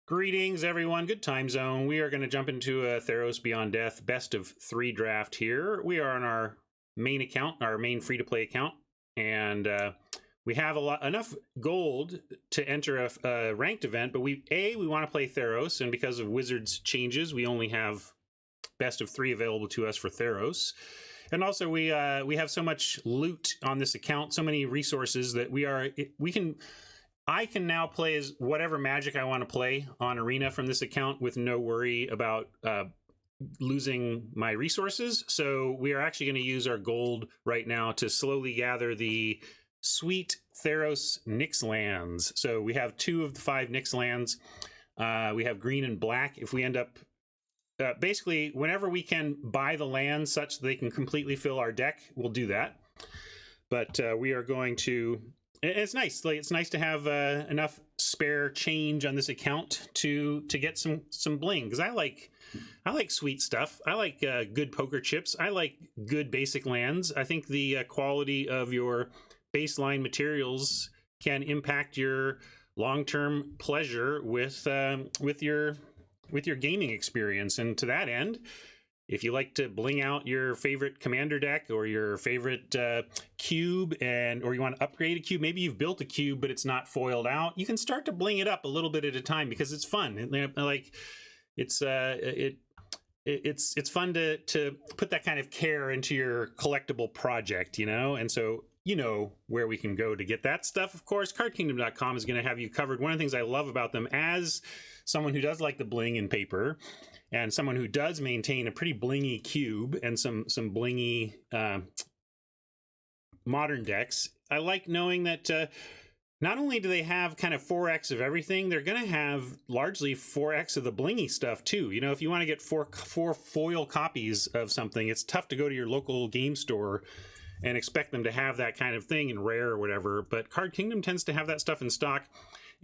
Greetings, everyone. Good time zone. We are going to jump into a Theros Beyond Death best of 3 draft here. We are on our main account, our main free-to-play account, and we have enough gold to enter a ranked event, but we want to play Theros, and because of Wizards changes, we only have best of 3 available to us for Theros. And also, we have so much loot on this account, so many resources that I can now play as whatever Magic I want to play on Arena from this account with no worry about losing my resources. So we are actually going to use our gold right now to slowly gather the sweet Theros Nyx lands. So we have 2 of the 5 Nyx lands. We have green and black. If we end up basically, whenever we can buy the lands such that they can completely fill our deck, we'll do that. But we are going to... It's nice. Like, it's nice to have enough spare change on this account to get some bling, because I like sweet stuff. I like good poker chips. I like good basic lands. I think the quality of your baseline materials can impact your long-term pleasure with your gaming experience. And to that end, if you like to bling out your favorite commander deck or your favorite cube, or you want to upgrade a cube, maybe you've built a cube but it's not foiled out, you can start to bling it up a little bit at a time, because it's fun. It's fun to put that kind of care into your collectible project, you know. And so you know where we can go to get that stuff. Of course, cardkingdom.com is going to have you covered. One of the things I love about them, as someone who does like the bling in paper, and someone who does maintain a pretty blingy cube and some blingy modern decks, I like knowing that not only do they have kind of 4x of everything, they're going to have largely 4x of the blingy stuff too. You know, if you want to get four foil copies of something, it's tough to go to your local game store and expect them to have that kind of thing in rare or whatever. But Card Kingdom tends to have that stuff in stock.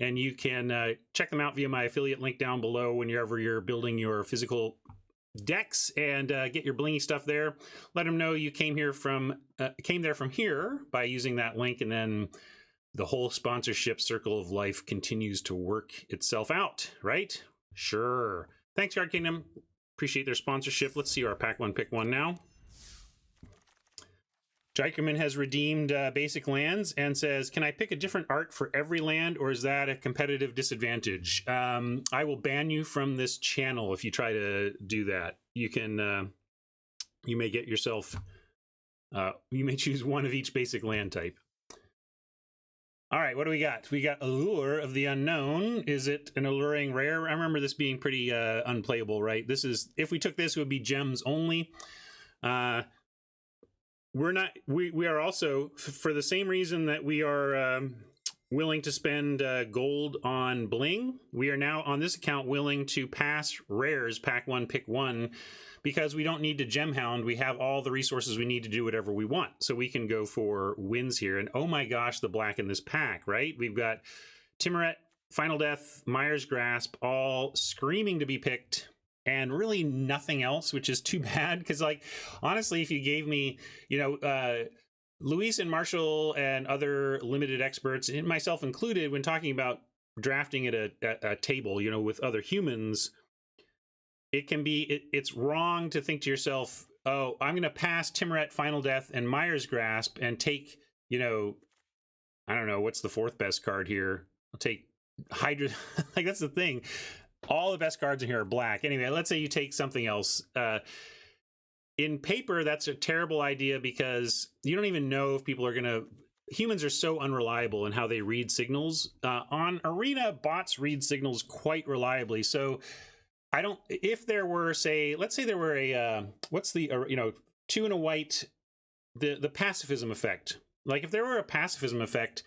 And you can check them out via my affiliate link down below whenever you're building your physical decks, and get your blingy stuff there. Let them know you came there from here by using that link, and then the whole sponsorship circle of life continues to work itself out, right? Sure. Thanks, Card Kingdom. Appreciate their sponsorship. Let's see our pack one, pick one now. Jikerman has redeemed basic lands and says, can I pick a different art for every land, or is that a competitive disadvantage? I will ban you from this channel if you try to do that. You can, you may get yourself, you may choose one of each basic land type. All right, what do we got? We got Allure of the Unknown. Is it an alluring rare? I remember this being pretty unplayable, right? This is, if we took this, it would be gems only. We are also, for the same reason that we are willing to spend gold on bling, we are now on this account willing to pass rares, pack one, pick one, because we don't need to gem hound. We have all the resources we need to do whatever we want. So we can go for wins here. And oh my gosh, the black in this pack, right? We've got Tymaret, Final Death, Mire's Grasp, all screaming to be picked, and really nothing else, which is too bad, because, like, honestly, if you gave me, you know, Luis and Marshall and other limited experts, and myself included, when talking about drafting at a table, you know, with other humans, it can be, it's wrong to think to yourself, oh, I'm going to pass Tymaret, Final Death, and Mire's Grasp and take, you know, I don't know, what's the 4th best card here? I'll take Hydra. Like, that's the thing. All the best cards in here are black. Anyway, let's say you take something else. In paper, that's a terrible idea, because you don't even know if people are going to... Humans are so unreliable in how they read signals. On Arena, bots read signals quite reliably. So I don't... If there were, say... Let's say there were a... what's the... you know, 2 and a white... The pacifism effect. Like, if there were a pacifism effect...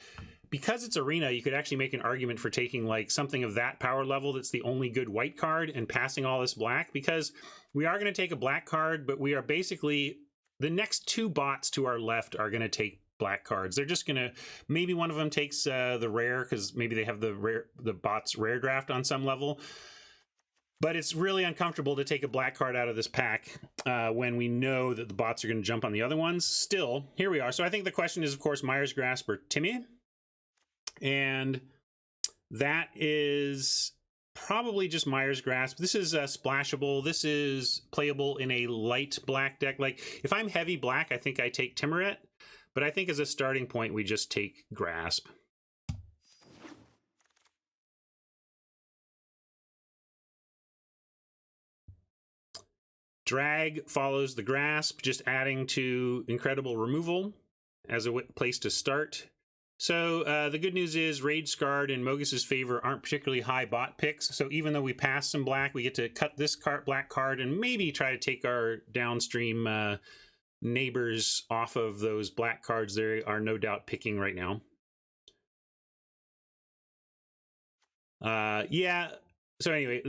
Because it's Arena, you could actually make an argument for taking, like, something of that power level that's the only good white card and passing all this black, because we are going to take a black card, but we are basically... The next 2 bots to our left are going to take black cards. They're just going to... Maybe one of them takes the rare, because maybe they have the bot's rare draft on some level. But it's really uncomfortable to take a black card out of this pack when we know that the bots are going to jump on the other ones. Still, here we are. So I think the question is, of course, Mire's Grasp or Timmy. And that is probably just Mire's Grasp. This is splashable. This is playable in a light black deck. Like, if I'm heavy black, I think I take Timuret, but I think as a starting point, we just take Grasp. Drag follows the Grasp, just adding to Incredible Removal as a place to start. So the good news is Rage Scarred in Mogus's favor aren't particularly high bot picks. So even though we pass some black, we get to cut this black card and maybe try to take our downstream neighbors off of those black cards they are no doubt picking right now. Yeah. So anyway,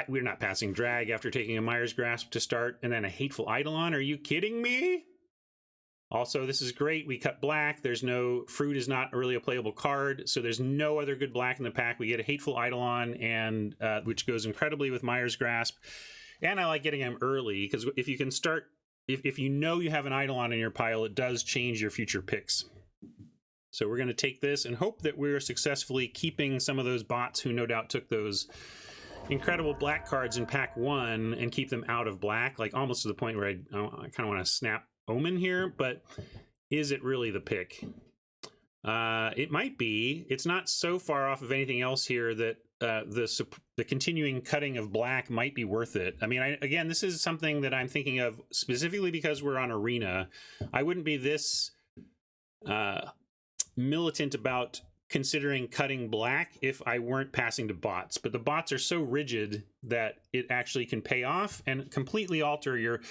we're not passing Drag after taking a Mire's Grasp to start and then a Hateful Eidolon. Are you kidding me? Also, this is great. We cut black. There's no... Fruit is not really a playable card, so there's no other good black in the pack. We get a Hateful Eidolon, and which goes incredibly with Mire's Grasp. And I like getting him early, because if you can start... If you know you have an Eidolon in your pile, it does change your future picks. So we're going to take this and hope that we're successfully keeping some of those bots who no doubt took those incredible black cards in pack 1 and keep them out of black, like almost to the point where I kind of want to snap Omen here, but is it really the pick? It might be. It's not so far off of anything else here that the continuing cutting of black might be worth it. I mean, again, this is something that I'm thinking of specifically because we're on Arena. I wouldn't be this militant about considering cutting black if I weren't passing to bots, but the bots are so rigid that it actually can pay off and completely alter your...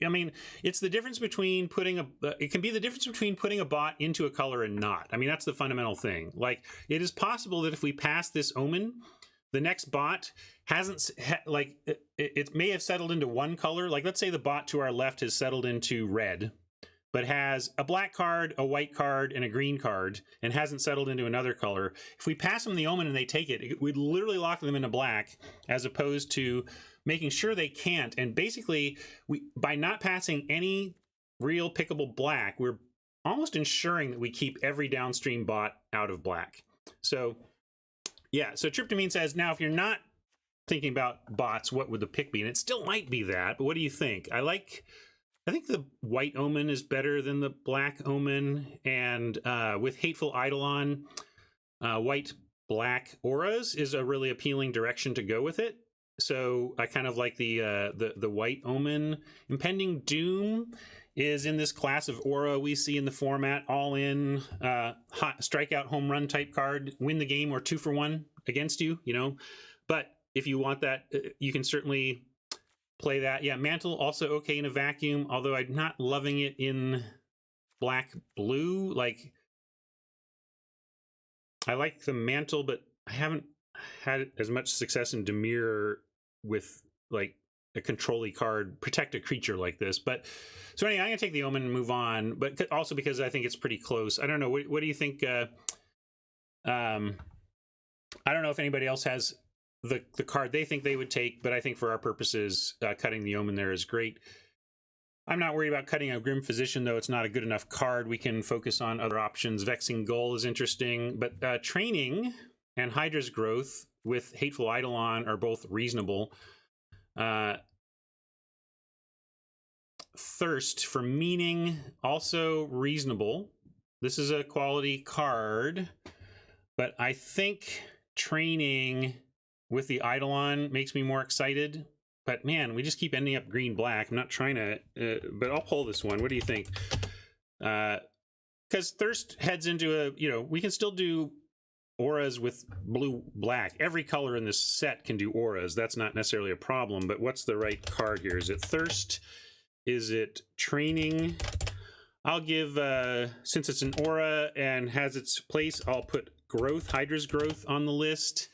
I mean, it's the difference between putting a... it can be the difference between putting a bot into a color and not. I mean, that's the fundamental thing. Like, it is possible that if we pass this Omen, the next bot hasn't... like, it may have settled into one color. Like, let's say the bot to our left has settled into red, but has a black card, a white card, and a green card, and hasn't settled into another color. If we pass them the Omen and they take it, we'd literally lock them into black, as opposed to making sure they can't. And basically, by not passing any real pickable black, we're almost ensuring that we keep every downstream bot out of black. So, yeah, so Tryptamine says, now if you're not thinking about bots, what would the pick be? And it still might be that, but what do you think? I think the white Omen is better than the black Omen, and with Hateful Eidolon, white-black auras is a really appealing direction to go with it. So I kind of like the white Omen. Impending Doom is in this class of aura we see in the format, all in, hot strikeout home run type card, win the game or 2-for-1 against you, you know. But if you want that, you can certainly play that. Yeah, Mantle also okay in a vacuum, although I'm not loving it in black blue. Like, I like the Mantle, but I haven't had as much success in Dimir with like a control-y card, protect a creature like this. But so anyway, I'm gonna take the Omen and move on, but also because I think it's pretty close. I don't know, what do you think? I don't know if anybody else has the card they think they would take, but I think for our purposes, cutting the Omen there is great. I'm not worried about cutting a Grim Physician, though it's not a good enough card. We can focus on other options. Vexing Gull is interesting, but Training and Hydra's Growth with Hateful Eidolon are both reasonable. Thirst for Meaning, also reasonable. This is a quality card, but I think Training with the Eidolon makes me more excited. But man, we just keep ending up green-black. I'm not trying to, but I'll pull this one. What do you think? Because Thirst heads into a, you know, we can still do auras with blue-black. Every color in this set can do auras. That's not necessarily a problem, but what's the right card here? Is it Thirst? Is it Training? I'll give, since it's an aura and has its place, I'll put Growth, Hydra's Growth on the list.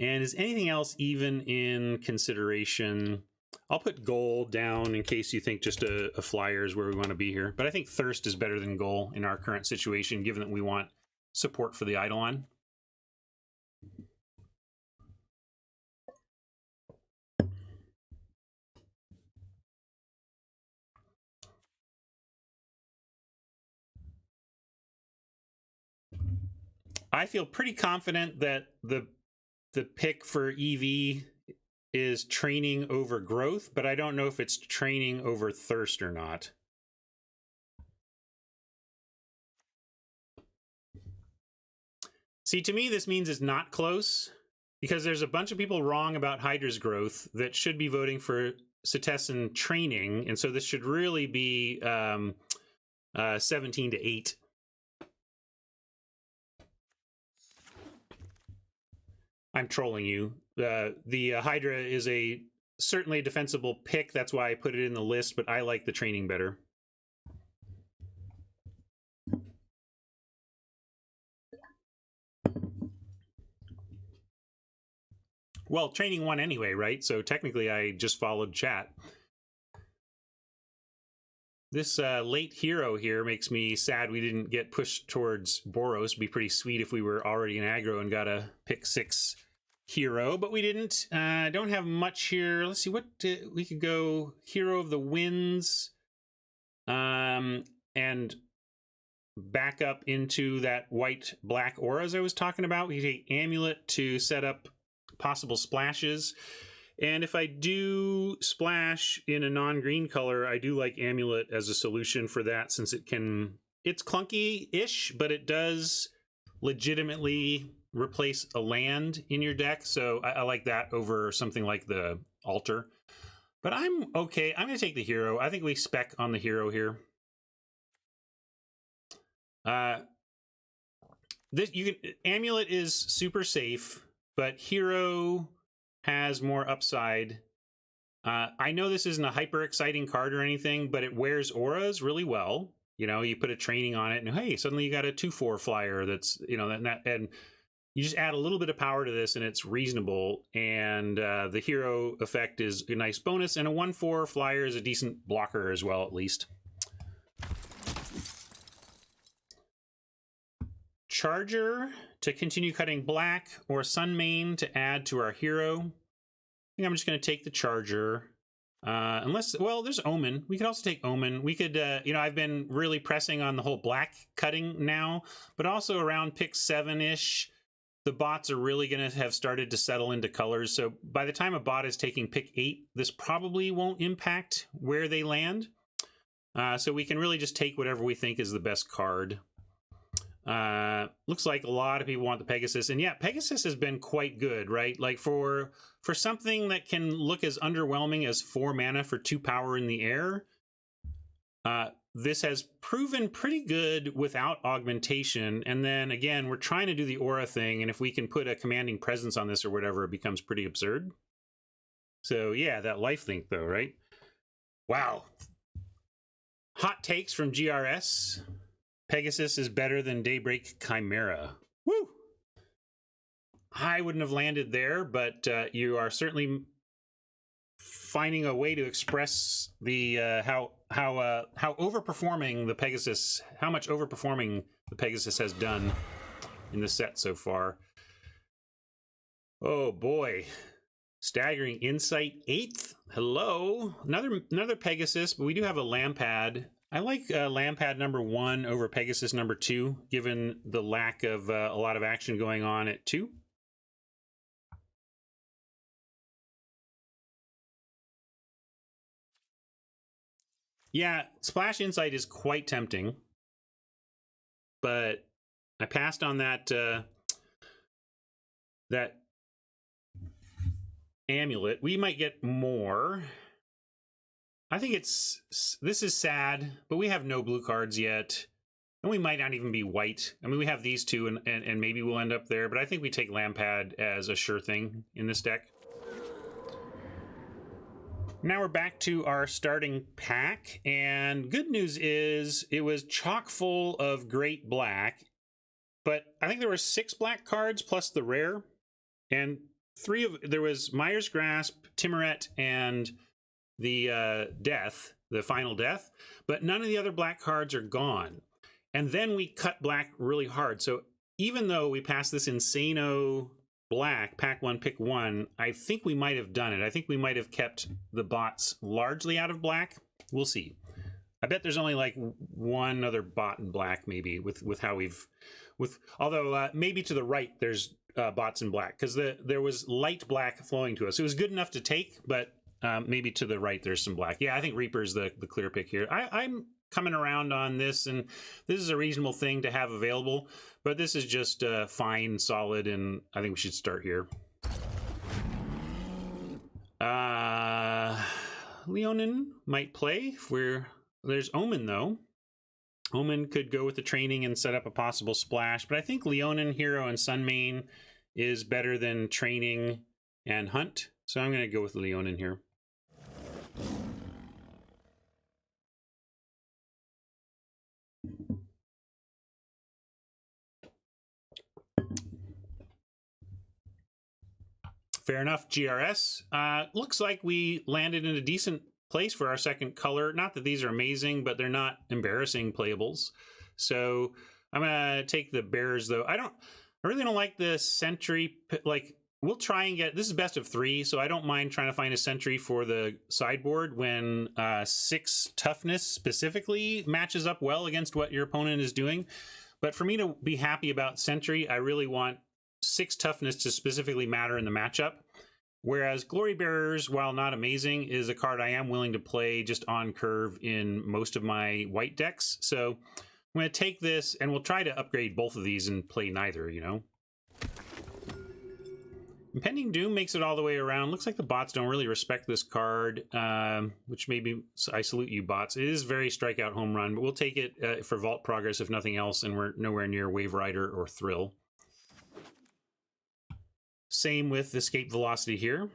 And is anything else even in consideration? I'll put Goal down in case you think just a flyer is where we want to be here. But I think Thirst is better than Goal in our current situation, given that we want support for the Eidolon. I feel pretty confident that the the pick for EV is training over growth, but I don't know if it's training over thirst or not. See, to me, this means it's not close, because there's a bunch of people wrong about Hydra's growth that should be voting for Cetessan training, and so this should really be 17 to 8. I'm trolling you. The Hydra is certainly a defensible pick. That's why I put it in the list, but I like the training better. Well, training won anyway, right? So technically I just followed chat. This late hero here makes me sad we didn't get pushed towards Boros. It'd be pretty sweet if we were already in aggro and got a pick 6 hero, but we didn't. Don't have much here. Let's see, what we could go Hero of the Winds, and back up into that white-black auras I was talking about. We can take Amulet to set up possible splashes. And if I do splash in a non-green color, I do like Amulet as a solution for that, since it's clunky-ish, but it does legitimately replace a land in your deck. So I like that over something like the Altar. But I'm okay. I'm going to take the hero. I think we spec on the hero here. Amulet is super safe, but hero has more upside. I know this isn't a hyper exciting card or anything, but it wears auras really well. You know, you put a training on it, and hey, suddenly you got a 2/4 flyer that's, you know, and you just add a little bit of power to this, and it's reasonable. And the hero effect is a nice bonus, and a 1/4 flyer is a decent blocker as well, at least. Charger to continue cutting black, or Sunmane to add to our hero. I think I'm just going to take the Charger. Unless, well, there's Omen. We could also take Omen. We could, you know, I've been really pressing on the whole black cutting now, but also around pick 7-ish, the bots are really going to have started to settle into colors. So by the time a bot is taking pick 8, this probably won't impact where they land. So we can really just take whatever we think is the best card. Looks like a lot of people want the Pegasus, and yeah, Pegasus has been quite good, right? Like for something that can look as underwhelming as 4 mana for 2 power in the air, this has proven pretty good without augmentation. And then again, we're trying to do the aura thing, and if we can put a commanding presence on this or whatever, it becomes pretty absurd. So yeah, that lifelink though, right? Wow. Hot takes from GRS. Pegasus is better than Daybreak Chimera. Woo! I wouldn't have landed there, but you are certainly finding a way to express the how overperforming the Pegasus, how much overperforming the Pegasus has done in the set so far. Oh boy. Staggering Insight 8th. Hello. Another Pegasus, but we do have a Lampad. I like Lampad number 1 over Pegasus number 2, given the lack of a lot of action going on at 2. Yeah, Splash Insight is quite tempting, but I passed on that that Amulet. We might get more. I think this is sad, but we have no blue cards yet. And we might not even be white. I mean, we have these two, and maybe we'll end up there, but I think we take Lampad as a sure thing in this deck. Now we're back to our starting pack, and good news is it was chock full of great black, but I think there were 6 black cards plus the rare, and there was Mire's Grasp, Timuret, and the Death, the final Death, but none of the other black cards are gone. And then we cut black really hard. So even though we passed this insano black, pack 1, pick 1, I think we might have done it. I think we might have kept the bots largely out of black. We'll see. I bet there's only like one other bot in black, maybe with how we've although maybe to the right there's bots in black, because there was light black flowing to us. It was good enough to take, but maybe to the right there's some black. Yeah, I think Reaper's the clear pick here. I'm coming around on this, and this is a reasonable thing to have available, but this is just fine, solid, and I think we should start here. Leonin might play if there's Omen, though. Omen could go with the training and set up a possible splash, but I think Leonin, Hero, and Sunmane is better than training and Hunt, so I'm going to go with Leonin here. Fair enough, GRS. Looks like we landed in a decent place for our second color. Not that these are amazing, but they're not embarrassing playables. So I'm gonna take the bears, though. I really don't like the sentry. Like, we'll try and get, this is best of 3, so I don't mind trying to find a sentry for the sideboard when 6 toughness specifically matches up well against what your opponent is doing. But for me to be happy about sentry, I really want 6 toughness to specifically matter in the matchup. Whereas Glory Bearers, while not amazing, is a card I am willing to play just on curve in most of my white decks. So I'm going to take this, and we'll try to upgrade both of these and play neither, you know. Impending Doom makes it all the way around. Looks like the bots don't really respect this card, which maybe I salute you, bots. It is very strikeout home run, but we'll take it for Vault Progress if nothing else, and we're nowhere near Wave Rider or Thrill. Same with Escape Velocity here.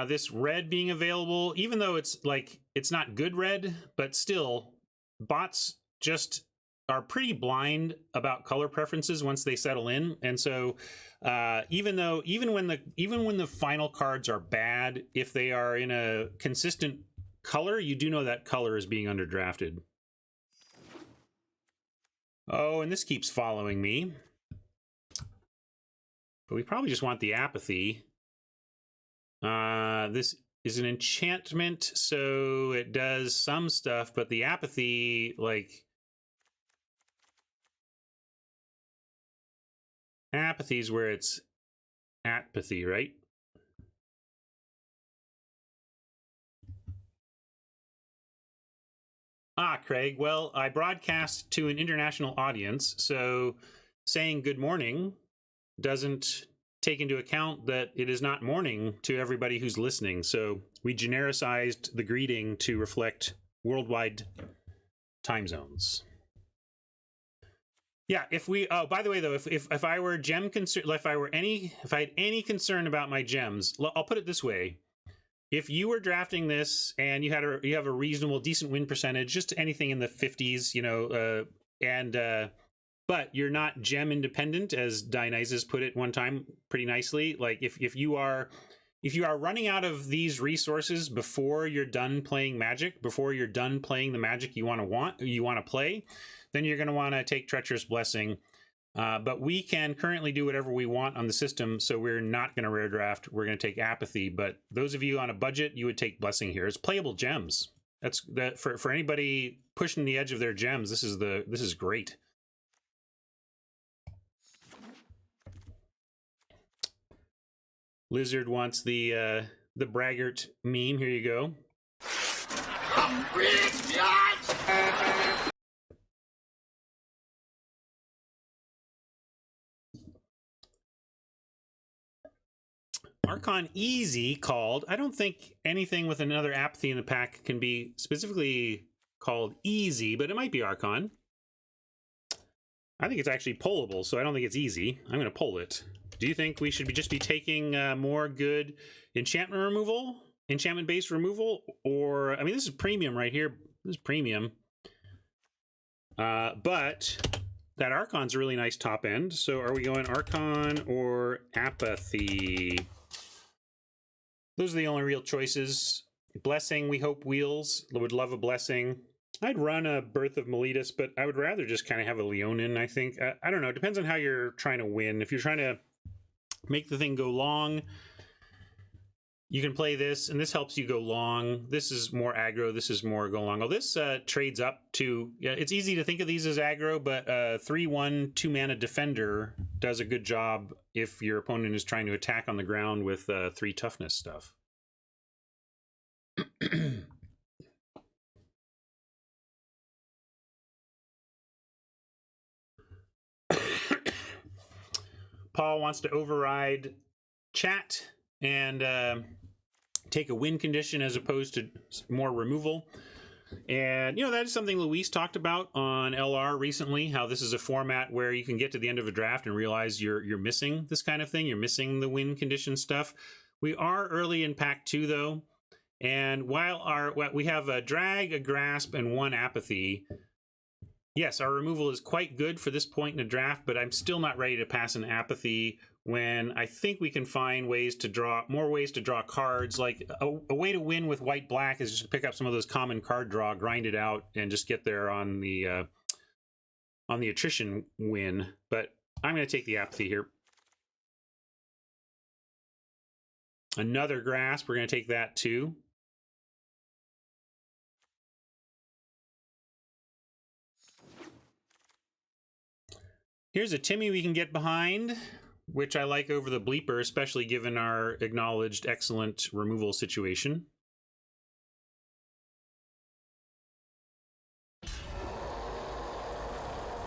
This red being available, even though it's like, it's not good red, but still, bots just are pretty blind about color preferences once they settle in. And so even when the final cards are bad, if they are in a consistent color, you do know that color is being underdrafted. Oh, and this keeps following me. But we probably just want the Apathy. This is an enchantment, so it does some stuff, but the Apathy, like... Apathy is where it's apathy, right? Ah, Craig, well, I broadcast to an international audience, so saying good morning doesn't take into account that it is not morning to everybody who's listening. So we genericized the greeting to reflect worldwide time zones. Yeah, if we, oh, by the way, though, if I were gem concern, if I had any concern about my gems, I'll put it this way. If you were drafting this and you have a reasonable, decent win percentage, just anything in the 50s, you know, but you're not gem independent, as Dionysus put it one time pretty nicely. Like if you are running out of these resources before you're done playing Magic, before you're done playing the Magic you want to play, then you're going to want to take Treacherous Blessing. But we can currently do whatever we want on the system, so we're not going to rare draft. We're going to take Apathy. But those of you on a budget, you would take Blessing here. It's playable gems. That's that for anybody pushing the edge of their gems. This is great. Lizard wants the braggart meme. Here you go. Archon Easy called. I don't think anything with another Apathy in the pack can be specifically called easy, but it might be Archon. I think it's actually pullable, so I don't think it's easy. I'm going to pull it. Do you think we should just be taking more good enchantment removal, enchantment-based removal? Or, I mean, this is premium right here. This is premium. But that Archon's a really nice top end. So are we going Archon or Apathy? Those are the only real choices. Blessing, we hope wheels. Would love a Blessing. I'd run a Birth of Meletus, but I would rather just kind of have a Leonin, I think. I don't know. It depends on how you're trying to win. If you're trying to make the thing go long, You can play this, and this helps you go long. This is more aggro. This is more go long. Oh, this trades up to... Yeah, it's easy to think of these as aggro, but 3/1 2-mana defender does a good job if your opponent is trying to attack on the ground with 3 toughness stuff. Paul wants to override chat and take a win condition as opposed to more removal. And, you know, that is something Luis talked about on LR recently, how this is a format where you can get to the end of a draft and realize you're missing this kind of thing. You're missing the win condition stuff. We are early in pack 2, though. And while we have a drag, a grasp, and 1 apathy, yes, our removal is quite good for this point in the draft, but I'm still not ready to pass an apathy when I think we can find more ways to draw cards. Like a way to win with white-black is just to pick up some of those common card draw, grind it out, and just get there on the attrition win. But I'm going to take the apathy here. Another grasp, we're going to take that too. Here's a Timmy we can get behind, which I like over the bleeper, especially given our acknowledged excellent removal situation.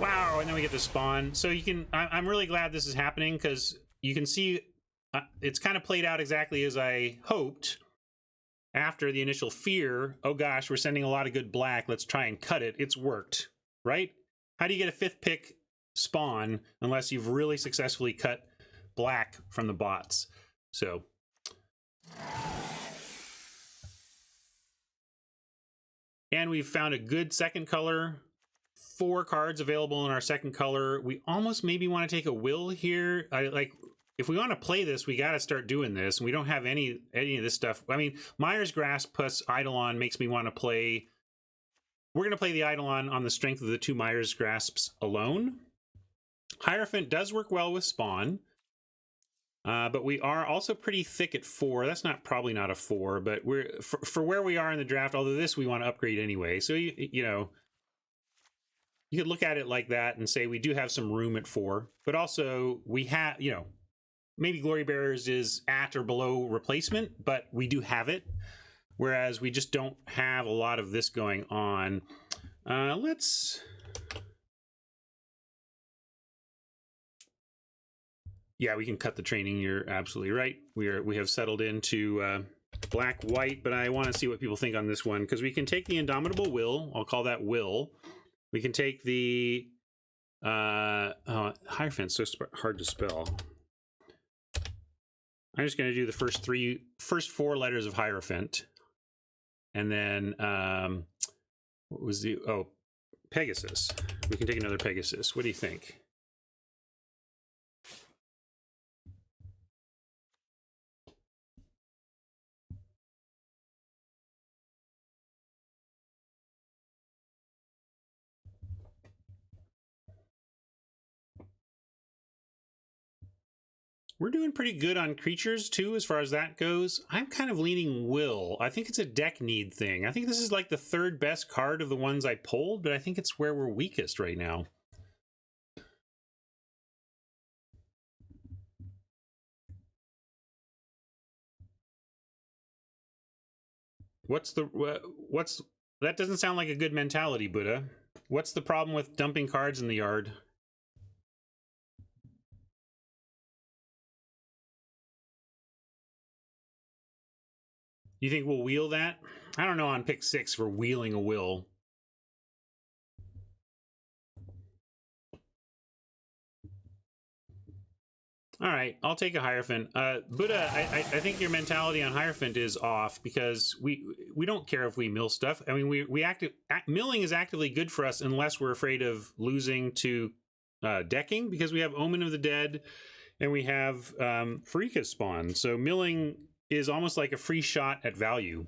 Wow, and then we get the spawn. So you can, I'm really glad this is happening because you can see it's kind of played out exactly as I hoped. After the initial fear, oh gosh, we're sending a lot of good black, let's try and cut it. It's worked, right? How do you get a 5th pick spawn unless you've really successfully cut black from the bots? So and we've found a good second color, 4 cards available in our second color. We almost maybe want to take a will here. If we want to play this, we got to start doing this, and we don't have any of this stuff. I mean, Myers Grasp plus Eidolon makes me want to play. We're going to play the Eidolon on the strength of the 2 Myers Grasps alone. Hierophant does work well with Spawn, but we are also pretty thick at 4. That's probably not a 4, but we're for where we are in the draft. Although this we want to upgrade anyway, so you know, you could look at it like that and say we do have some room at 4, but also we have, you know, maybe Glory Bearers is at or below replacement, but we do have it, whereas we just don't have a lot of this going on. Yeah, we can cut the training. You're absolutely right. We have settled into black-white, but I want to see what people think on this one, because we can take the Indomitable Will. I'll call that Will. We can take the Hierophant's so hard to spell. I'm just going to do the first 4 letters of Hierophant, and then what was the Pegasus? We can take another Pegasus. What do you think? We're doing pretty good on creatures, too, as far as that goes. I'm kind of leaning Will. I think it's a deck need thing. I think this is like the 3rd best card of the ones I pulled, but I think it's where we're weakest right now. That doesn't sound like a good mentality, Buddha. What's the problem with dumping cards in the yard? You think we'll wheel that? I don't know on pick 6 for wheeling a will. All right, I'll take a Hierophant. Buddha, I think your mentality on Hierophant is off, because we don't care if we mill stuff. I mean, milling is actively good for us unless we're afraid of losing to decking, because we have Omen of the Dead and we have Pharika's Spawn. So milling is almost like a free shot at value.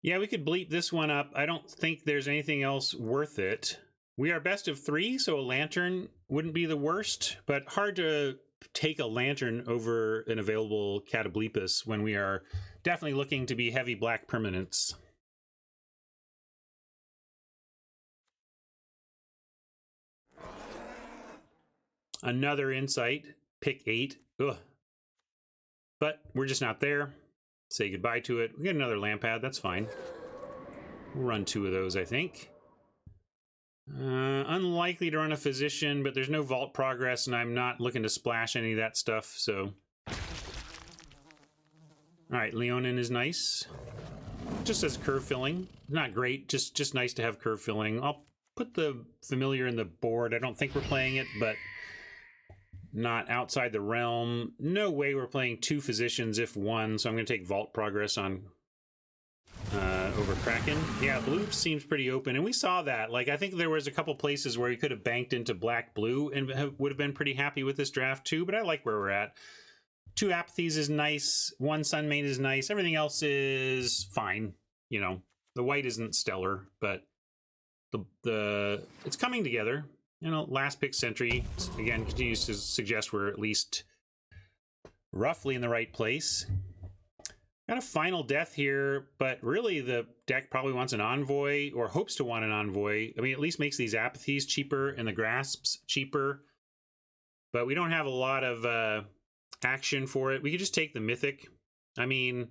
Yeah, we could bleep this one up. I don't think there's anything else worth it. We are best of 3, so a Lantern wouldn't be the worst, but hard to take a lantern over an available Catoblepus when we are definitely looking to be heavy black permanents. Another insight, pick 8. Ugh. But we're just not there. Say goodbye to it. We get another Lampad, that's fine. We'll run 2 of those, I think. Unlikely to run a Physician, but there's no Vault Progress, and I'm not looking to splash any of that stuff, so... Alright, Leonin is nice. Just as curve filling. Not great, just nice to have curve filling. I'll put the Familiar in the board. I don't think we're playing it, but... Not outside the realm. No way we're playing 2 Physicians, if 1, so I'm going to take Vault Progress on... over Kraken. Yeah, blue seems pretty open, and we saw that. Like, I think there was a couple places where we could have banked into black-blue and would have been pretty happy with this draft too, but I like where we're at. 2 Apathies is nice, 1 Sunmane is nice, everything else is fine. You know, the white isn't stellar, but the it's coming together. You know, last pick Sentry, again, continues to suggest we're at least roughly in the right place. Got a final death here, but really the deck probably wants an Envoy, or hopes to want an Envoy. I mean, at least makes these Apathies cheaper and the Grasps cheaper. But we don't have a lot of action for it. We could just take the Mythic. I mean,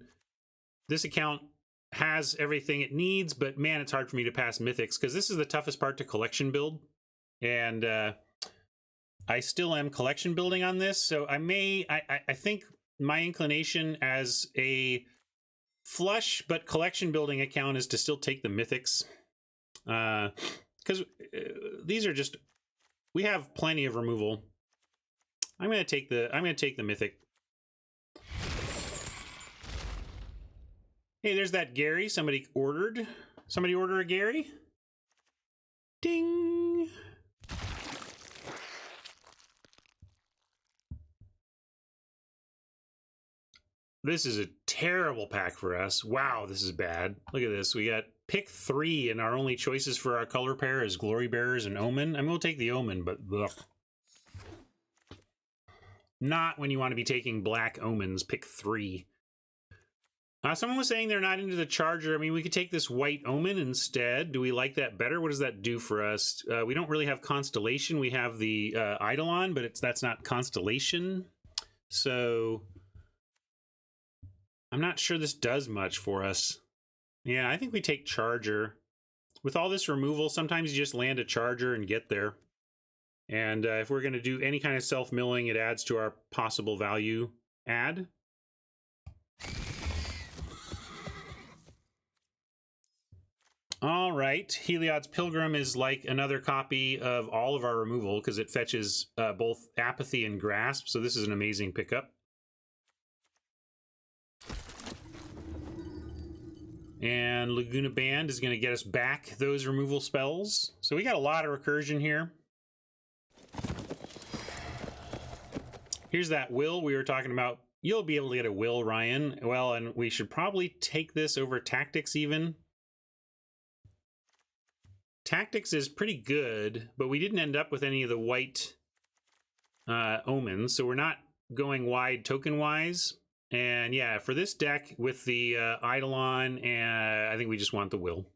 this account has everything it needs, but man, it's hard for me to pass Mythics, because this is the toughest part to collection build. And I still am collection building on this, so I think my inclination as a flush but collection building account is to still take the Mythics, because these are just, we have plenty of removal. I'm gonna take the Mythic. Hey, there's that Gary. Somebody order a Gary. Ding. This is a terrible pack for us. Wow, this is bad. Look at this. We got pick 3, and our only choices for our color pair is Glory Bearers and Omen. I mean, we'll take the Omen, but ugh. Not when you want to be taking black Omens, pick 3. Someone was saying they're not into the Charger. I mean, we could take this white Omen instead. Do we like that better? What does that do for us? We don't really have Constellation. We have the Eidolon, but that's not Constellation. So... I'm not sure this does much for us. Yeah, I think we take Charger. With all this removal, sometimes you just land a Charger and get there. And if we're going to do any kind of self-milling, it adds to our possible value add. All right, Heliod's Pilgrim is like another copy of all of our removal, because it fetches both Apathy and Grasp, so this is an amazing pickup. And Laguna Band is going to get us back those removal spells. So we got a lot of recursion here. Here's that will we were talking about. You'll be able to get a will, Ryan. Well, and we should probably take this over Tactics even. Tactics is pretty good, but we didn't end up with any of the white omens, so we're not going wide token-wise. And yeah, for this deck with the Eidolon, and I think we just want the will.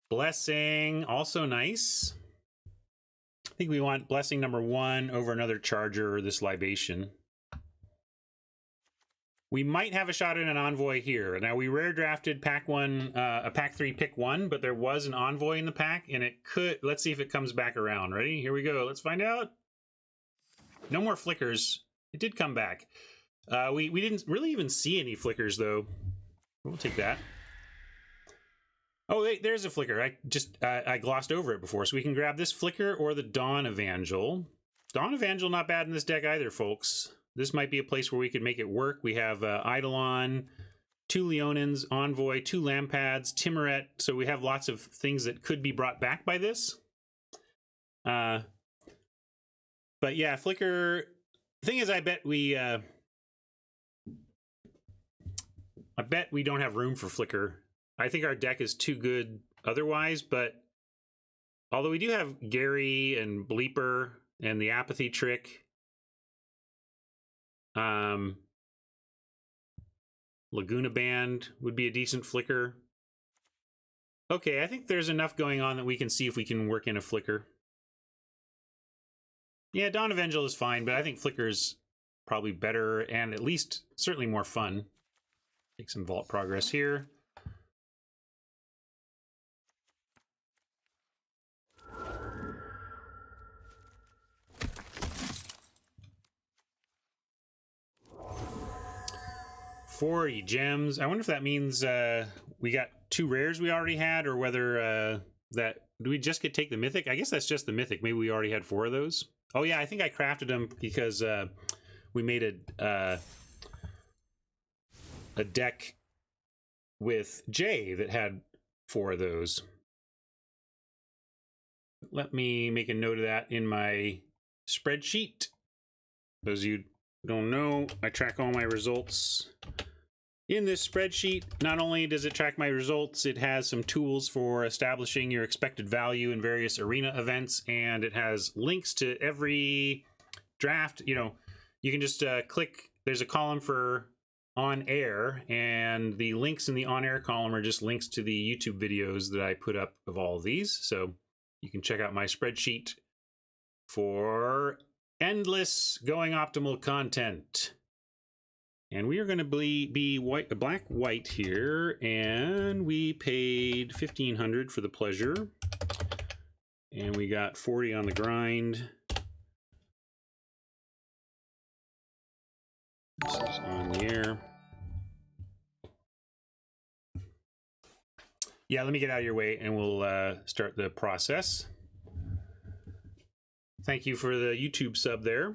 Blessing, also nice. I think we want Blessing number 1 over another Charger or this Libation. We might have a shot at an Envoy here. Now, we rare drafted pack 1, a pack 3 pick 1, but there was an Envoy in the pack, and it could, let's see if it comes back around. Ready? Here we go. Let's find out. No more flickers. It did come back. We didn't really even see any flickers, though. We'll take that. Oh, wait, there's a flicker. I glossed over it before, so we can grab this flicker or the Dawn Evangel. Dawn Evangel not bad in this deck either, folks. This might be a place where we could make it work. We have Eidolon, 2 Leonins, Envoy, 2 Lampads, Timuret, so we have lots of things that could be brought back by this. But yeah, Flicker. The thing is, I bet we don't have room for Flicker. I think our deck is too good otherwise, but Although we do have Gary and Bleeper and the apathy trick. Laguna Band would be a decent flicker. Okay, I think there's enough going on that we can see if we can work in a flicker. Yeah, Dawn Evangel is fine, but I think flicker's probably better and at least certainly more fun. Take some vault progress here. $40 gems. I wonder if that means we got 2 rares we already had, or whether that do we just take the mythic? I guess that's just the mythic. Maybe we already had 4 of those. Oh yeah, I think I crafted them because we made a deck with Jay that had 4 of those. Let me make a note of that in my spreadsheet. Those of you who don't know, I track all my results in this spreadsheet. Not only does it track my results, it has some tools for establishing your expected value in various arena events, and it has links to every draft. You know, you can just click, there's a column for on air, and the links in the on air column are just links to the YouTube videos that I put up of all of these. So you can check out my spreadsheet for endless going optimal content. And we are going to be white, black white here, and we paid 1,500 for the pleasure, and we got 40 on the grind. This is on the air. Yeah, let me get out of your way, and we'll start the process. Thank you for the YouTube sub there.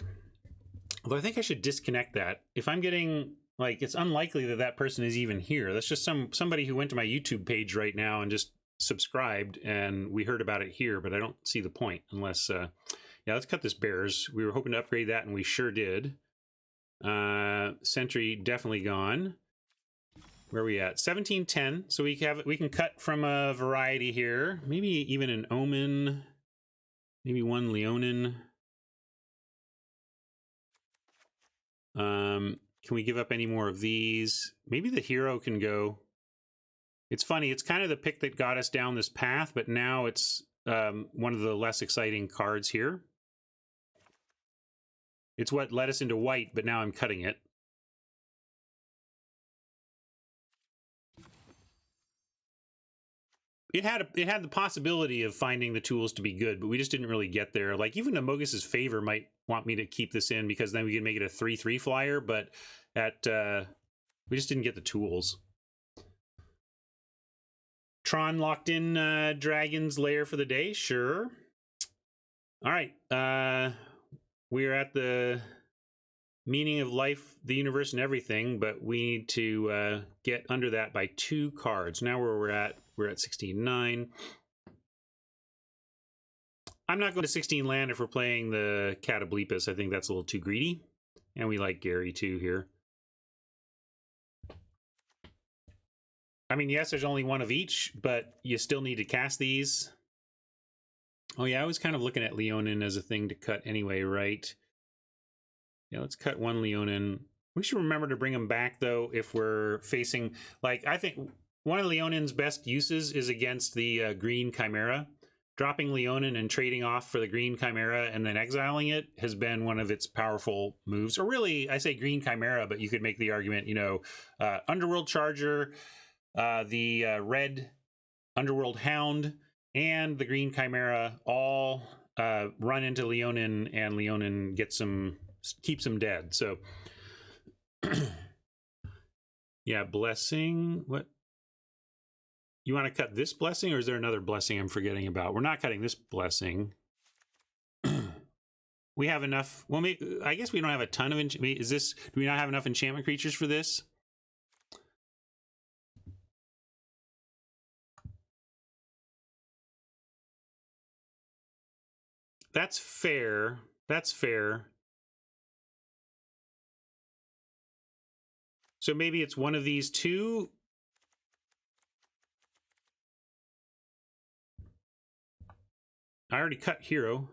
Although I think I should disconnect that. If I'm getting, like, it's unlikely that that person is even here. That's just somebody who went to my YouTube page right now and just subscribed, and we heard about it here, but I don't see the point unless, yeah, let's cut this bears. We were hoping to upgrade that, and we sure did. Sentry definitely gone. Where are we at? 1710. So we can cut from a variety here. Maybe even an Omen. Maybe one Leonin. Can we give up any more of these? Maybe the hero can go. It's funny, it's kind of the pick that got us down this path, but now it's one of the less exciting cards here. It's what led us into white, but now I'm cutting it. It had the possibility of finding the tools to be good, but we just didn't really get there. Like, even Amogus's Favor might want me to keep this in because then we can make it a 3/3 flyer, but we just didn't get the tools. Tron locked in Dragon's Lair for the day, sure. All right, we're at the meaning of life, the universe, and everything, but we need to get under that by 2 cards. Now we're at 16-9. I'm not going to 16 land if we're playing the Catoblepus. I think that's a little too greedy. And we like Gary too here. I mean, yes, there's only 1 of each, but you still need to cast these. Oh yeah, I was kind of looking at Leonin as a thing to cut anyway, right? Yeah, let's cut 1 Leonin. We should remember to bring him back, though, if we're facing... Like, I think one of Leonin's best uses is against the green Chimera. Dropping Leonin and trading off for the green Chimera and then exiling it has been one of its powerful moves. Or really, I say green Chimera, but you could make the argument, you know, Underworld Charger, the red Underworld Hound, and the green Chimera all run into Leonin, and Leonin gets some... keeps him dead. So yeah, blessing. What, you want to cut this blessing, or is there another blessing I'm forgetting about? We're not cutting this blessing. We have enough. Well, maybe, I guess we don't have a ton of is this, do we not have enough enchantment creatures for this? That's fair. That's fair. So maybe it's one of these 2. I already cut hero.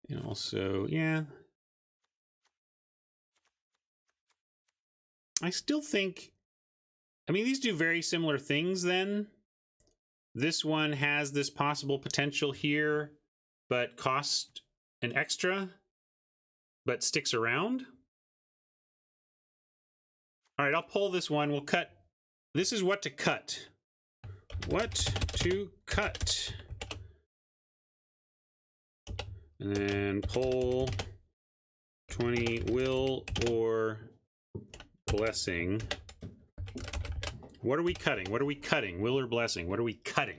And also, yeah. I still think, I mean, these do very similar things then. This one has this possible potential here, but costs an extra, but sticks around. All right, I'll pull this one. We'll cut. This is what to cut. What to cut. And then pull 20 will or blessing. What are we cutting? What are we cutting? Will or blessing? What are we cutting?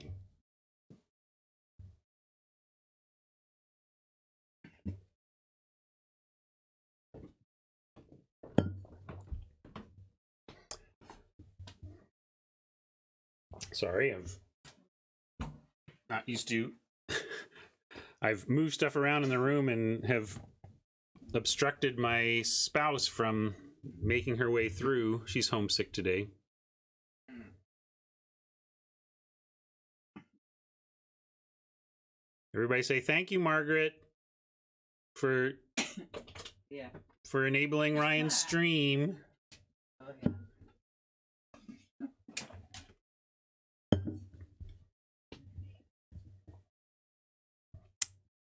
Sorry, I've not used to. I've moved stuff around in the room and have obstructed my spouse from making her way through. She's homesick today. Everybody say thank you, Margaret, for for enabling Ryan's stream. Oh, yeah.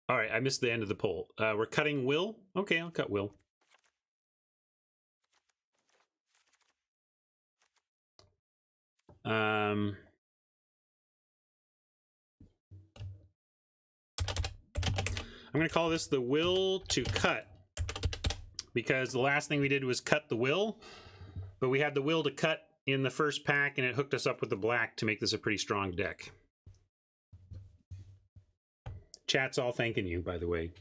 All right, I missed the end of the poll. We're cutting Will. Okay, I'll cut Will. I'm going to call this the will to cut, because the last thing we did was cut the will, but we had the will to cut in the first pack, and it hooked us up with the black to make this a pretty strong deck. Chat's all thanking you, by the way.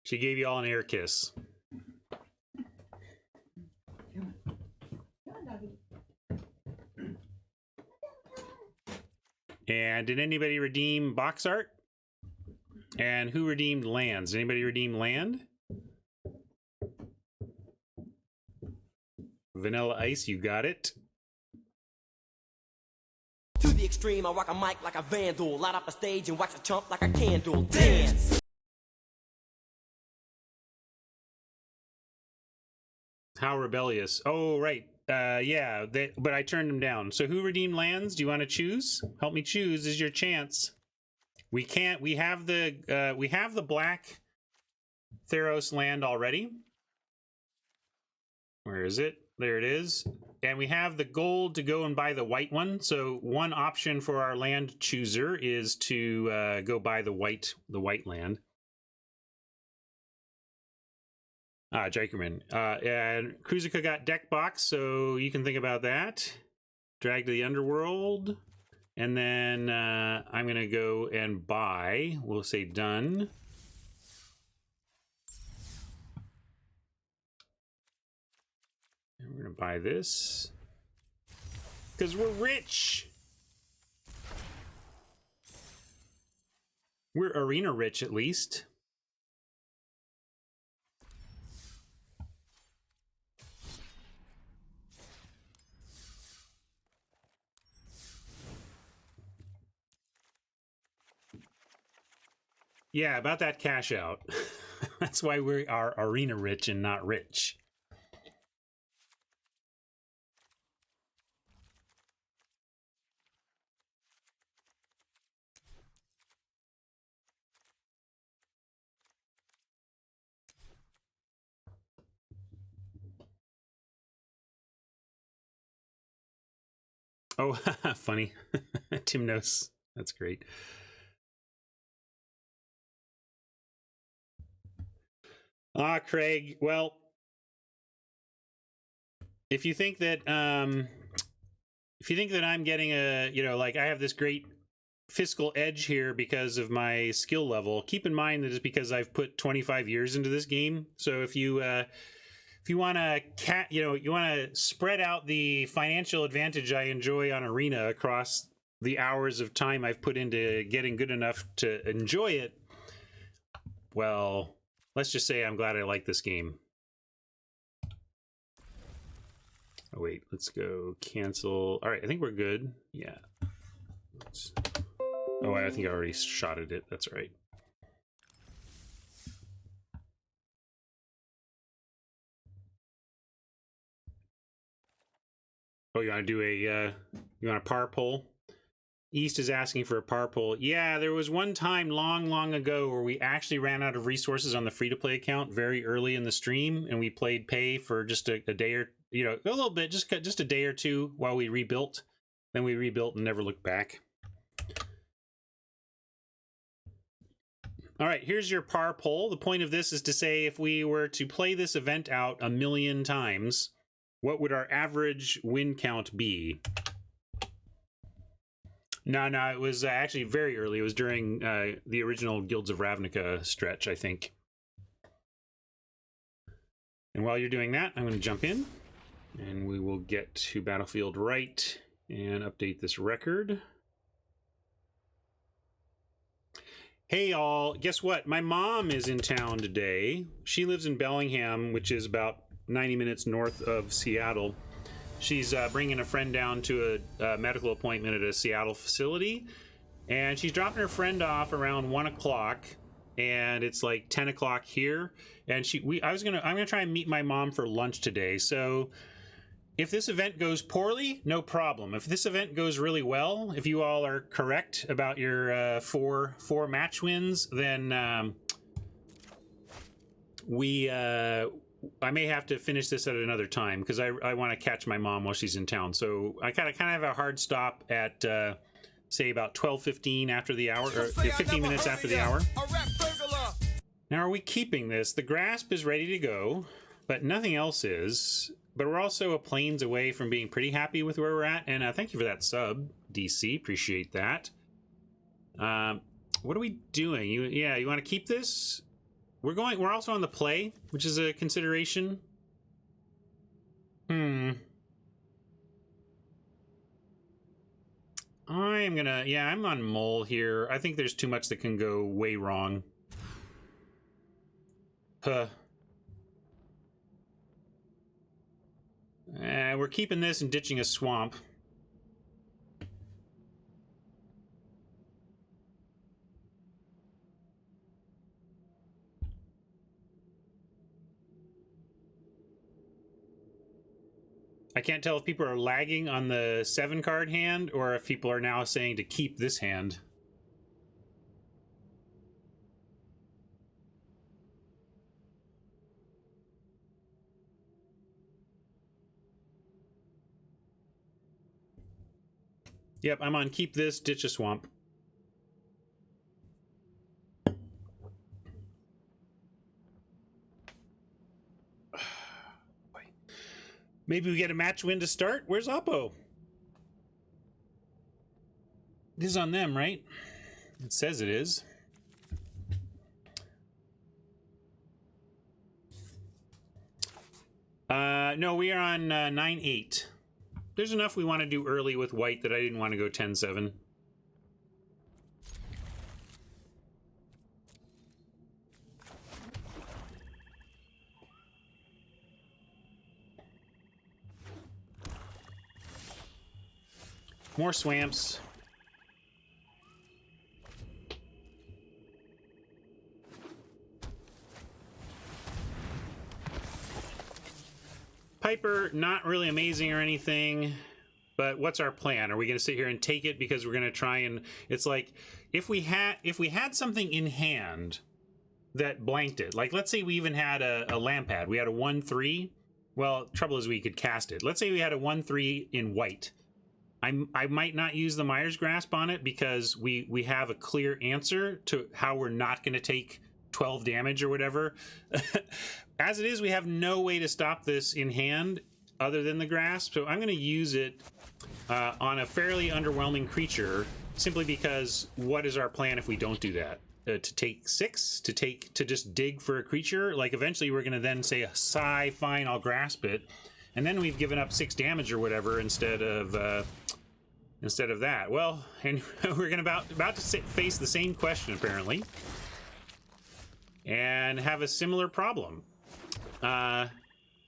She gave you all an air kiss. And did anybody redeem box art? And who redeemed lands? Did anybody redeem land? Vanilla Ice, you got it. To the extreme, I rock a mic like a vandal, light up a stage and wax a chump like a candle. Dance! How rebellious. Oh, right. Yeah, but I turned them down. So who redeemed lands? Do you want to choose? Help me choose. This is your chance. We can't. We have the black Theros land already. Where is it? There it is. And we have the gold to go and buy the white one. So one option for our land chooser is to go buy the white land. Jakerman. And Kruzika got deck box, so you can think about that. Drag to the underworld. And then I'm going to go and buy. We'll say done. And we're going to buy this. Because we're rich. We're arena rich, at least. Yeah, about that cash out. That's why we are arena rich and not rich. Oh, funny. Tim knows. That's great. Craig, well, if you think that I'm getting a, like I have this great fiscal edge here because of my skill level. Keep in mind that it's because I've put 25 years into this game. So if you want to you want to spread out the financial advantage I enjoy on Arena across the hours of time I've put into getting good enough to enjoy it, well, let's just say I'm glad I like this game. Oh wait, let's go cancel. All right, I think we're good. Yeah. Oh, I think I already shotted it. That's all right. Oh, you want to do a you want a par poll? East is asking for a par poll. Yeah, there was one time long ago where we actually ran out of resources on the free-to-play account very early in the stream, and we played pay for just a day or, you know, a little bit, just a day or two while we rebuilt. Then we rebuilt and never looked back. All right, here's your par poll. The point of this is to say if we were to play this event out 1,000,000 times, what would our average win count be? No, it was actually very early. It was during the original Guilds of Ravnica stretch, I think. And while you're doing that, I'm going to jump in, and we will get to Battlefield Right and update this record. Hey, all. Guess what? My mom is in town today. She lives in Bellingham, which is about 90 minutes north of Seattle. She's bringing a friend down to a medical appointment at a Seattle facility, and she's dropping her friend off around 1 o'clock, and it's like 10 o'clock here. And I'm gonna try and meet my mom for lunch today. So if this event goes poorly, no problem. If this event goes really well, if you all are correct about your four match wins, then I may have to finish this at another time because I want to catch my mom while she's in town. So I kind of have a hard stop at say about 12:15 after the hour, or 15 minutes after the hour. Now, are we keeping this? The grasp is ready to go, but nothing else is. But we're also a planes away from being pretty happy with where we're at. And thank you for that sub, DC. Appreciate that. What are we doing? You want to keep this? We're also on the play, which is a consideration. I'm on mole here. I think there's too much that can go way wrong. We're keeping this and ditching a swamp. I can't tell if people are lagging on the 7-card hand or if people are now saying to keep this hand. Yep, I'm on keep this, ditch a swamp. Maybe we get a match win to start? Where's Oppo? This is on them, right? It says it is. No, we are on 9-8. There's enough we want to do early with white that I didn't want to go 10-7. More swamps. Piper, not really amazing or anything, but what's our plan? Are we going to sit here and take it because we're going to try and... It's like, if we had something in hand that blanked it, like let's say we even had a Lampad, we had a 1-3, well, trouble is we could cast it. Let's say we had a 1-3 in white. I might not use the Myers Grasp on it because we have a clear answer to how we're not going to take 12 damage or whatever. As it is, we have no way to stop this in hand other than the Grasp, so I'm going to use it on a fairly underwhelming creature simply because what is our plan if we don't do that? To take 6? To just dig for a creature? Like, eventually we're going to then say, sigh, fine, I'll grasp it. And then we've given up 6 damage or whatever instead of that. Well, and we're going to about to face the same question, apparently. And have a similar problem.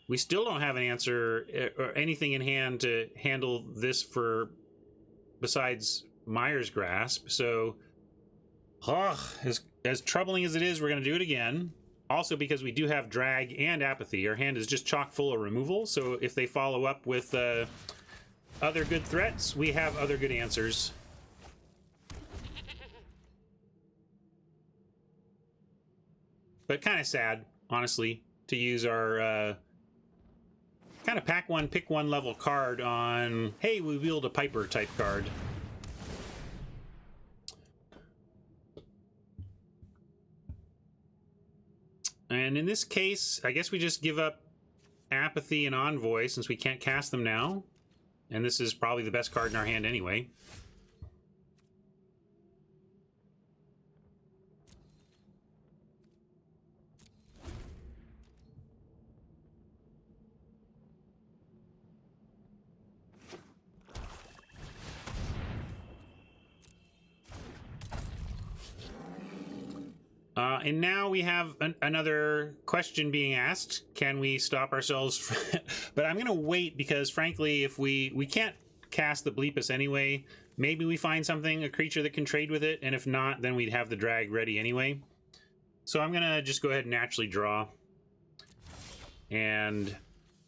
We still don't have an answer or anything in hand to handle this besides Mire's Grasp. So, as troubling as it is, we're going to do it again. Also, because we do have Drag and Apathy, our hand is just chock full of removal. So if they follow up with other good threats, we have other good answers. But kind of sad, honestly, to use our kind of pack one, pick one level card on, hey, we wield a Piper type card. And in this case, I guess we just give up Apathy and Envoy since we can't cast them now. And this is probably the best card in our hand anyway. And now we have another question being asked. Can we stop ourselves? But I'm going to wait because, frankly, if we can't cast the Bleepus anyway, maybe we find something, a creature that can trade with it. And if not, then we'd have the drag ready anyway. So I'm going to just go ahead and naturally draw. And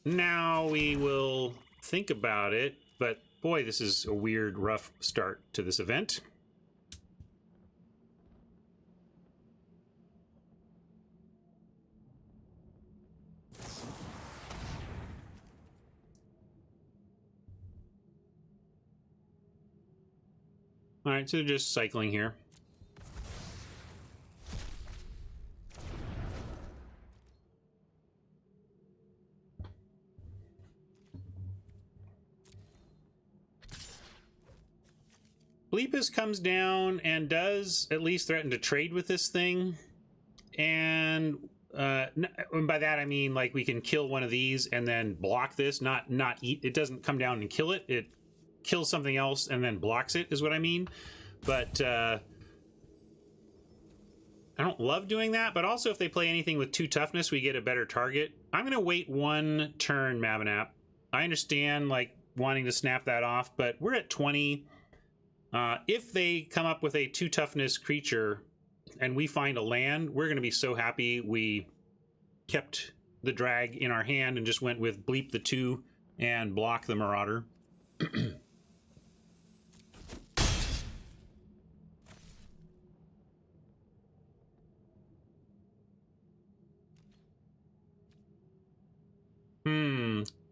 now we will think about it. But boy, this is a weird, rough start to this event. All right, so just cycling here. Bleepus comes down and does at least threaten to trade with this thing. And by that I mean, like, we can kill one of these and then block this, not eat. It doesn't come down and kill it. It kills something else and then blocks it, is what I mean. But I don't love doing that. But also, if they play anything with 2 toughness, we get a better target. I'm going to wait 1 turn, Mabanap. I understand, like, wanting to snap that off, but we're at 20. If they come up with a 2 toughness creature and we find a land, we're going to be so happy we kept the drag in our hand and just went with bleep the 2 and block the Marauder.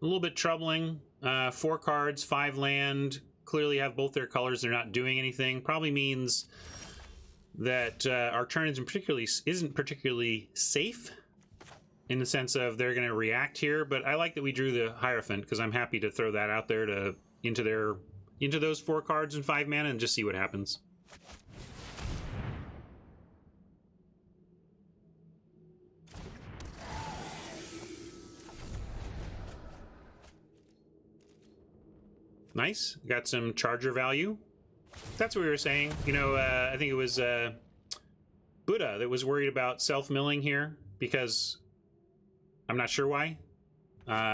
A little bit troubling. 4 cards, 5 land, clearly have both their colors. They're not doing anything. Probably means that our turn isn't particularly safe in the sense of they're going to react here. But I like that we drew the Hierophant because I'm happy to throw that out there into those 4 cards and 5 mana and just see what happens. Nice. Got some charger value. That's what we were saying. You know, I think it was Buddha that was worried about self-milling here because I'm not sure why.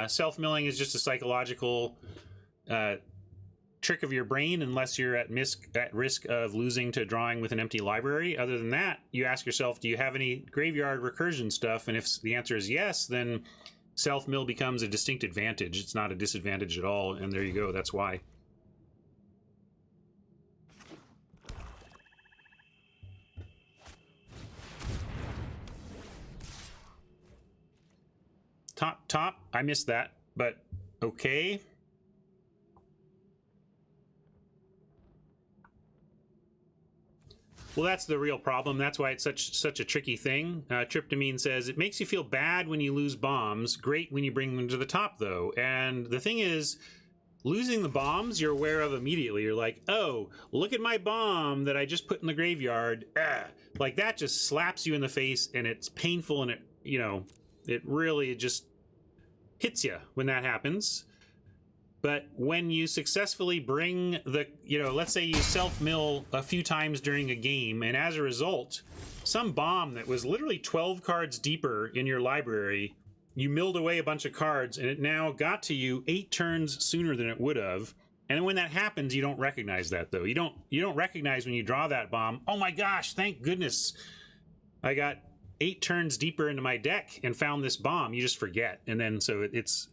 Self-milling is just a psychological trick of your brain unless you're at risk of losing to drawing with an empty library. Other than that, you ask yourself, do you have any graveyard recursion stuff? And if the answer is yes, then self-mill becomes a distinct advantage. It's not a disadvantage at all, and there you go. That's why. Top. I missed that, but okay. Well, that's the real problem. That's why it's such a tricky thing. Tryptamine says, it makes you feel bad when you lose bombs. Great when you bring them to the top, though. And the thing is, losing the bombs you're aware of immediately. You're like, oh, look at my bomb that I just put in the graveyard. Ah. Like that just slaps you in the face, and it's painful, and it, you know, it really just hits you when that happens. But when you successfully bring the, you know, let's say you self-mill a few times during a game, and as a result, some bomb that was literally 12 cards deeper in your library, you milled away a bunch of cards, and it now got to you 8 turns sooner than it would have. And when that happens, you don't recognize that, though. You don't recognize when you draw that bomb, oh my gosh, thank goodness I got 8 turns deeper into my deck and found this bomb. You just forget. And then so it's,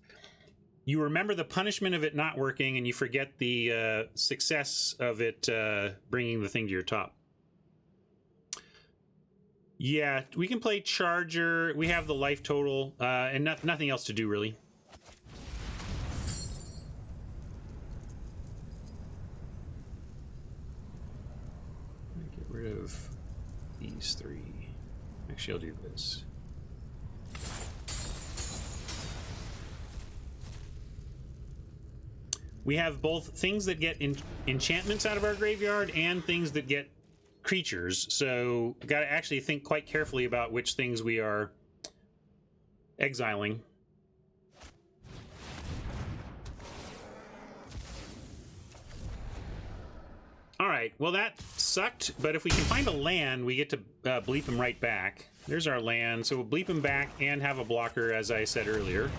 you remember the punishment of it not working, and you forget the success of it bringing the thing to your top. Yeah, we can play Charger. We have the life total, and nothing else to do, really. Get rid of these 3. Actually, I'll do this. We have both things that get enchantments out of our graveyard and things that get creatures, so got to actually think quite carefully about which things we are exiling. All right, well that sucked, but if we can find a land, we get to bleep him right back. There's our land, so we'll bleep him back and have a blocker, as I said earlier.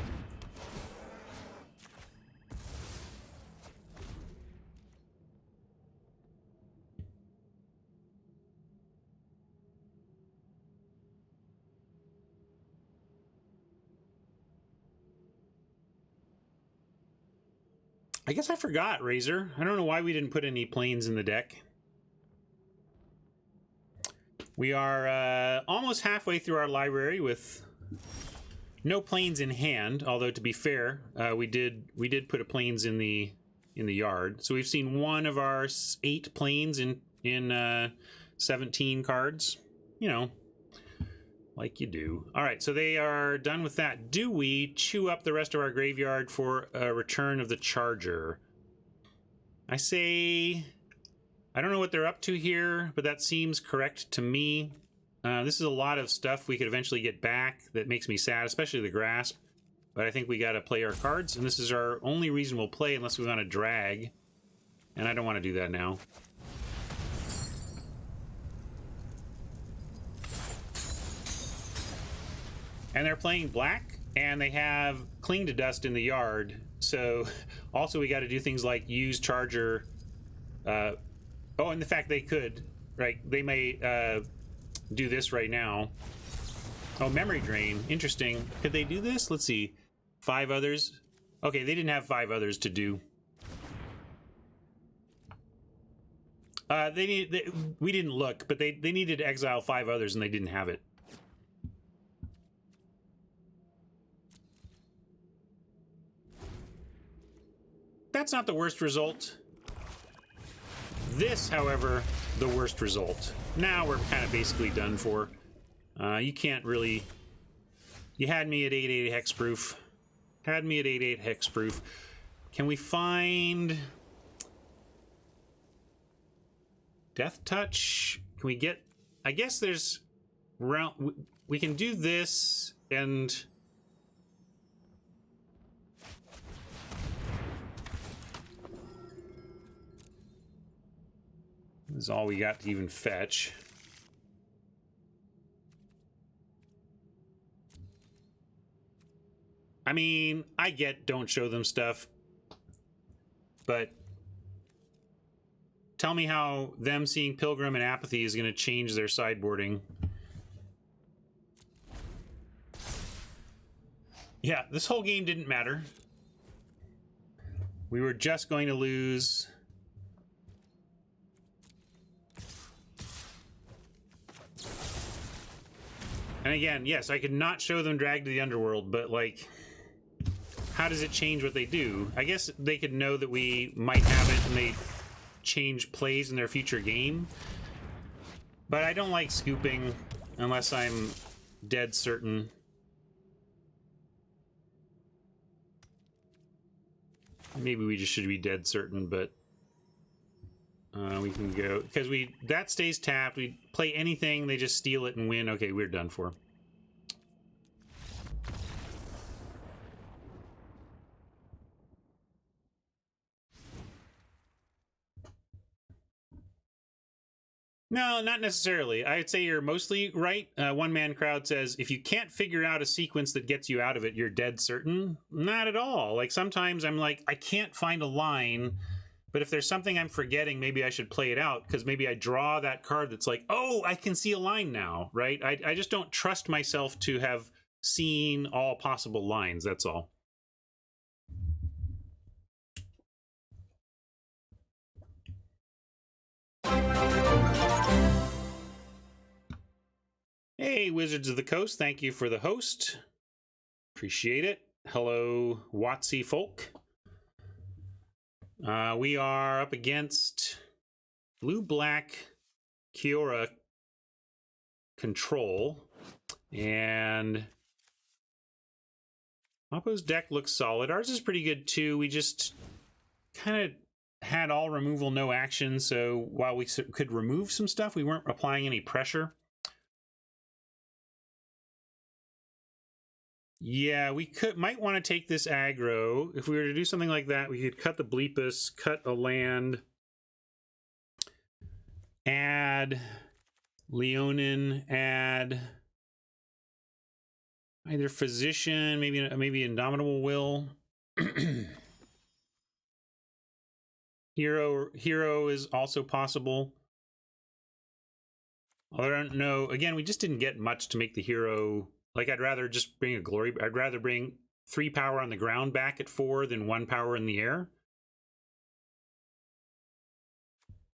I guess I forgot, Razor. I don't know why we didn't put any planes in the deck. We are almost halfway through our library with no planes in hand. Although to be fair, we did put a planes in the yard. So we've seen one of our 8 planes in 17 cards. You know, like you do. All right, so they are done with that. Do we chew up the rest of our graveyard for a return of the Charger? I say, I don't know what they're up to here, but that seems correct to me. This is a lot of stuff we could eventually get back that makes me sad, especially the Grasp. But I think we got to play our cards, and this is our only reasonable play unless we want to drag. And I don't want to do that now. And they're playing black, and they have Cling to Dust in the yard. So also we got to do things like use Charger. Oh, and the fact they could, right? They may do this right now. Oh, Memory Drain. Interesting. Could they do this? Let's see. 5 others. Okay, they didn't have 5 others to do. We didn't look, but they needed to exile 5 others, and they didn't have it. That's not the worst result. This, however, the worst result. Now we're kind of basically done for. You can't really... You had me at 8/8 hexproof. Had me at 8/8 hexproof. Can we find... Death Touch? Can we get... I guess there's... We can do this and... This is all we got to even fetch. I mean, I get don't show them stuff, but tell me how them seeing Pilgrim and Apathy is going to change their sideboarding. Yeah, this whole game didn't matter. We were just going to lose... And again, yes, I could not show them Drag to the Underworld, but, like, how does it change what they do? I guess they could know that we might have it and they change plays in their future game. But I don't like scooping unless I'm dead certain. Maybe we just should be dead certain, but we can go because that stays tapped. We play anything, they just steal it and win. Okay, we're done for. No, not necessarily. I'd say you're mostly right. One Man Crowd says, if you can't figure out a sequence that gets you out of it, you're dead certain. Not at all. Like, sometimes I'm like, I can't find a line, but if there's something I'm forgetting, maybe I should play it out, because maybe I draw that card that's like, oh, I can see a line now, right? I just don't trust myself to have seen all possible lines, that's all. Hey, Wizards of the Coast, thank you for the host. Appreciate it. Hello, Watsy folk. We are up against blue-black Kiora control, and Oppo's deck looks solid. Ours is pretty good too. We just kind of had all removal, no action, so while we could remove some stuff, we weren't applying any pressure. Yeah, we might want to take this aggro. If we were to do something like that, we could cut the Bleepus, cut a land, add Leonin, add either Physician, maybe Indomitable Will. Hero is also possible. Although I don't know. Again, we just didn't get much to make the hero. Like, I'd rather just bring a glory. I'd rather bring 3 power on the ground back at 4 than 1 power in the air.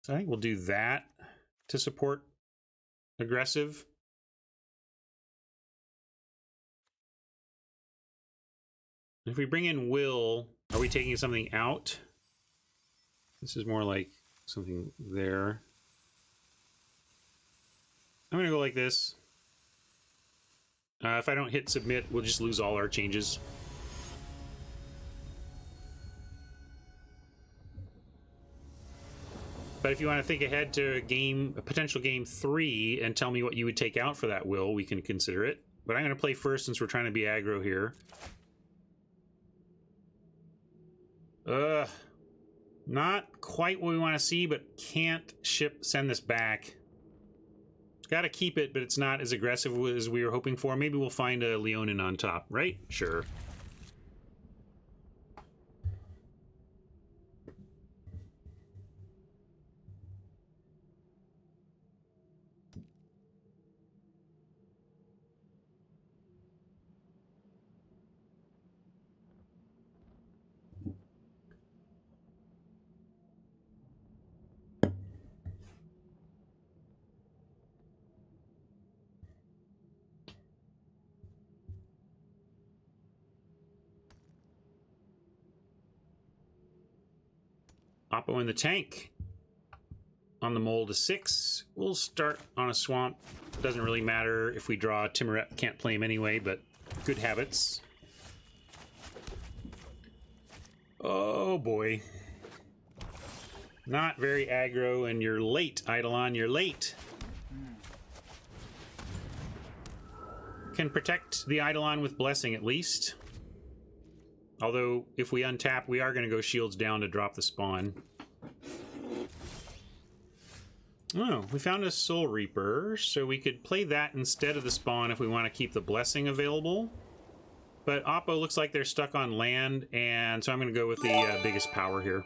So I think we'll do that to support aggressive. If we bring in Will, are we taking something out? This is more like something there. I'm going to go like this. If I don't hit submit, we'll just lose all our changes. But if you want to think ahead to a potential game 3 and tell me what you would take out for that Will, we can consider it. But I'm going to play first since we're trying to be aggro here. Not quite what we want to see, but can't send this back. Got to keep it, but it's not as aggressive as we were hoping for. Maybe we'll find a Leonin on top, right? Sure. Oppo in the tank. On the mole to 6. We'll start on a swamp. Doesn't really matter if we draw Timuret. Can't play him anyway, but good habits. Oh boy. Not very aggro, and you're late, Eidolon. You're late. Can protect the Eidolon with Blessing at least. Although, if we untap, we are going to go shields down to drop the spawn. Oh, we found a Soul Reaper, so we could play that instead of the spawn if we want to keep the Blessing available. But Oppo looks like they're stuck on land, and so I'm going to go with the biggest power here.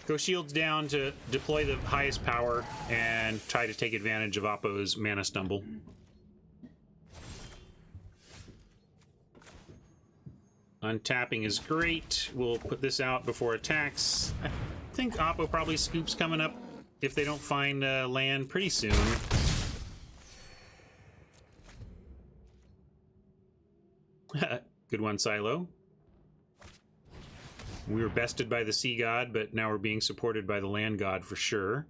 Go shields down to deploy the highest power and try to take advantage of Oppo's Mana Stumble. Untapping is great. We'll put this out before attacks. I think Oppo probably scoops coming up if they don't find land pretty soon. Good one, Silo. We were bested by the Sea God, but now we're being supported by the Land God for sure.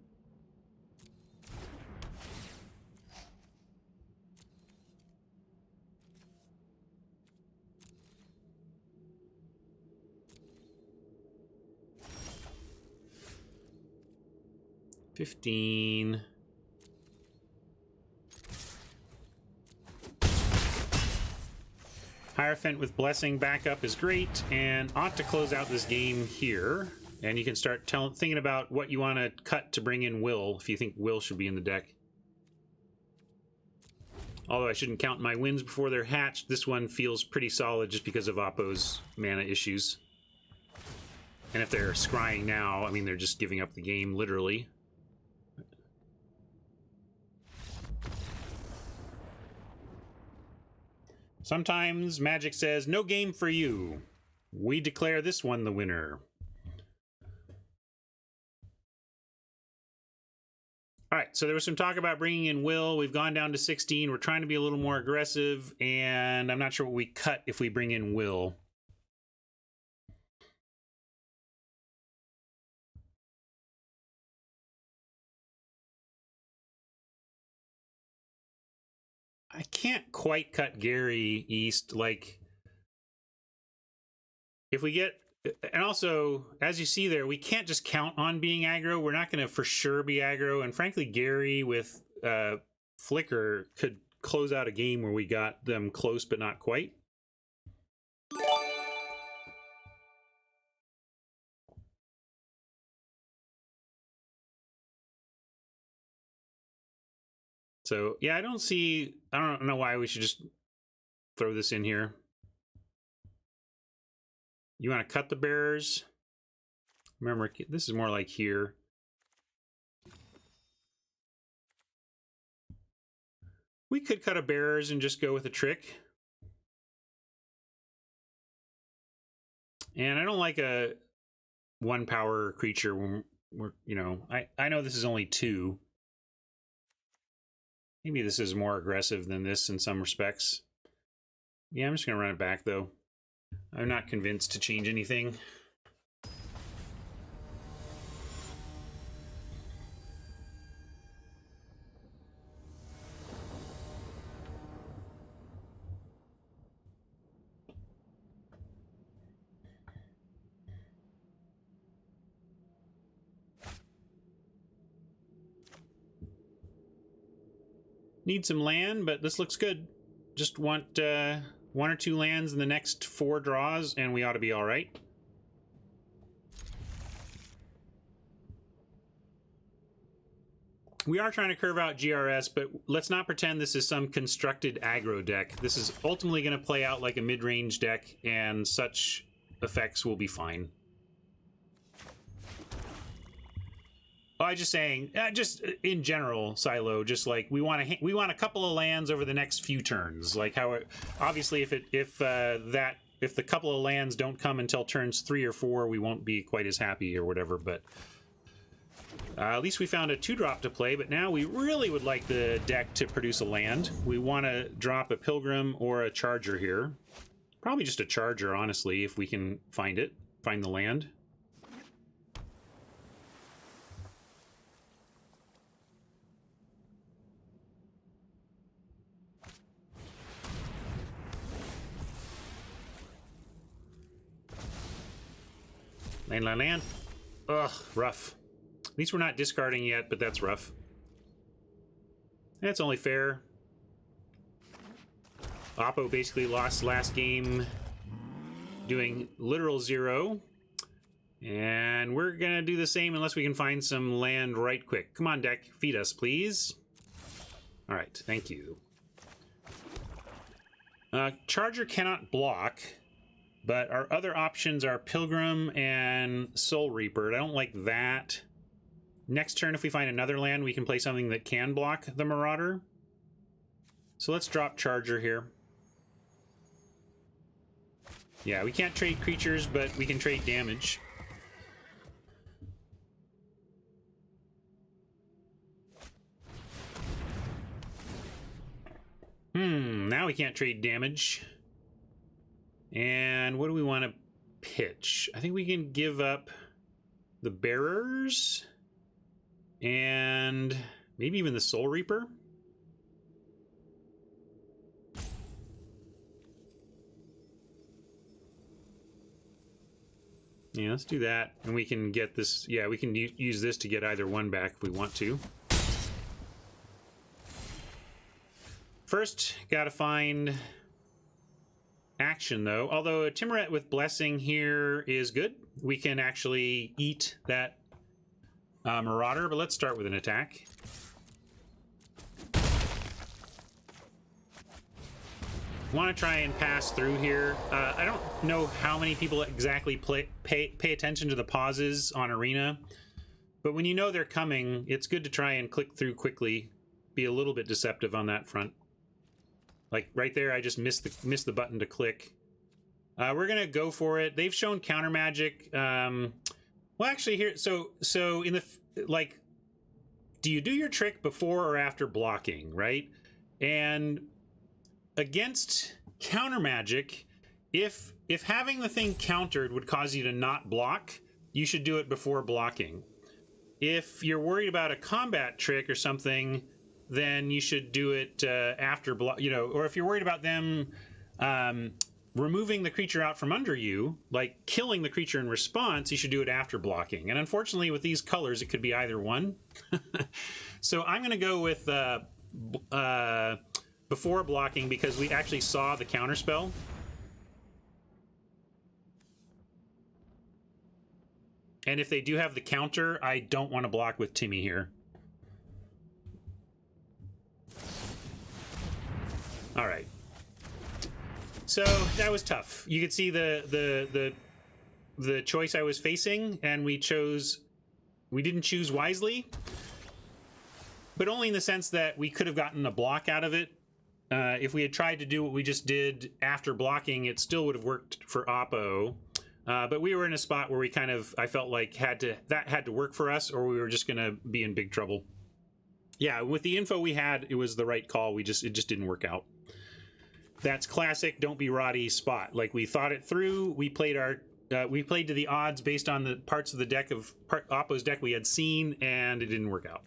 15. Hierophant with Blessing backup is great and ought to close out this game here. And you can start thinking about what you want to cut to bring in Will, if you think Will should be in the deck. Although I shouldn't count my wins before they're hatched, this one feels pretty solid just because of Oppo's mana issues. And if they're scrying now, I mean, they're just giving up the game, literally. Sometimes Magic says, no game for you. We declare this one the winner. All right, so there was some talk about bringing in Will. We've gone down to 16. We're trying to be a little more aggressive, and I'm not sure what we cut if we bring in Will. I can't quite cut Gary East. Like, if we get... And also, as you see there, we can't just count on being aggro. We're not going to for sure be aggro. And frankly, Gary with Flicker could close out a game where we got them close but not quite. So, yeah, I don't know why we should just throw this in here. You want to cut the bearers? Remember, this is more like here. We could cut a bearers and just go with a trick. And I don't like a 1 power creature when we're, you know, I know this is only 2. Maybe this is more aggressive than this in some respects. Yeah, I'm just going to run it back, though. I'm not convinced to change anything. Need some land, but this looks good. Just want 1 or 2 lands in the next 4 draws, and we ought to be all right. We are trying to curve out GRS, but let's not pretend this is some constructed aggro deck. This is ultimately going to play out like a mid-range deck, and such effects will be fine. Well, I'm just saying, just in general, Silo, just like we want a couple of lands over the next few turns. Like how it, obviously, if the couple of lands don't come until turns 3 or 4, we won't be quite as happy or whatever. But at least we found a 2-drop to play. But now we really would like the deck to produce a land. We want to drop a Pilgrim or a Charger here. Probably just a Charger, honestly, if we can find the land. Land. Ugh, rough. At least we're not discarding yet, but that's rough. That's only fair. Oppo basically lost last game doing literal 0. And we're gonna do the same unless we can find some land right quick. Come on, deck. Feed us, please. Alright, thank you. Charger cannot block. But our other options are Pilgrim and Soul Reaper. I don't like that. Next turn, if we find another land, we can play something that can block the Marauder. So let's drop Charger here. Yeah, we can't trade creatures, but we can trade damage. Now we can't trade damage. And what do we want to pitch? I think we can give up the Bearers and maybe even the Soul Reaper. Yeah, let's do that. And we can get this... Yeah, we can use this to get either one back if we want to. First, gotta find action, though. Although a Timuret with Blessing here is good. We can actually eat that Marauder, but let's start with an attack. Want to try and pass through here. I don't know how many people exactly pay attention to the pauses on Arena, but when you know they're coming, it's good to try and click through quickly. Be a little bit deceptive on that front. Like right there, I just missed the button to click. We're gonna go for it. They've shown counter magic. Well, actually, here, so in the like, do you do your trick before or after blocking, right? And against counter magic, if having the thing countered would cause you to not block, you should do it before blocking. If you're worried about a combat trick or something, then you should do it after block. You know, or if you're worried about them removing the creature out from under you, like killing the creature in response, you should do it after blocking. And unfortunately, with these colors, it could be either one. So I'm going to go with before blocking because we actually saw the counterspell. And if they do have the counter, I don't want to block with Timmy here. All right. So that was tough. You could see the choice I was facing, and we didn't choose wisely, but only in the sense that we could have gotten a block out of it. If we had tried to do what we just did after blocking, it still would have worked for Oppo. But we were in a spot where we kind of, I felt like that had to work for us, or we were just going to be in big trouble. Yeah, with the info we had, it was the right call. It just didn't work out. That's classic don't be Roddy spot. Like, we thought it through. We played to the odds based on the parts of the deck of Oppo's deck we had seen, and it didn't work out.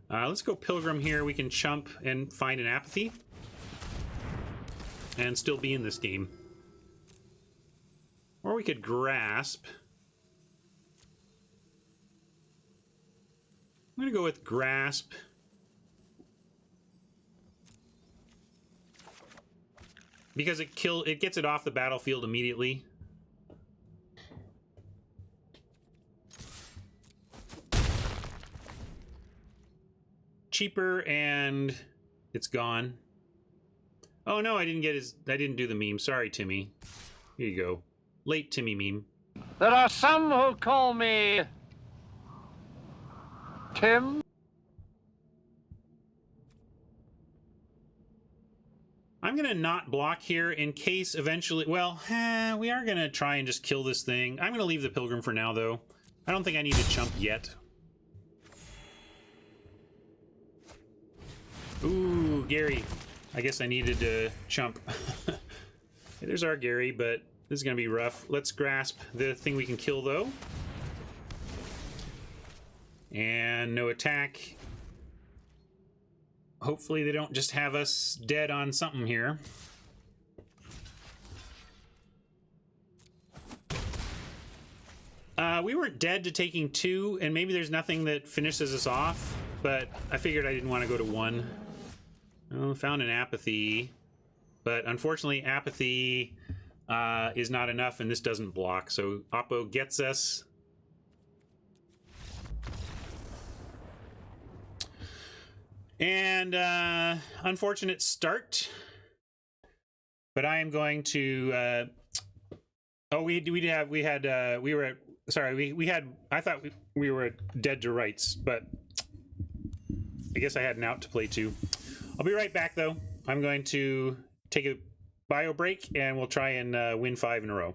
Let's go Pilgrim here. We can chump and find an Apathy and still be in this game. Or we could Grasp. I'm going to go with Grasp. Because it gets it off the battlefield immediately. Cheaper, and it's gone. Oh no, I didn't do the meme. Sorry, Timmy. Here you go. Late Timmy meme. There are some who call me Tim. I'm going to not block here in case eventually... Well, we are going to try and just kill this thing. I'm going to leave the Pilgrim for now, though. I don't think I need to chump yet. Ooh, Gary. I guess I needed to chump. There's our Gary, but this is going to be rough. Let's Grasp the thing we can kill, though. And no attack. Hopefully they don't just have us dead on something here. We weren't dead to taking 2, and maybe there's nothing that finishes us off, but I figured I didn't want to go to 1. Oh, found an Apathy, but unfortunately Apathy is not enough, and this doesn't block, so Oppo gets us. And unfortunate start, but I am going to. Oh, we were at. Sorry, I thought we were dead to rights, but I guess I had an out to play too. I'll be right back though. I'm going to take a bio break, and we'll try and win 5 in a row.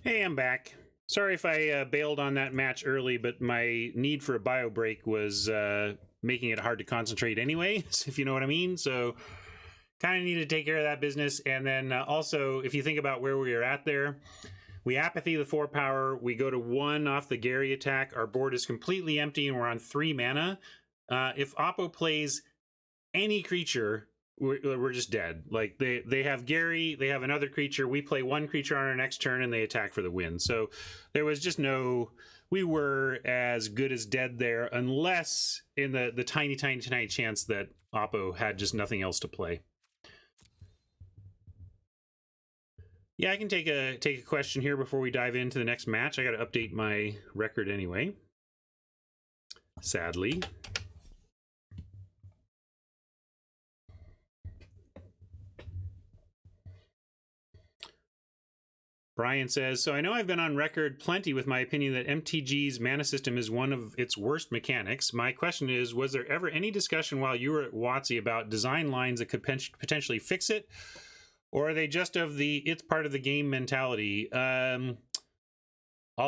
Hey, I'm back. Sorry if I bailed on that match early, but my need for a bio break was making it hard to concentrate anyway, if you know what I mean. So kind of needed to take care of that business. And then also, if you think about where we are at there, we Apathy the 4 power, we go to 1 off the Gary attack, our board is completely empty, and we're on 3 mana. if Oppo plays any creature, we're just dead. Like they have Gary, they have another creature. We play one creature on our next turn, and they attack for the win. So there was just no. We were as good as dead there, unless in the tiny chance that Oppo had just nothing else to play. Yeah, I can take a question here before we dive into the next match. I got to update my record anyway. Sadly. Brian says, so I know I've been on record plenty with my opinion that MTG's mana system is one of its worst mechanics. My question is, was there ever any discussion while you were at WotC about design lines that could potentially fix it? Or are they just of the it's part of the game mentality? I'll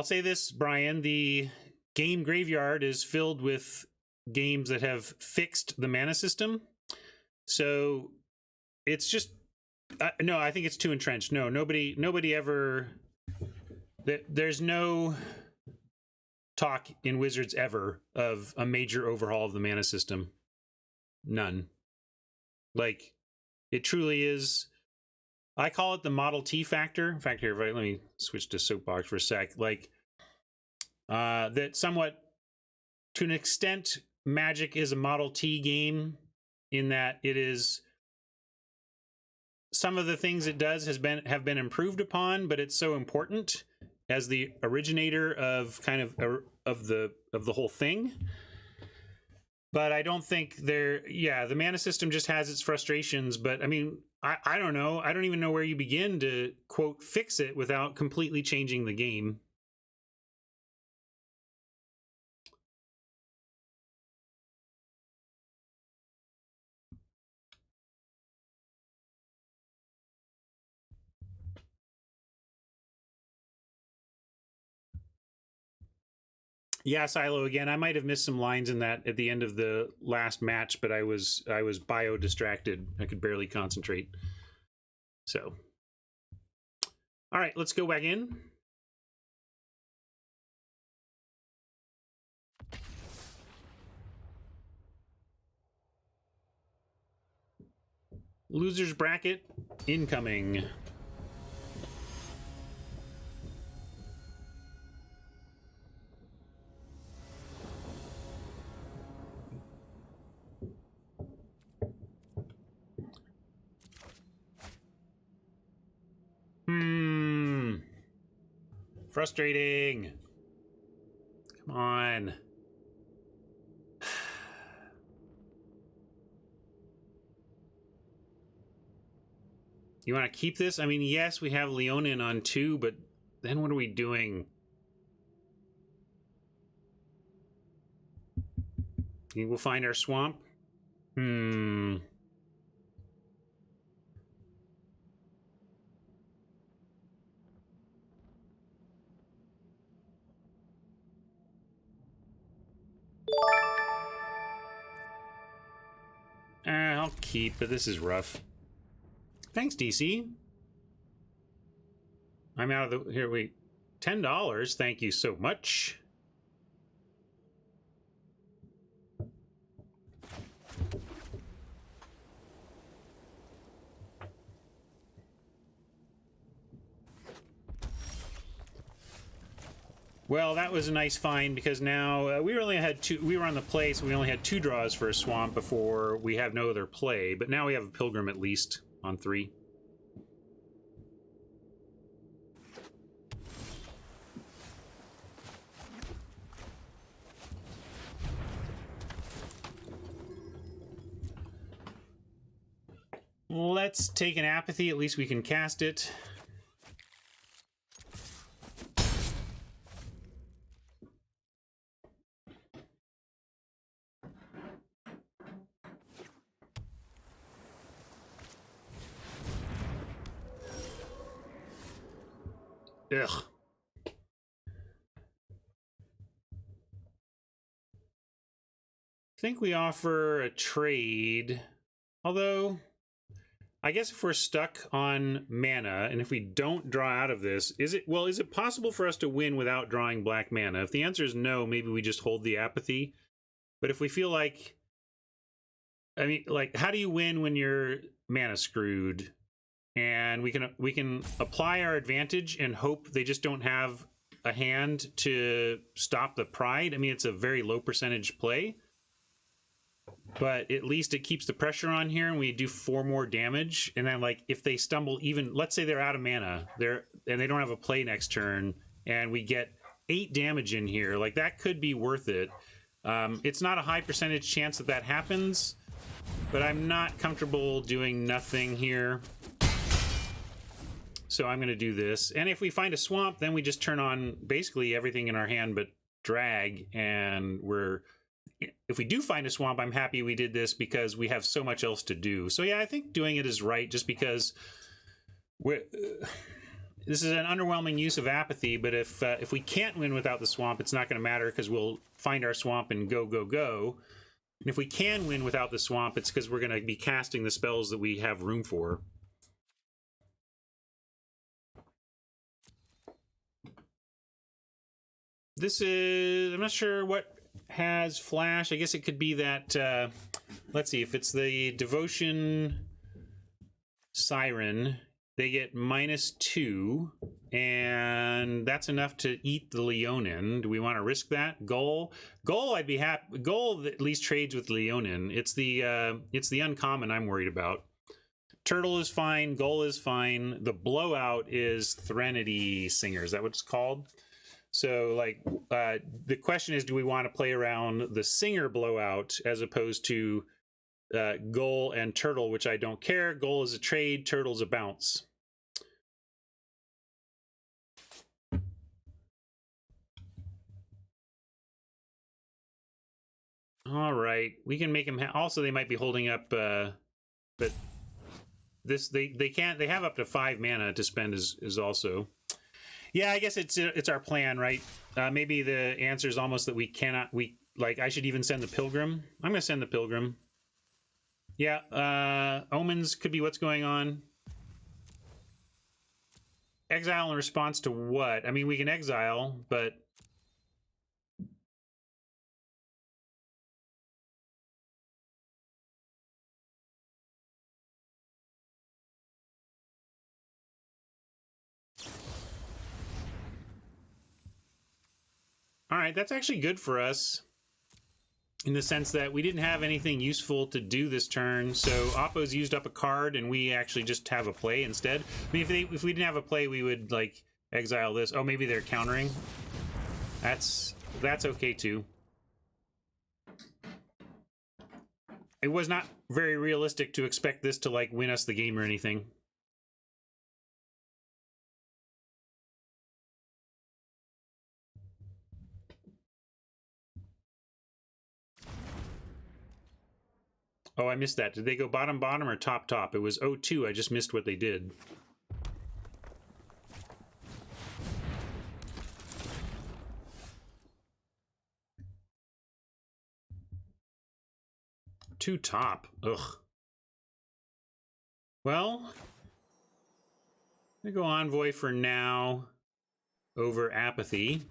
say this, Brian, the game graveyard is filled with games that have fixed the mana system. So it's just no, I think it's too entrenched. No, nobody ever. There's no talk in Wizards ever of a major overhaul of the mana system. None. Like, it truly is. I call it the Model T factor. In fact, here, let me switch to Soapbox for a sec. Like, that somewhat, to an extent, Magic is a Model T game in that it is. Some of the things it does have been improved upon, but it's so important as the originator of kind of the whole thing. But I don't think the mana system just has its frustrations. But I mean, I don't know. I don't even know where you begin to quote fix it without completely changing the game. Yeah, Silo again. I might have missed some lines in that at the end of the last match, but I was bio distracted. I could barely concentrate. So, all right, let's go back in. Losers bracket incoming. Frustrating. Come on. You want to keep this? I mean, yes, we have Leonin on 2, but then what are we doing? We'll find our swamp. I'll keep, but this is rough. Thanks, DC. I'm out of the... Here, wait. $10. Thank you so much. Well, that was a nice find because now we only had 2. We were on the play, so we only had 2 draws for a swamp before we have no other play. But now we have a Pilgrim at least on 3. Let's take an Apathy. At least we can cast it. Ugh. I think we offer a trade, although I guess if we're stuck on mana and if we don't draw out of this, is it possible for us to win without drawing black mana? If the answer is no, maybe we just hold the Apathy But if we feel like, I mean, like, how do you win when you're mana screwed? And we can apply our advantage and hope they just don't have a hand to stop the pride. I mean, it's a very low percentage play, but at least it keeps the pressure on here, and we do 4 more damage. And then, like, if they stumble, even let's say they're out of mana, and they don't have a play next turn, and we get 8 damage in here, like, that could be worth it. It's not a high percentage chance that that happens, but I'm not comfortable doing nothing here. So I'm going to do this. And if we find a swamp, then we just turn on basically everything in our hand but drag, and if we do find a swamp, I'm happy we did this because we have so much else to do. So yeah, I think doing it is right, just because this is an underwhelming use of apathy, but if we can't win without the swamp, it's not going to matter because we'll find our swamp and go, go, go. And if we can win without the swamp, it's because we're going to be casting the spells that we have room for. This is, I'm not sure what has flash. I guess it could be that, let's see, if it's the Devotion Siren, they get -2, and that's enough to eat the Leonin. Do we want to risk that? Goal, I'd be happy. Goal at least trades with Leonin. It's the uncommon I'm worried about. Turtle is fine. Goal is fine. The blowout is Threnody Singer. Is that what it's called? So, like, the question is, do we want to play around the Singer blowout as opposed to Goal and Turtle, which I don't care. Goal is a trade, Turtle's a bounce. All right, we can make him. Also, they might be holding up, but this they can't. They have up to 5 mana to spend. Is also. Yeah, I guess it's our plan, right? Maybe the answer is almost that we cannot. I should even send the Pilgrim. I'm gonna send the Pilgrim. Yeah, Omens could be what's going on. Exile in response to what? I mean, we can exile, but all right, that's actually good for us in the sense that we didn't have anything useful to do this turn. So Oppo's used up a card, and we actually just have a play instead. I mean, if we didn't have a play, we would like exile this. Oh, maybe they're countering. That's okay too. It was not very realistic to expect this to like win us the game or anything. Oh, I missed that. Did they go bottom, bottom, or top, top? It was 0-2. I just missed what they did. Two top. Ugh. Well, I'm gonna go Envoy for now over Apathy.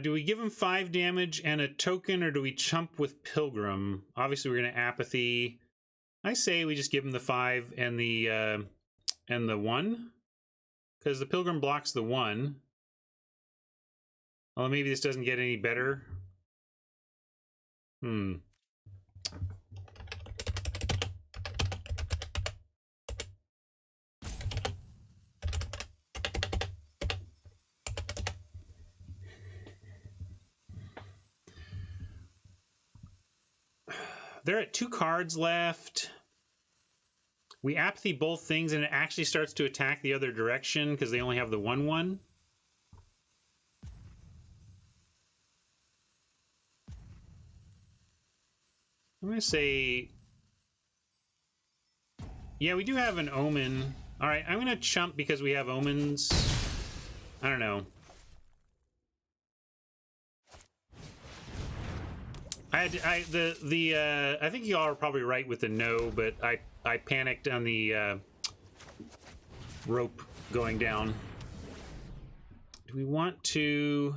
Do we give him 5 damage and a token, or do we chump with Pilgrim? Obviously, we're going to Apathy. I say we just give him the 5 and the 1, because the Pilgrim blocks the 1. Well, maybe this doesn't get any better. They're at 2 cards left. We Apathy both things, and it actually starts to attack the other direction because they only have the 1/1. I'm going to say Yeah, we do have an omen. All right, I'm gonna chump because we have omens. I don't know. I think you all are probably right with the no, but I panicked on the rope going down. Do we want to?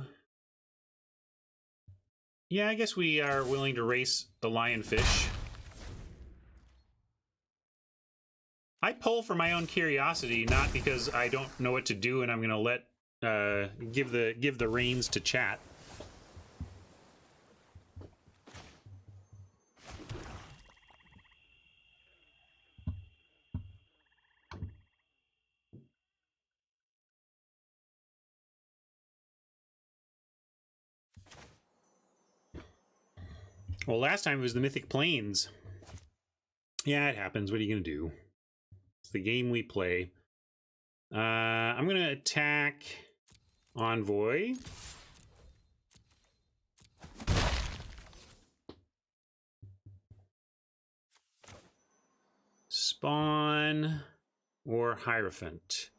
Yeah, I guess we are willing to race the lionfish. I pull for my own curiosity, not because I don't know what to do and I'm going to let give the reins to chat. Well, last time it was the Mythic Plains. Yeah, it happens. What are you going to do? It's the game we play. I'm going to attack Envoy. Spawn or Hierophant.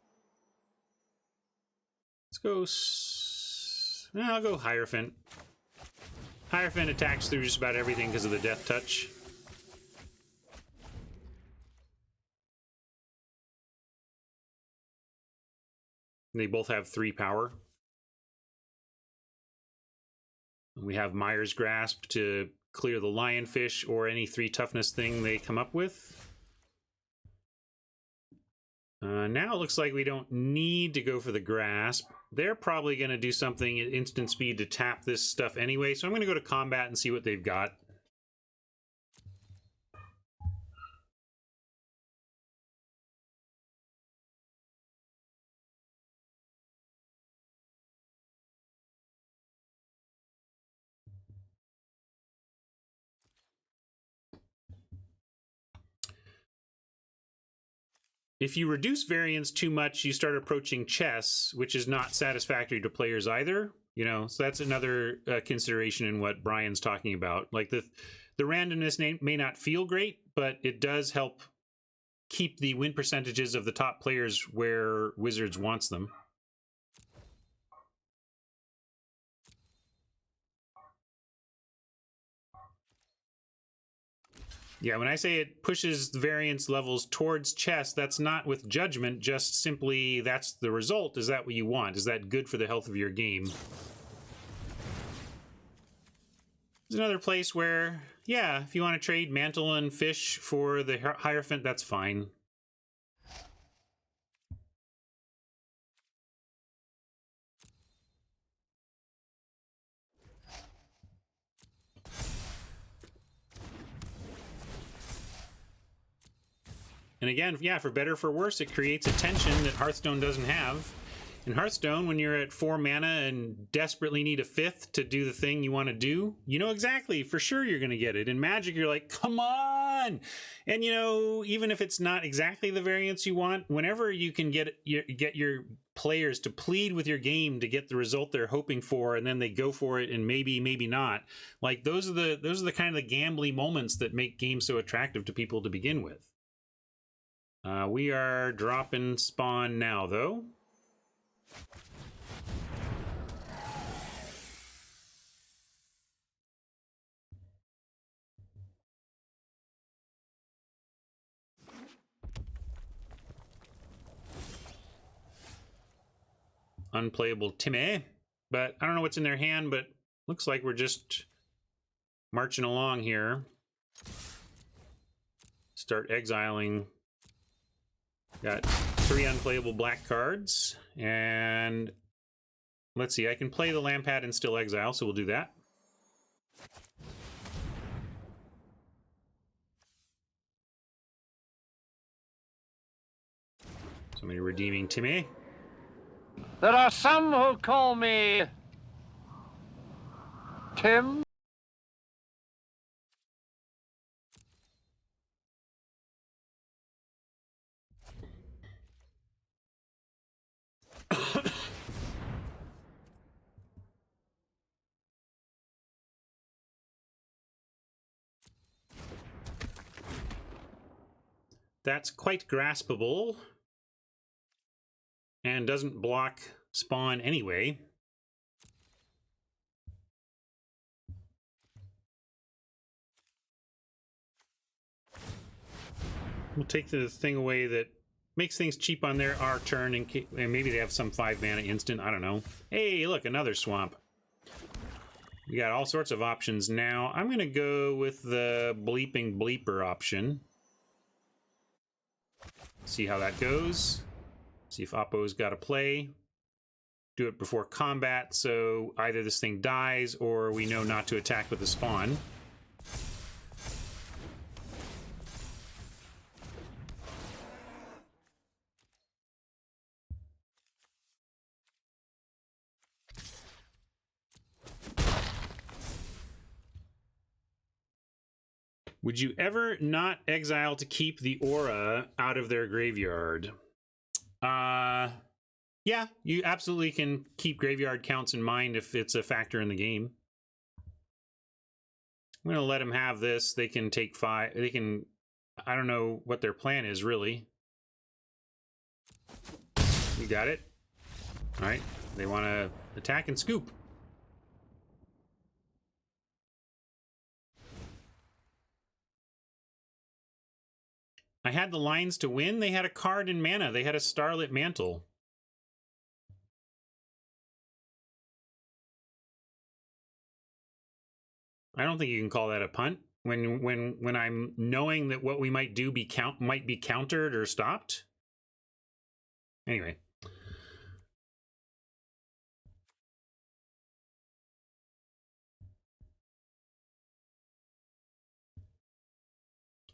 Let's go... I'll go Hierophant. Hierophant attacks through just about everything because of the death touch. They both have 3 power. We have Myers Grasp to clear the lionfish or any 3 toughness thing they come up with. Now it looks like we don't need to go for the grasp. They're probably going to do something at instant speed to tap this stuff anyway, so I'm going to go to combat and see what they've got. If you reduce variance too much, you start approaching chess, which is not satisfactory to players either. You know, so that's another consideration in what Brian's talking about. Like the randomness may not feel great, but it does help keep the win percentages of the top players where Wizards wants them. Yeah, when I say it pushes the variance levels towards chess, that's not with judgment, just simply that's the result. Is that what you want? Is that good for the health of your game? There's another place where, yeah, if you want to trade Mantle and Fish for the Hierophant, that's fine. And again, yeah, for better or for worse, it creates a tension that Hearthstone doesn't have. In Hearthstone, when you're at 4 mana and desperately need a 5th to do the thing you want to do, you know exactly, for sure you're going to get it. In Magic, you're like, come on! And, you know, even if it's not exactly the variance you want, whenever you can get your players to plead with your game to get the result they're hoping for, and then they go for it and maybe not, like those are the kind of the gambly moments that make games so attractive to people to begin with. We are dropping Spawn now, though. Unplayable Timmy, but I don't know what's in their hand, but looks like we're just marching along here. Start exiling. Got 3 unplayable black cards, and let's see, I can play the Lampad and still exile, so we'll do that. Somebody redeeming Timmy. There are some who call me Tim. That's quite graspable. And doesn't block spawn anyway. We'll take the thing away that makes things cheap on our turn, and maybe they have some 5 mana instant, I don't know. Hey, look, another swamp. We got all sorts of options now. I'm going to go with the bleeping bleeper option. See how that goes. See if Oppo's got a play. Do it before combat, so either this thing dies or we know not to attack with the spawn. Would you ever not exile to keep the aura out of their graveyard? Yeah, you absolutely can keep graveyard counts in mind if it's a factor in the game. I'm going to let them have this. They can take 5. They can... I don't know what their plan is, really. You got it. All right. They want to attack and scoop. I had the lines to win. They had a card in mana. They had a Starlit Mantle. I don't think you can call that a punt when I'm knowing that what we might do might be countered or stopped. Anyway.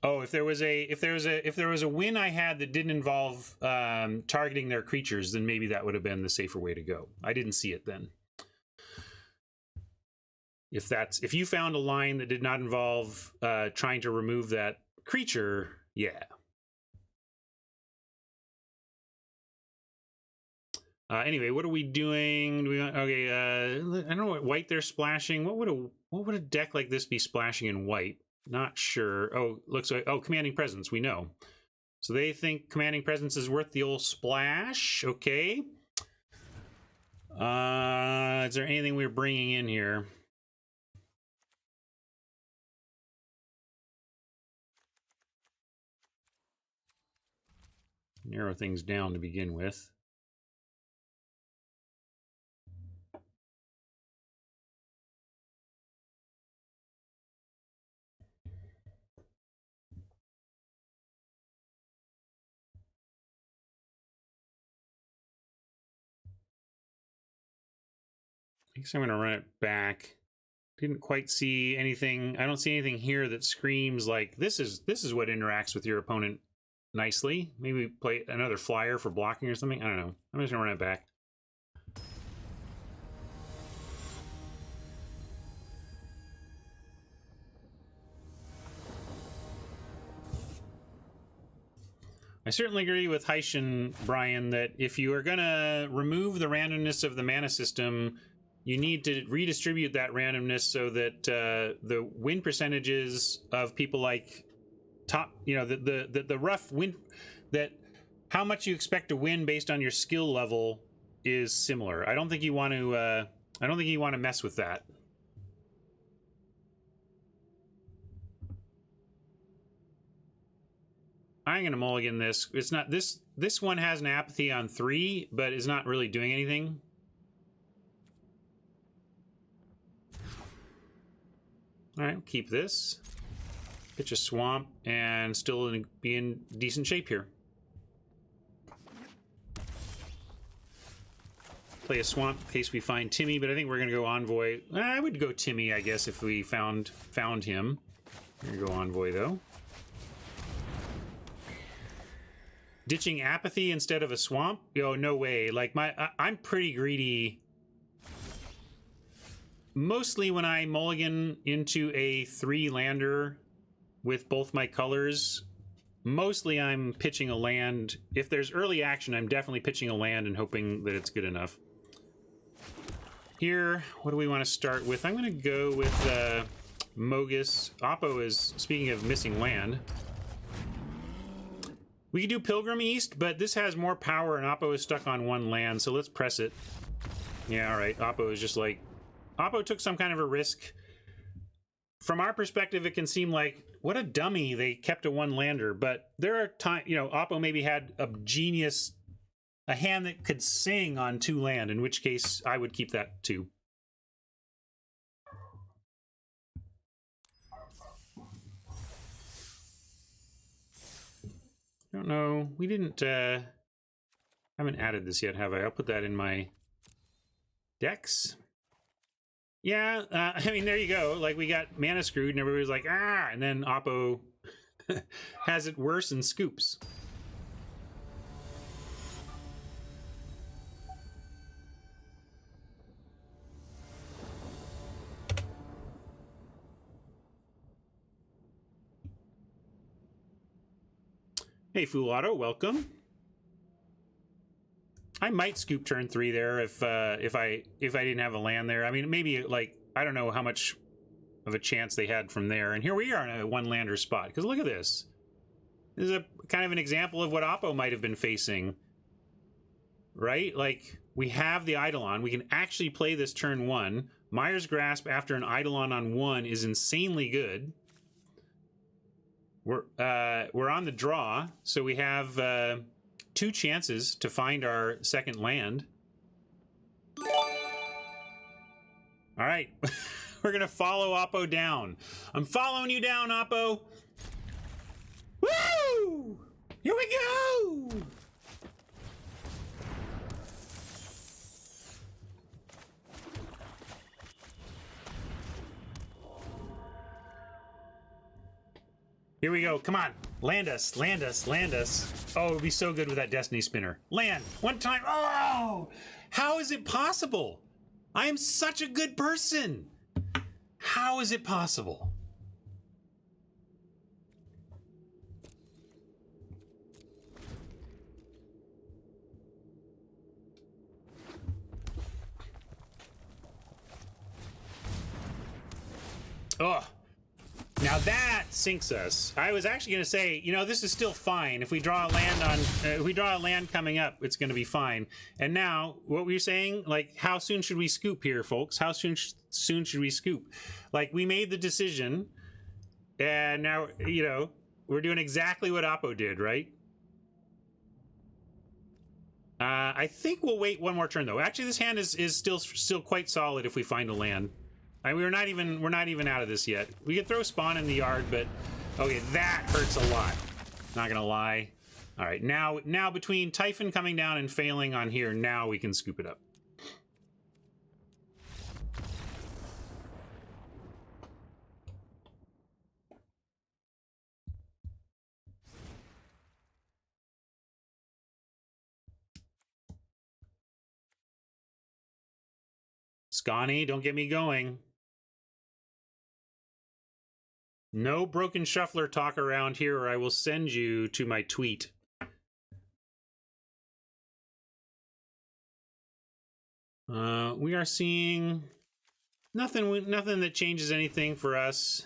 Oh, if there was a win I had that didn't involve targeting their creatures, then maybe that would have been the safer way to go. I didn't see it then. If you found a line that did not involve trying to remove that creature, yeah. Anyway, what are we doing? Okay, I don't know what white they're splashing. What would a deck like this be splashing in white? Not sure. Oh, looks like Commanding Presence. We know. So they think Commanding Presence is worth the old splash. Okay. Is there anything we're bringing in here? Narrow things down to begin with. I guess I'm going to run it back. Didn't quite see anything. I don't see anything here that screams like this is what interacts with your opponent nicely. Maybe play another flyer for blocking or something. I don't know. I'm just going to run it back. I certainly agree with Heishin, Brian, that if you are going to remove the randomness of the mana system, you need to redistribute that randomness so that the win percentages of people like top, the rough win, that how much you expect to win based on your skill level is similar. I don't think you want to mess with that. I'm going to mulligan this. It's not this one has an apathy on 3, but is not really doing anything. All right, keep this. Pitch a swamp and still be in decent shape here. Play a swamp in case we find Timmy, but I think we're going to go Envoy. I would go Timmy, I guess, if we found him. We're going to go Envoy, though. Ditching apathy instead of a swamp? Yo, no way. Like I'm pretty greedy. Mostly when I mulligan into a 3-lander with both my colors, mostly I'm pitching a land. If there's early action, I'm definitely pitching a land and hoping that it's good enough. Here, what do we want to start with? I'm going to go with Mogus. Oppo is, speaking of missing land, We could do Pilgrim East, but this has more power and Oppo is stuck on one land, so let's press it. Yeah, all right. Oppo is just like... Oppo took some kind of a risk. From our perspective, it can seem like, what a dummy, they kept a one-lander. But there are times, you know, Oppo maybe had a genius, a hand that could sing on 2 land, in which case I would keep that too. I don't know. We didn't, haven't added this yet, have I? I'll put that in my decks. Yeah, I mean, there you go. Like, we got mana screwed, and everybody's like, ah! And then Oppo has it worse and scoops. Hey, Fool Auto, welcome. I might scoop turn 3 there if I didn't have a land there. I mean, maybe, like, I don't know how much of a chance they had from there. And here we are in a one-lander spot. Because look at this. This is a kind of an example of what Oppo might have been facing. Right? Like, we have the Eidolon. We can actually play this turn 1. Mire's Grasp after an Eidolon on 1 is insanely good. We're on the draw, so we have 2 chances to find our second land. All right, we're gonna follow Oppo down. I'm following you down, Oppo. Woo! Here we go! Here we go. Come on. Land us. Land us. Land us. Oh, it would be so good with that Destiny Spinner. Land. One time. Oh! How is it possible? I am such a good person. How is it possible? Oh. Now that sinks us. I was actually going to say, you know, this is still fine. If we draw a land on, if we draw a land coming up, it's going to be fine. And now, what were you saying? Like, how soon should we scoop here, folks? How soon should we scoop? Like, we made the decision, and now, you know, we're doing exactly what Oppo did, right? I think we'll wait one more turn, though. Actually, this hand is still quite solid if we find a land. I mean, we're not even out of this yet. We could throw spawn in the yard, but okay, that hurts a lot. Not gonna lie. All right, now between Typhon coming down and failing on here, now we can scoop it up. Scotty, don't get me going. No broken shuffler talk around here, or I will send you to my tweet. We are seeing nothing that changes anything for us.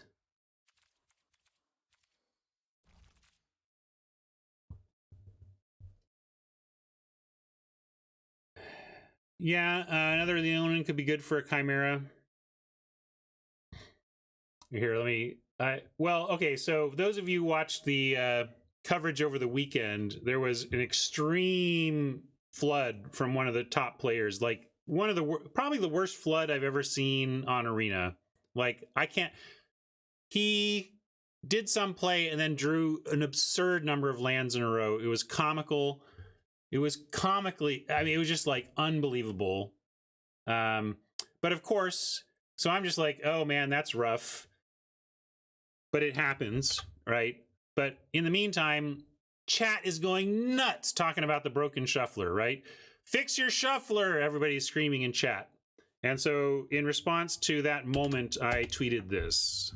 Yeah, another Leonin could be good for a Chimera. Here, let me... well, okay, so those of you who watched the coverage over the weekend, there was an extreme flood from one of the top players. Like, one of the... probably the worst flood I've ever seen on Arena. Like, I can't... He did some play and then drew an absurd number of lands in a row. It was comical. It was comically... I mean, it was just, like, unbelievable. But, of course... So I'm just like, oh, man, that's rough. But it happens, right? But in the meantime, chat is going nuts talking about the broken shuffler, right? Fix your shuffler, everybody's screaming in chat. And so in response to that moment, I tweeted this.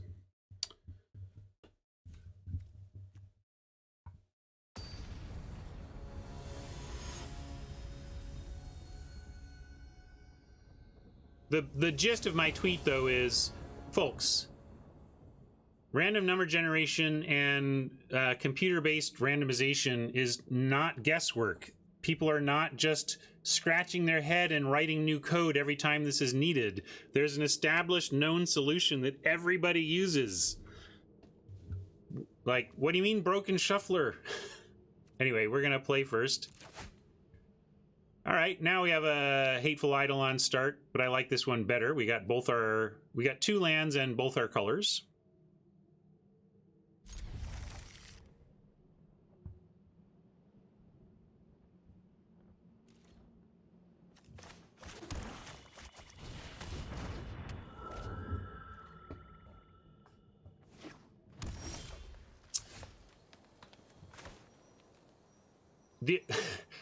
The gist of my tweet, though, is, folks, random number generation and computer-based randomization is not guesswork. People are not just scratching their head and writing new code every time this is needed. There's an established known solution that everybody uses. Like, what do you mean broken shuffler? Anyway, we're gonna play first. All right, now we have a Hateful Eidolon start, but I like this one better. We got 2 lands and both our colors.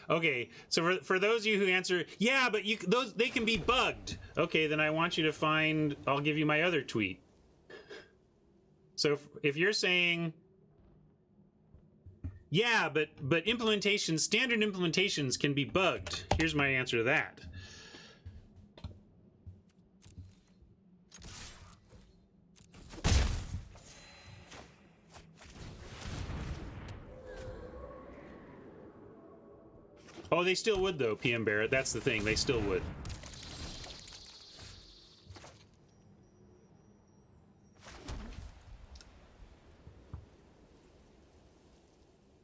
Okay, so for those of you who answer, yeah, but they can be bugged. Okay, then I want you to find, I'll give you my other tweet. So if you're saying, yeah, but standard implementations can be bugged, here's my answer to that. Oh, they still would, though, PM Barrett. That's the thing. They still would.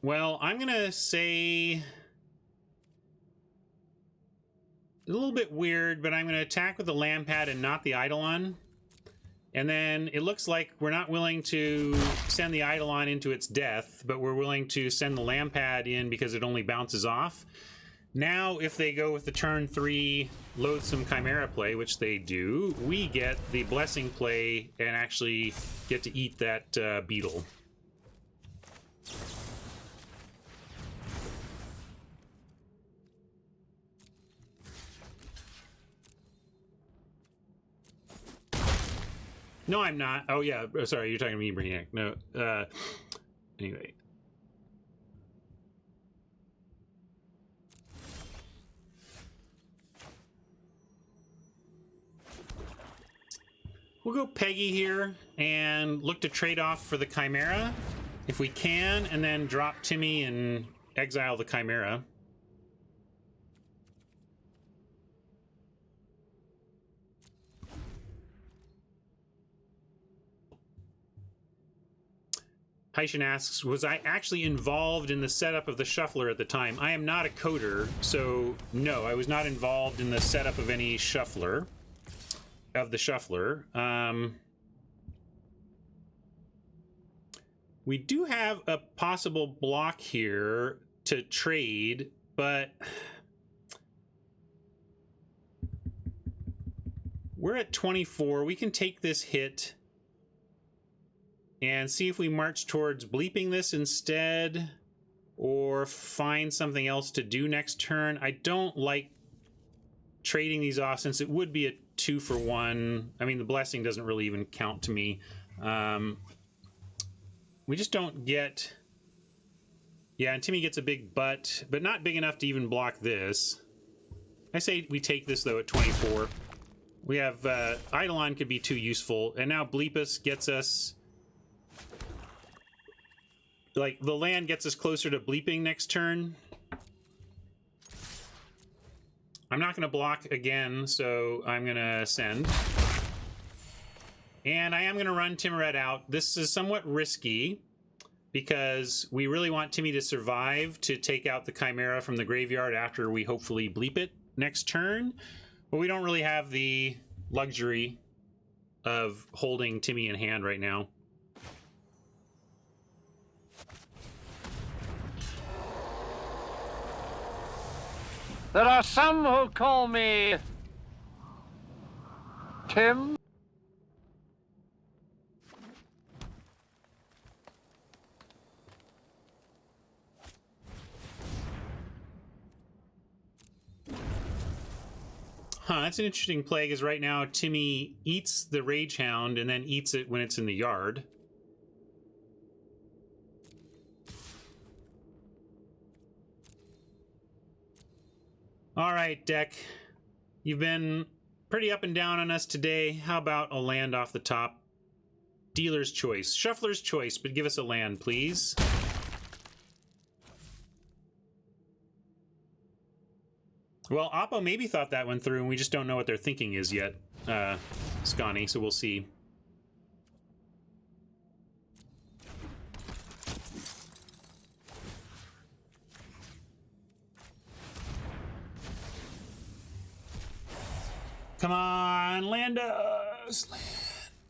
Well, I'm going to say... a little bit weird, but I'm going to attack with the Lampad and not the Eidolon. And then it looks like we're not willing to send the Eidolon into its death, but we're willing to send the Lampad in because it only bounces off. Now, if they go with the turn 3 Loathsome Chimera play, which they do, we get the Blessing play and actually get to eat that beetle. No, I'm not. Oh, yeah. Sorry, you're talking to me, Brainiac. No. Anyway. We'll go Peggy here and look to trade off for the Chimera if we can, and then drop Timmy and exile the Chimera. Haitian asks, was I actually involved in the setup of the shuffler at the time? I am not a coder, so no, I was not involved in the setup of any shuffler. We do have a possible block here to trade, but we're at 24. We can take this hit and see if we march towards bleeping this instead or find something else to do next turn. I don't like trading these off since it would be a 2-for-1. I mean, the Blessing doesn't really even count to me. We just don't get... Yeah, and Timmy gets a big butt, but not big enough to even block this. I say we take this, though, at 24. We have... Eidolon could be too useful, and now Bleepus gets us... Like, the land gets us closer to bleeping next turn. I'm not going to block again, so I'm going to send. And I am going to run Timuret out. This is somewhat risky because we really want Timmy to survive to take out the Chimera from the graveyard after we hopefully bleep it next turn. But we don't really have the luxury of holding Timmy in hand right now. There are some who call me Tim. Huh, that's an interesting play, because right now Timmy eats the Rage Hound and then eats it when it's in the yard. All right, deck. You've been pretty up and down on us today. How about a land off the top? Dealer's choice. Shuffler's choice, but give us a land, please. Well, Oppo maybe thought that one through, and we just don't know what their thinking is yet, Scotty, so we'll see. Come on, land us! Land,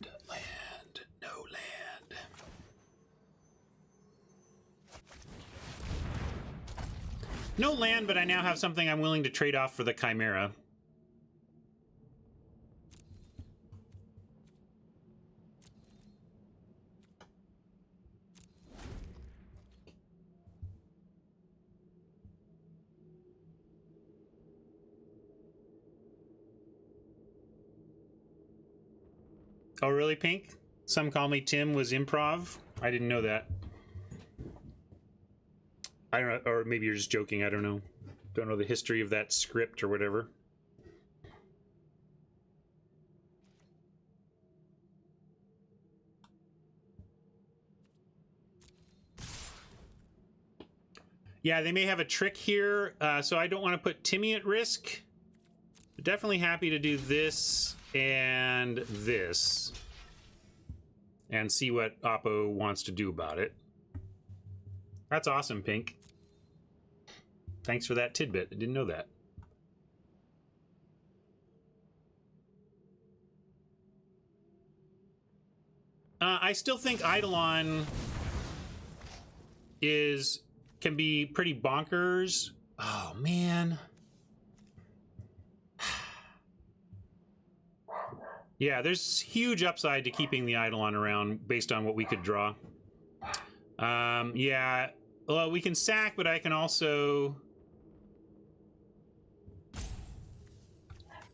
no land. No land, but I now have something I'm willing to trade off for the Chimera. Oh, really, Pink? Some call me Tim was improv. I didn't know that. I don't know, or maybe you're just joking. I don't know. Don't know the history of that script or whatever. Yeah, they may have a trick here, so I don't want to put Timmy at risk. But definitely happy to do this and this and see what Oppo wants to do about it. That's awesome, Pink. Thanks for that tidbit. I didn't know that. I still think Eidolon can be pretty bonkers. Oh, man. Yeah, there's huge upside to keeping the Eidolon around based on what we could draw. Yeah, well, we can sack, but I can also...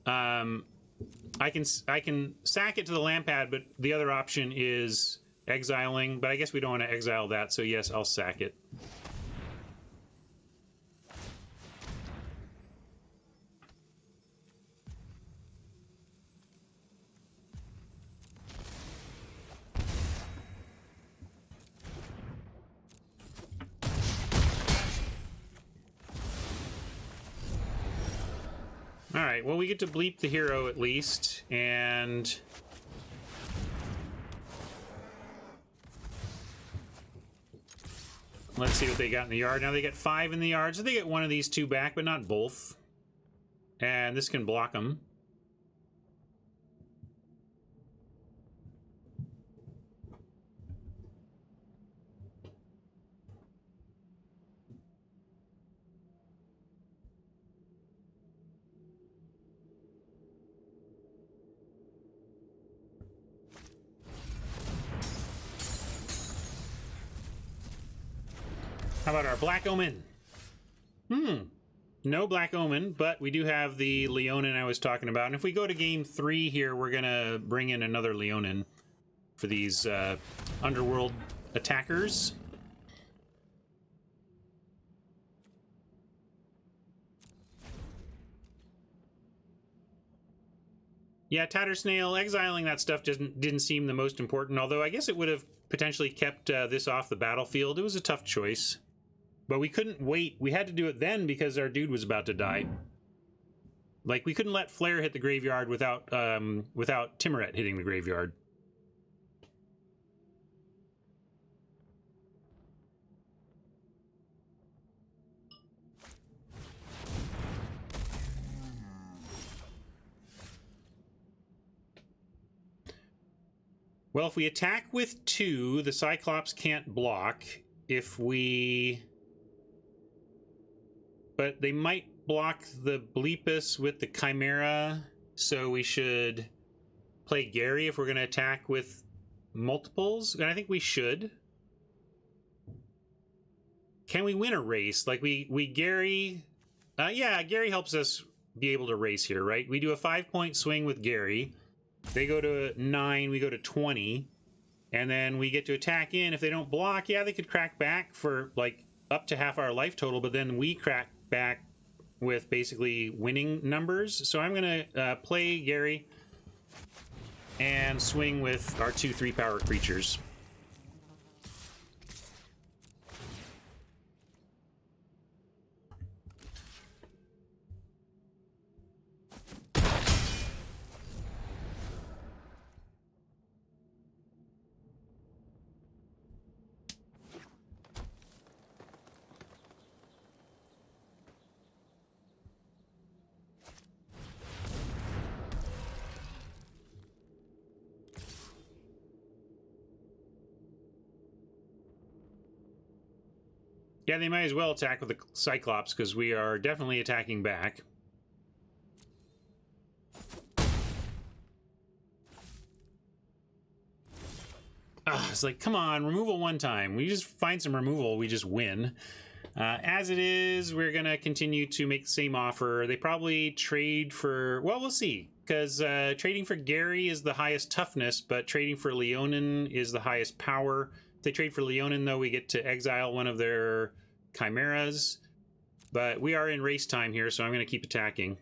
I can sack it to the land pad, but the other option is exiling, but I guess we don't want to exile that, so yes, I'll sack it. All right, well, we get to bleep the hero at least, and let's see what they got in the yard. Now they get 5 in the yard, so they get one of these 2 back, but not both. And this can block them. How about our Black Omen? No Black Omen, but we do have the Leonin I was talking about. And if we go to game 3 here, we're going to bring in another Leonin for these underworld attackers. Yeah, Tattersnail, exiling that stuff didn't seem the most important, although I guess it would have potentially kept this off the battlefield. It was a tough choice. But we couldn't wait. We had to do it then because our dude was about to die. Like, we couldn't let Flare hit the graveyard without Timuret hitting the graveyard. Well, if we attack with 2, the Cyclops can't block. If we... But they might block the Bleepus with the Chimera, so we should play Gary if we're going to attack with multiples, and I think we should. Can we win a race? Like, we Gary... yeah, Gary helps us be able to race here, right? We do a 5-point swing with Gary. They go to 9, we go to 20, and then we get to attack in. If they don't block, yeah, they could crack back for, like, up to half our life total, but then we crack back with basically winning numbers. So I'm gonna play Gary. and swing with our 2/3 power creatures. Yeah, they might as well attack with the Cyclops, because we are definitely attacking back. It's like, come on, removal one time. We just find some removal, we just win. As it is, we're going to continue to make the same offer. They probably trade for... Well, we'll see, because trading for Gary is the highest toughness, but trading for Leonin is the highest power. If they trade for Leonin, though, we get to exile one of their chimeras. But we are in race time here, so I'm going to keep attacking.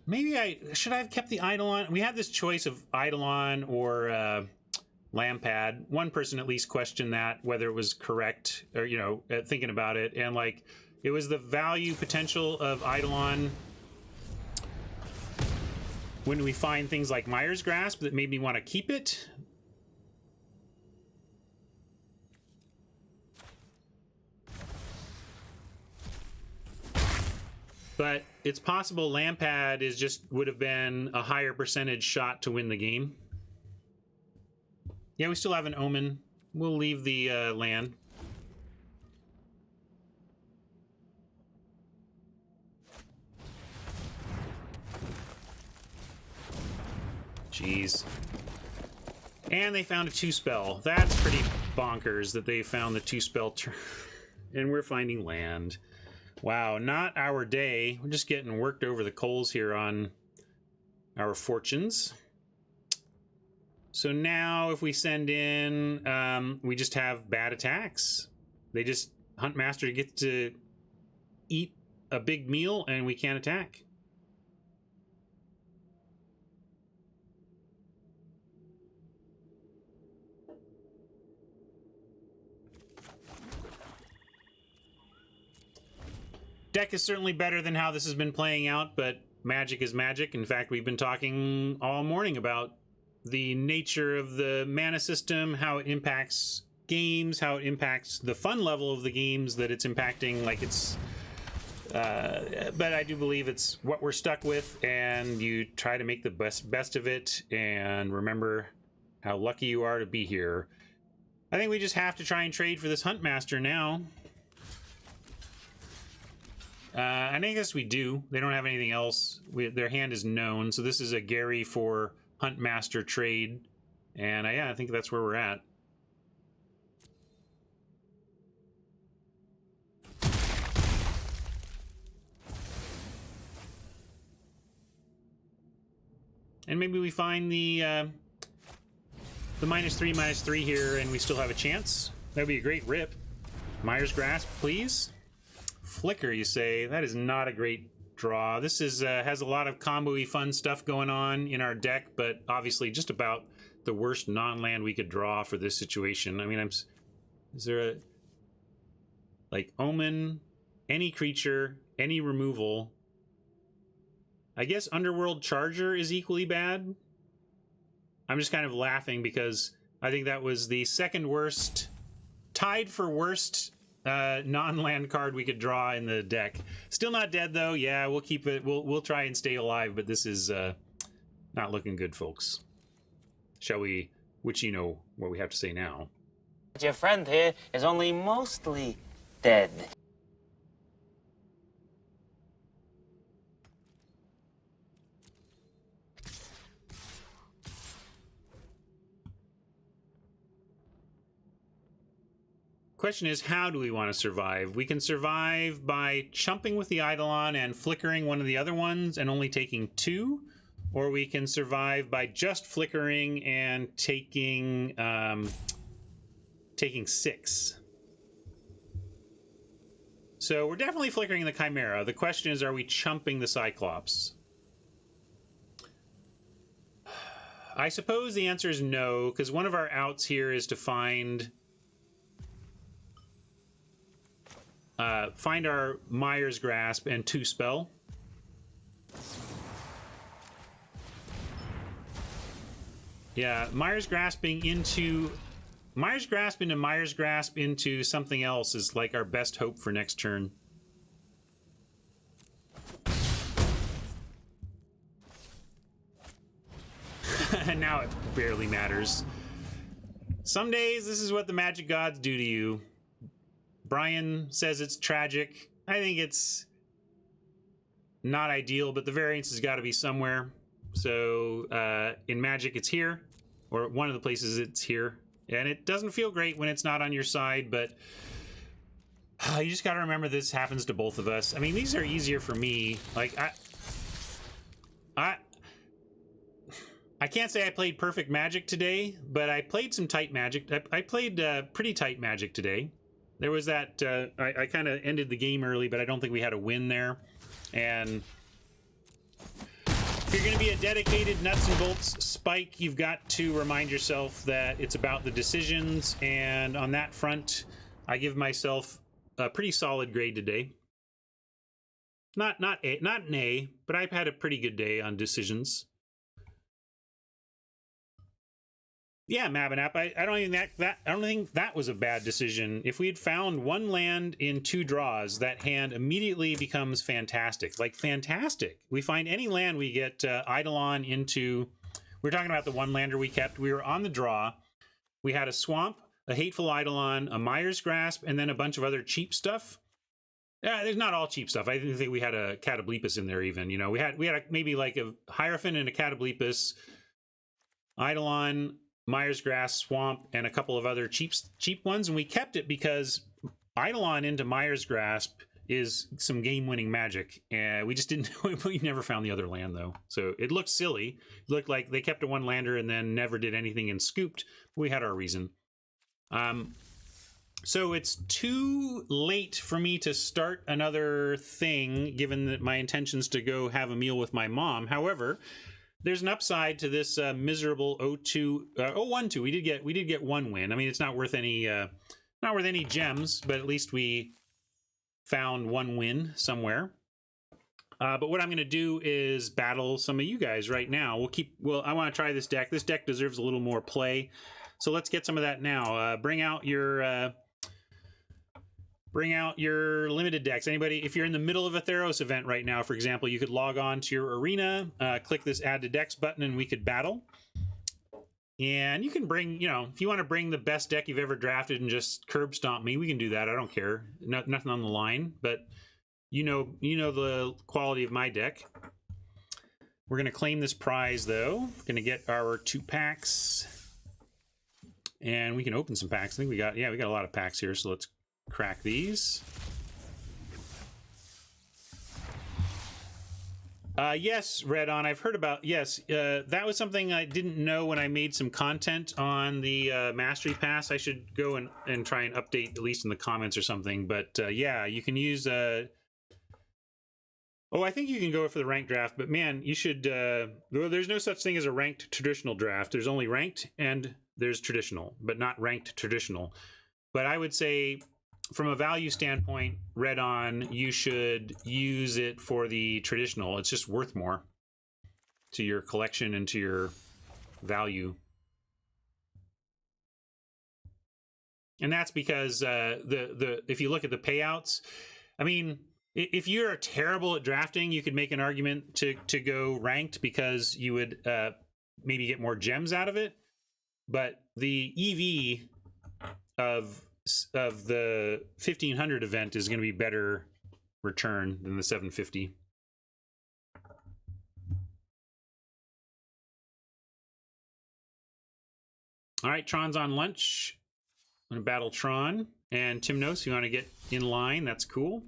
Maybe I should have kept the Eidolon. We had this choice of Eidolon or Lampad. One person at least questioned that, whether it was correct, or, you know, thinking about it. And, like, it was the value potential of Eidolon when we find things like Mire's Grasp that made me want to keep it. But it's possible Lampad is just would have been a higher percentage shot to win the game. Yeah, we still have an Omen. We'll leave the land. Jeez. And they found a 2-spell. That's pretty bonkers that they found the 2-spell turn. And we're finding land. Wow, not our day. We're just getting worked over the coals here on our fortunes. So now if we send in, we just have bad attacks. They just, Huntmaster gets to eat a big meal and we can't attack. Deck is certainly better than how this has been playing out, but magic is magic. In fact, we've been talking all morning about the nature of the mana system, how it impacts games, how it impacts the fun level of the games that it's impacting. Like it's, but I do believe it's what we're stuck with, and you try to make the best of it, and remember how lucky you are to be here. I think we just have to try and trade for this Huntmaster now. And I guess we do. They don't have anything else. Their hand is known, so this is a Gary for Huntmaster trade. And yeah, I think that's where we're at. And maybe we find the -3/-3 here, and we still have a chance. That would be a great rip. Mire's Grasp, please. Flicker, you say? That is not a great draw. This is has a lot of combo-y fun stuff going on in our deck, but obviously just about the worst non-land we could draw for this situation. I mean, is there a... like, Omen, any creature, any removal. I guess Underworld Charger is equally bad. I'm just kind of laughing because I think that was the second worst, tied for worst non-land card we could draw in the deck. Still not dead though. Yeah, we'll keep it. We'll try and stay alive, but this is not looking good, folks. Shall we? Which you know what we have to say now. Your friend here is only mostly dead. Question is, how do we want to survive? We can survive by chumping with the Eidolon and flickering one of the other ones and only taking 2, or we can survive by just flickering and taking 6. So we're definitely flickering the Chimera. The question is, are we chumping the Cyclops? I suppose the answer is no, because one of our outs here is to find our Mire's Grasp and 2 spell. Yeah, Mire's Grasp into Mire's Grasp into something else is like our best hope for next turn. And now it barely matters. Some days this is what the magic gods do to you. Brian says it's tragic. I think it's not ideal, but the variance has got to be somewhere. So in Magic, it's here, or one of the places it's here. And it doesn't feel great when it's not on your side, but you just got to remember this happens to both of us. I mean, these are easier for me. Like, I can't say I played perfect Magic today, but I played some tight Magic. I played pretty tight Magic today. There was that, I kind of ended the game early, but I don't think we had a win there. And if you're going to be a dedicated nuts and bolts spike, you've got to remind yourself that it's about the decisions. And on that front, I give myself a pretty solid grade today. Not an A, but I've had a pretty good day on decisions. Yeah, Mabinap, I don't think that was a bad decision. If we had found 1 land in 2 draws, that hand immediately becomes fantastic. Like, fantastic. We find any land, we get Eidolon into... We're talking about the 1-lander we kept. We were on the draw. We had a Swamp, a Hateful Eidolon, a Mire's Grasp, and then a bunch of other cheap stuff. There's not all cheap stuff. I didn't think we had a Catoblepus in there even. You know, we had maybe like a Hierophant and a Catoblepus, Eidolon, Mire's Grasp, Swamp, and a couple of other cheap ones, and we kept it because Eidolon into Mire's Grasp is some game-winning magic, and we just didn't. We never found the other land though, so it looked silly. It looked like they kept a 1-lander and then never did anything and scooped. We had our reason. So it's too late for me to start another thing, given that my intention's to go have a meal with my mom. However, there's an upside to this miserable 0-1-2. We did get 1 win. I mean, it's not worth any gems, but at least we found 1 win somewhere. But what I'm going to do is battle some of you guys right now. I want to try this deck. This deck deserves a little more play, so let's get some of that now. Bring out your limited decks. Anybody, if you're in the middle of a Theros event right now, for example, you could log on to your arena, click this Add to Decks button, and we could battle. And you can bring, if you want to bring the best deck you've ever drafted and just curb stomp me, we can do that. I don't care. Nothing on the line, but you know the quality of my deck. We're going to claim this prize, though. We're going to get our 2 packs. And we can open some packs. I think we got a lot of packs here, so let's crack these. Yes, Red On, I've heard about, yes, that was something I didn't know when I made some content on the Mastery Pass. I should go and try and update, at least in the comments or something, but yeah, you can use, I think you can go for the ranked draft, but man, you should, there's no such thing as a ranked traditional draft. There's only ranked and there's traditional, but not ranked traditional. But I would say, from a value standpoint, Red On, you should use it for the traditional. It's just worth more to your collection and to your value. And that's because if you look at the payouts, I mean, if you're terrible at drafting, you could make an argument to go ranked because you would maybe get more gems out of it. But the EV of the 1500 event is going to be better return than the 750. All right, Tron's on lunch. I'm going to battle Tron. And Timnos, you want to get in line? That's cool.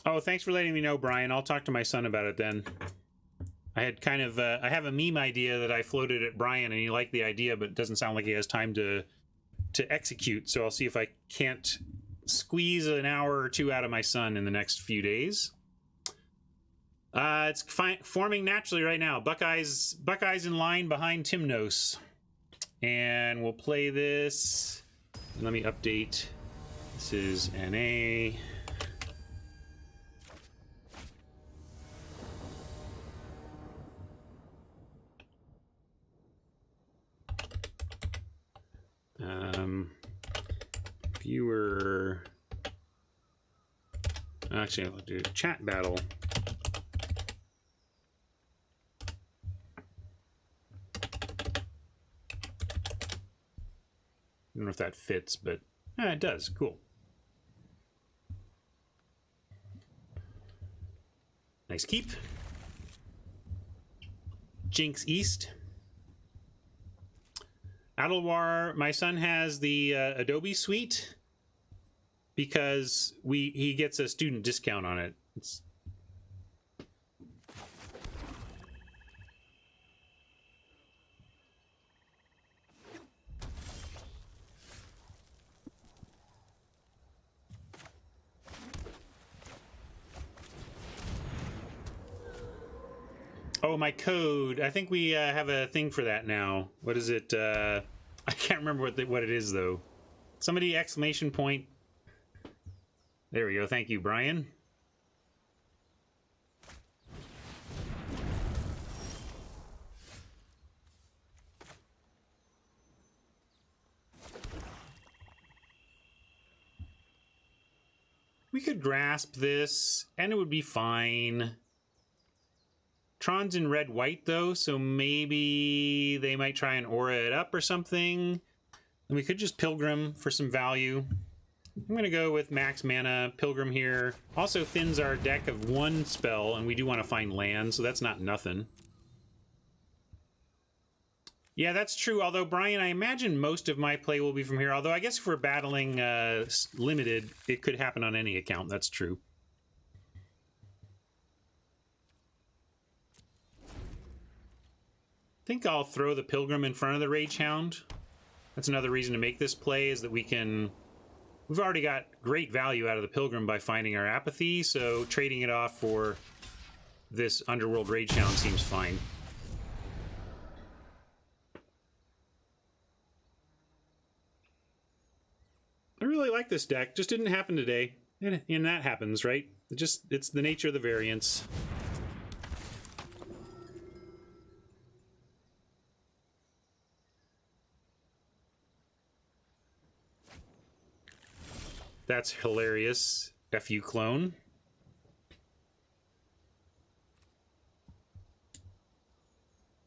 Oh, thanks for letting me know, Brian. I'll talk to my son about it then. I had kind of I have a meme idea that I floated at Brian, and he liked the idea, but it doesn't sound like he has time to execute. So I'll see if I can't squeeze an hour or two out of my son in the next few days. It's forming naturally right now. Buckeyes in line behind Timnos, and we'll play this. Let me update. This is NA. Viewer. Actually, I'll do chat battle. I don't know if that fits, but it does. Cool. Nice keep. Jinx East. Adelwar, my son has the Adobe suite because he gets a student discount on it. Oh, my code. I think we have a thing for that now. What is it? I can't remember what it is, though. Somebody exclamation point. There we go. Thank you, Brian. We could grasp this, and it would be fine. Tron's in red-white, though, so maybe they might try and aura it up or something. And we could just Pilgrim for some value. I'm going to go with max mana Pilgrim here. Also thins our deck of one spell, and we do want to find land, so that's not nothing. Yeah, that's true. Although, Brian, I imagine most of my play will be from here. Although, I guess if we're battling limited, it could happen on any account. That's true. I think I'll throw the Pilgrim in front of the Rage Hound. That's another reason to make this play, is that we've already got great value out of the Pilgrim by finding our Apathy, so trading it off for this Underworld Rage Hound seems fine. I really like this deck. Just didn't happen today. And that happens, right? It's the nature of the variance. That's hilarious. FU clone.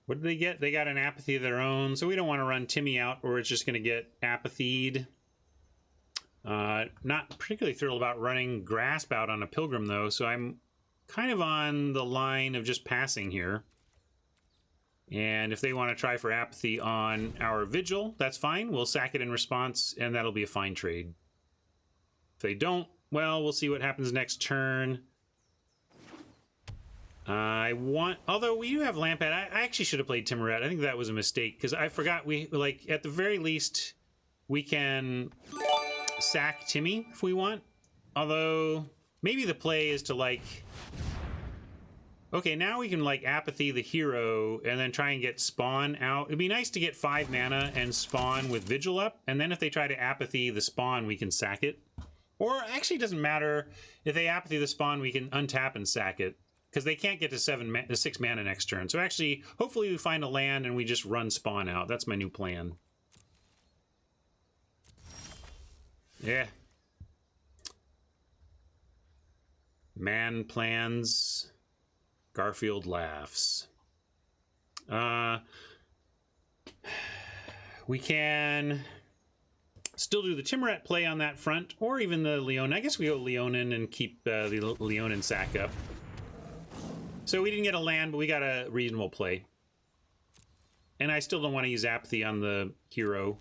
What did they get? They got an Apathy of their own, so we don't want to run Timmy out, or it's just going to get Apathied. Not particularly thrilled about running Grasp out on a Pilgrim, though, so I'm kind of on the line of just passing here. And if they want to try for Apathy on our Vigil, that's fine. We'll sack it in response, and that'll be a fine trade. If they don't, well, we'll see what happens next turn. Although we do have Lampad, I actually should have played Timoret. I think that was a mistake, because I forgot at the very least, we can sack Timmy if we want. Although, maybe the play is to, okay, now we can, Apathy the hero, and then try and get Spawn out. It'd be nice to get 5 mana and Spawn with Vigil up, and then if they try to Apathy the Spawn, we can sack it. Or, actually, it doesn't matter. If they Apathy the Spawn, we can untap and sack it, because they can't get to 6 mana next turn. So actually, hopefully we find a land and we just run Spawn out. That's my new plan. Yeah. Man plans. Garfield laughs. We can still do the Timoret play on that front, or even the Leonin. I guess we go Leonin and keep the Leonin sack up. So we didn't get a land, but we got a reasonable play. And I still don't want to use Apathy on the hero.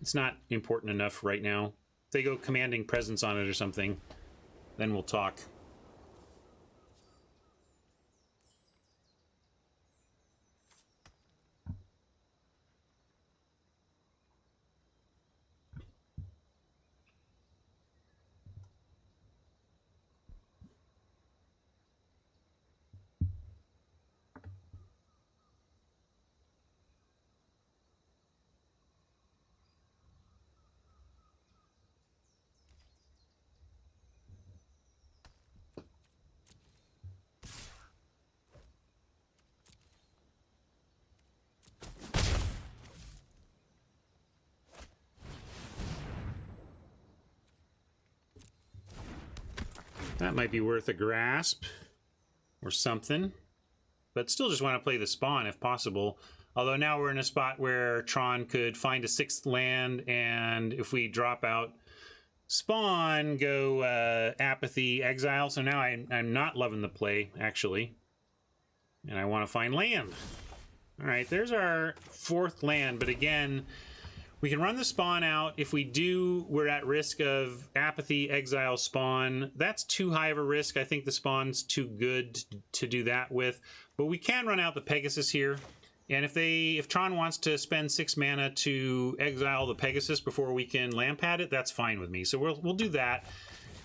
It's not important enough right now. If they go Commanding Presence on it or something, then we'll talk. That might be worth a grasp or something. But still just want to play the spawn if possible. Although now we're in a spot where Tron could find a 6th land, and if we drop out spawn, go apathy, exile. So now I'm not loving the play, actually. And I want to find land. All right, there's our 4th land. But again, we can run the spawn out. If we do, we're at risk of apathy, exile, spawn. That's too high of a risk. I think the spawn's too good to do that with. But we can run out the Pegasus here. And if Tron wants to spend 6 mana to exile the Pegasus before we can Lampad it, that's fine with me. So we'll do that.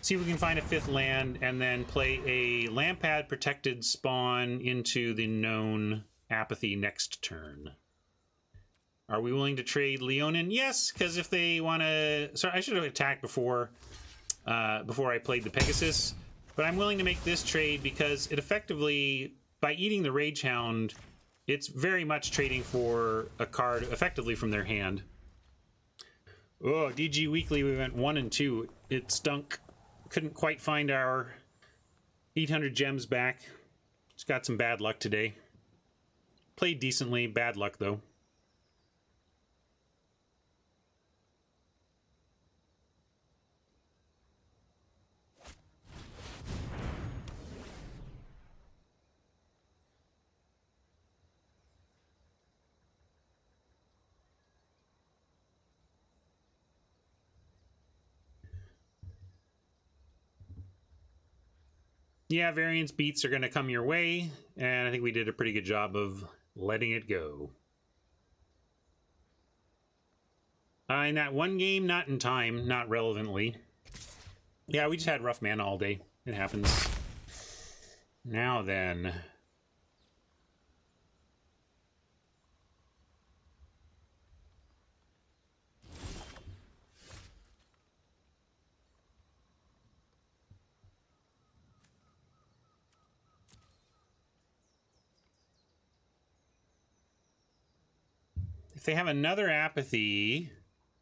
See if we can find a 5th land and then play a Lampad protected spawn into the known apathy next turn. Are we willing to trade Leonin? Yes, because if they want to... Sorry, I should have attacked before I played the Pegasus. But I'm willing to make this trade because it effectively, by eating the Rage Hound, it's very much trading for a card effectively from their hand. Oh, DG Weekly, we went 1 and 2. It stunk. Couldn't quite find our 800 gems back. Just got some bad luck today. Played decently, bad luck though. Yeah, variance beats are going to come your way, and I think we did a pretty good job of letting it go. In that one game, not in time, not relevantly. Yeah, we just had rough mana all day. It happens. Now then... If they have another apathy,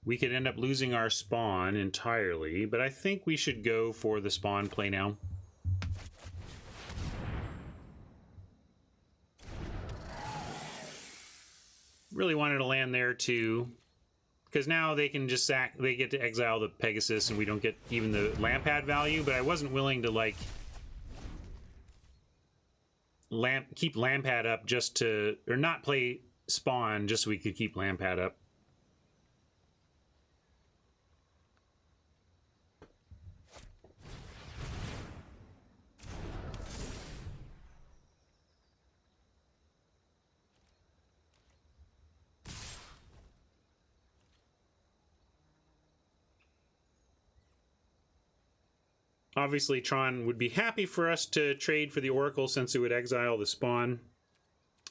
we could end up losing our spawn entirely, but I think we should go for the spawn play now. Really wanted to land there too, because now they can just they get to exile the Pegasus and we don't get even the Lampad value, but I wasn't willing to like keep Lampad up just to, or not play spawn just so we could keep Lampad up. Obviously, Tron would be happy for us to trade for the Oracle since it would exile the spawn.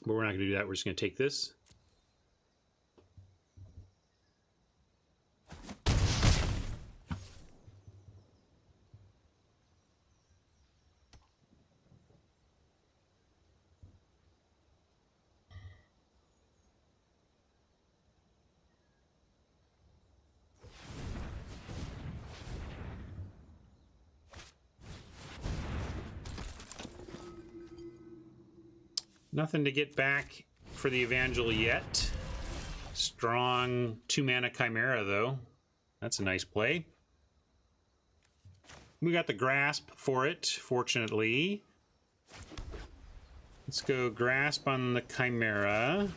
But we're not going to do that. We're just going to take this. Nothing to get back for the Evangel yet. Strong 2-mana Chimera, though. That's a nice play. We got the Grasp for it, fortunately. Let's go Grasp on the Chimera.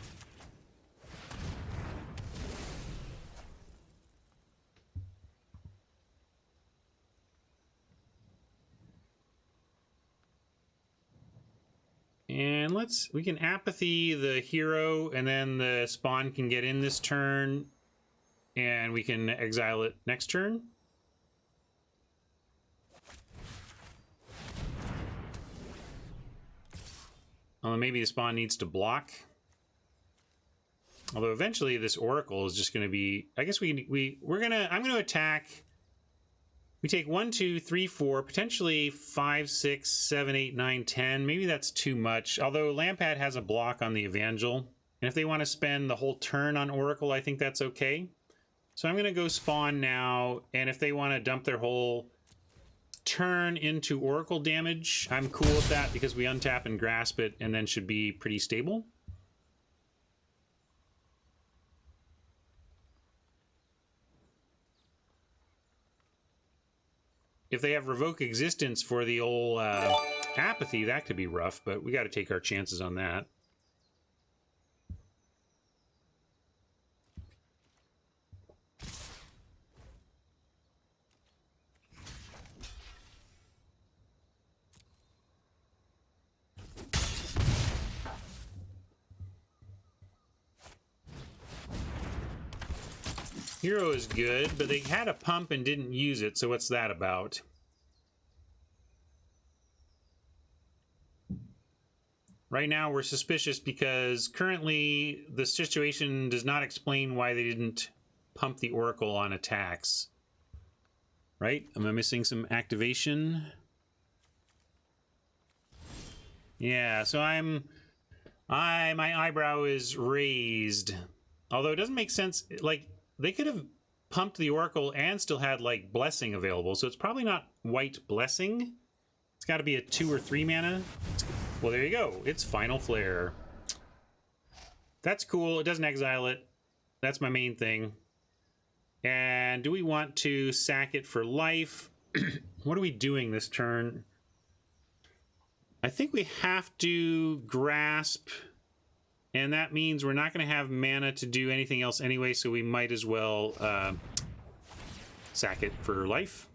And we can apathy the hero, and then the spawn can get in this turn, and we can exile it next turn. Although maybe the spawn needs to block. Although eventually this Oracle is just going to be, I guess I'm going to attack. We take 1, 2, 3, 4, potentially 5, 6, 7, 8, 9, 10. Maybe that's too much. Although Lampad has a block on the Evangel. And if they want to spend the whole turn on Oracle, I think that's okay. So I'm going to go spawn now. And if they want to dump their whole turn into Oracle damage. I'm cool with that because we untap and grasp it and then should be pretty stable. If they have Revoke Existence for the old Apathy, that could be rough, but we got to take our chances on that. Hero is good, but they had a pump and didn't use it, so what's that about? Right now we're suspicious because currently the situation does not explain why they didn't pump the Oracle on attacks. Right? Am I missing some activation? Yeah, so my eyebrow is raised. Although it doesn't make sense, like, they could have pumped the Oracle and still had, like, Blessing available, so it's probably not White Blessing. It's got to be a 2 or 3 mana. Well, there you go. It's Final Flare. That's cool. It doesn't exile it. That's my main thing. And do we want to sack it for life? What are we doing this turn? I think we have to grasp... And that means we're not going to have mana to do anything else anyway, so we might as well sack it for life.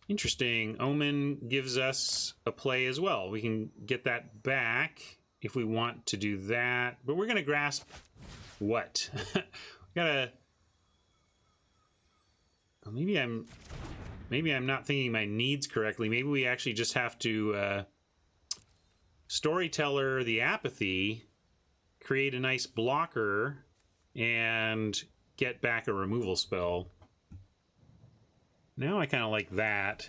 Interesting. Omen gives us a play as well. We can get that back if we want to do that. But we're going to grasp what? We gotta... Maybe I'm not thinking my needs correctly. Maybe we actually just have to Storyteller the Apathy, create a nice blocker, and get back a removal spell. Now I kind of like that.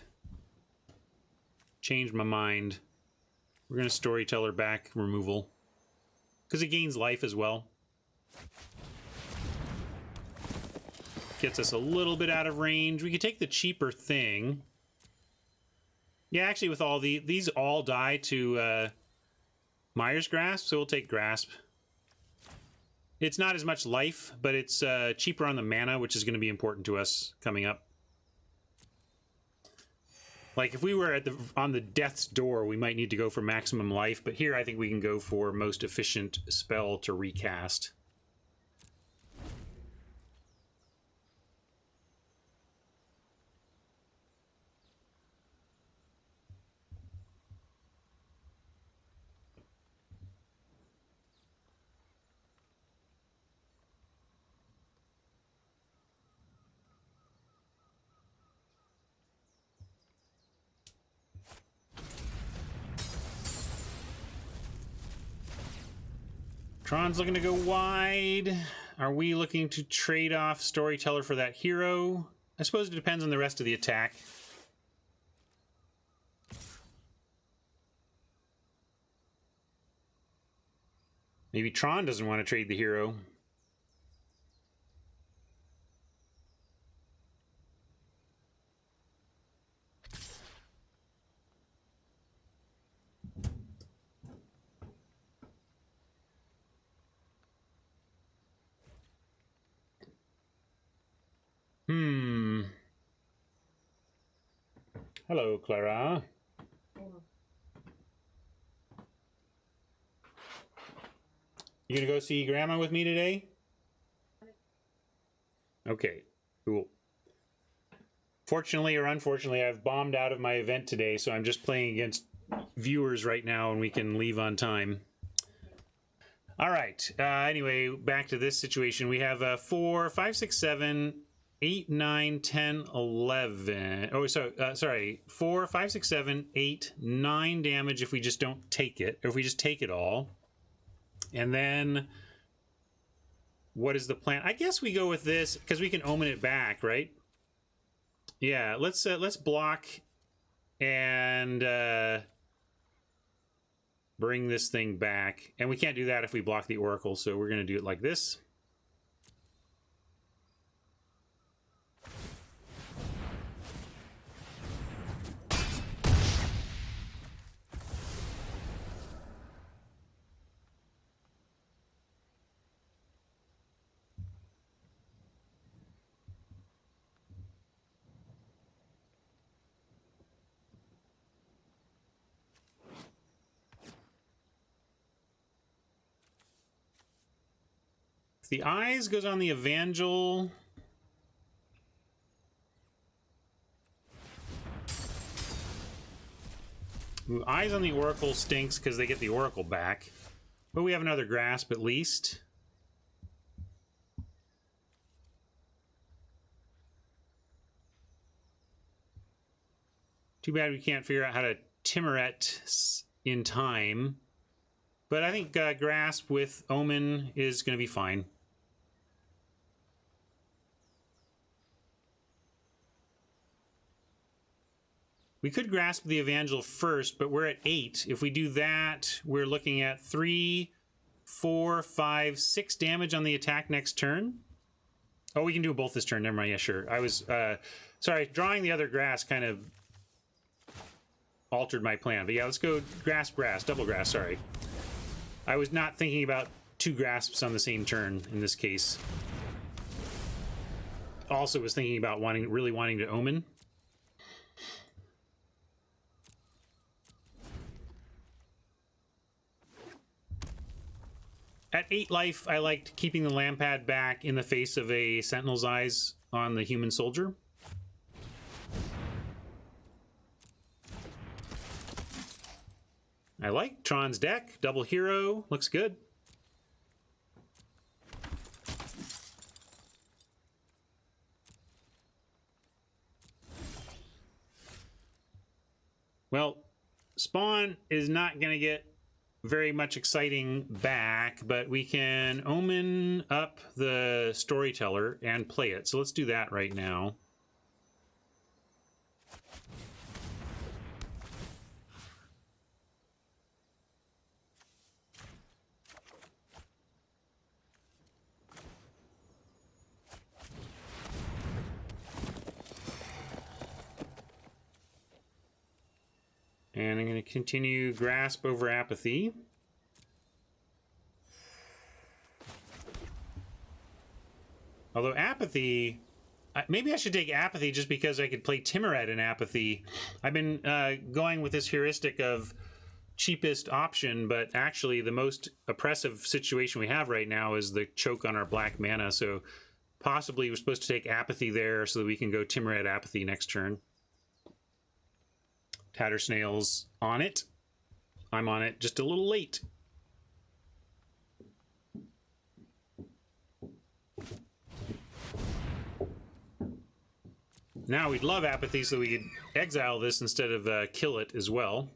Changed my mind. We're going to Storyteller back removal. Because it gains life as well. Gets us a little bit out of range. We could take the cheaper thing. Yeah, actually with all these all die to Myers Grasp, so we'll take Grasp. It's not as much life, but it's cheaper on the mana, which is going to be important to us coming up. Like, if we were on the death's door, we might need to go for maximum life, but here I think we can go for most efficient spell to recast. Tron's looking to go wide. Are we looking to trade off Storyteller for that hero? I suppose it depends on the rest of the attack. Maybe Tron doesn't want to trade the hero. Hello, Clara. You gonna go see Grandma with me today? Okay, cool. Fortunately or unfortunately, I've bombed out of my event today, so I'm just playing against viewers right now, and we can leave on time. All right. Anyway, back to this situation. We have 4, 5, 6, 7, 8, 9, 10, 11. Oh, sorry. 4, 5, 6, 7, 8, 9 damage if we just don't take it, or if we just take it all. And then, what is the plan? I guess we go with this because we can omen it back, right? Yeah. Let's block and bring this thing back. And we can't do that if we block the Oracle, so we're going to do it like this. If the eyes goes on the Evangel... Ooh, eyes on the Oracle stinks because they get the Oracle back. But we have another Grasp at least. Too bad we can't figure out how to Timuret in time. But I think Grasp with Omen is going to be fine. We could Grasp the Evangel first, but we're at 8. If we do that, we're looking at 3, 4, 5, 6 damage on the attack next turn. Oh, we can do both this turn. Never mind. Yeah, sure. I was... sorry, drawing the other grass kind of altered my plan. But yeah, let's go grass, double grass, sorry. I was not thinking about 2 grasps on the same turn in this case. Also was thinking about really wanting to Omen. At 8 life, I liked keeping the Lampad back in the face of a Sentinel's Eyes on the human soldier. I like Tron's deck. Double hero. Looks good. Well, Spawn is not going to get very much exciting back, but we can Omen up the Storyteller and play it. So let's do that right now. And I'm going to continue Grasp over Apathy. Although Apathy... maybe I should take Apathy just because I could play Timuret in Apathy. I've been going with this heuristic of cheapest option, but actually the most oppressive situation we have right now is the choke on our black mana, so possibly we're supposed to take Apathy there so that we can go Timuret Apathy next turn. Tattersnail's on it. I'm on it just a little late. Now we'd love Apathy so we could exile this instead of kill it as well.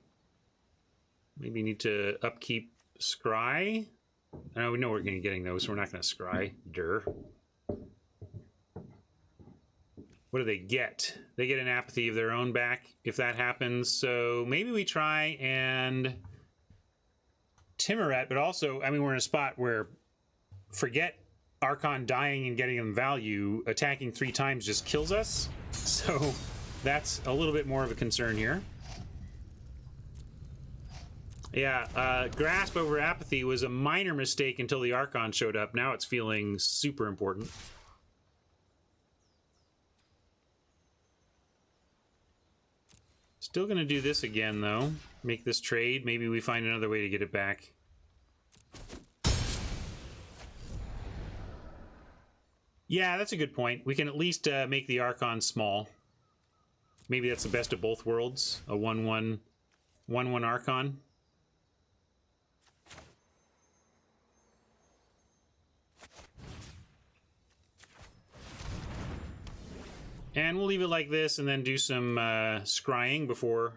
Maybe need to upkeep Scry. I know we know we're going to be getting those, so we're not going to Scry. Durr. What do they get? They get an Apathy of their own back if that happens. So maybe we try and Timuret, but also, I mean, we're in a spot where forget Archon dying and getting them value. Attacking 3 times just kills us. So that's a little bit more of a concern here. Yeah, Grasp over Apathy was a minor mistake until the Archon showed up. Now it's feeling super important. Still going to do this again, though. Make this trade. Maybe we find another way to get it back. Yeah, that's a good point. We can at least make the Archon small. Maybe that's the best of both worlds. A 1/1 Archon. And we'll leave it like this and then do some scrying before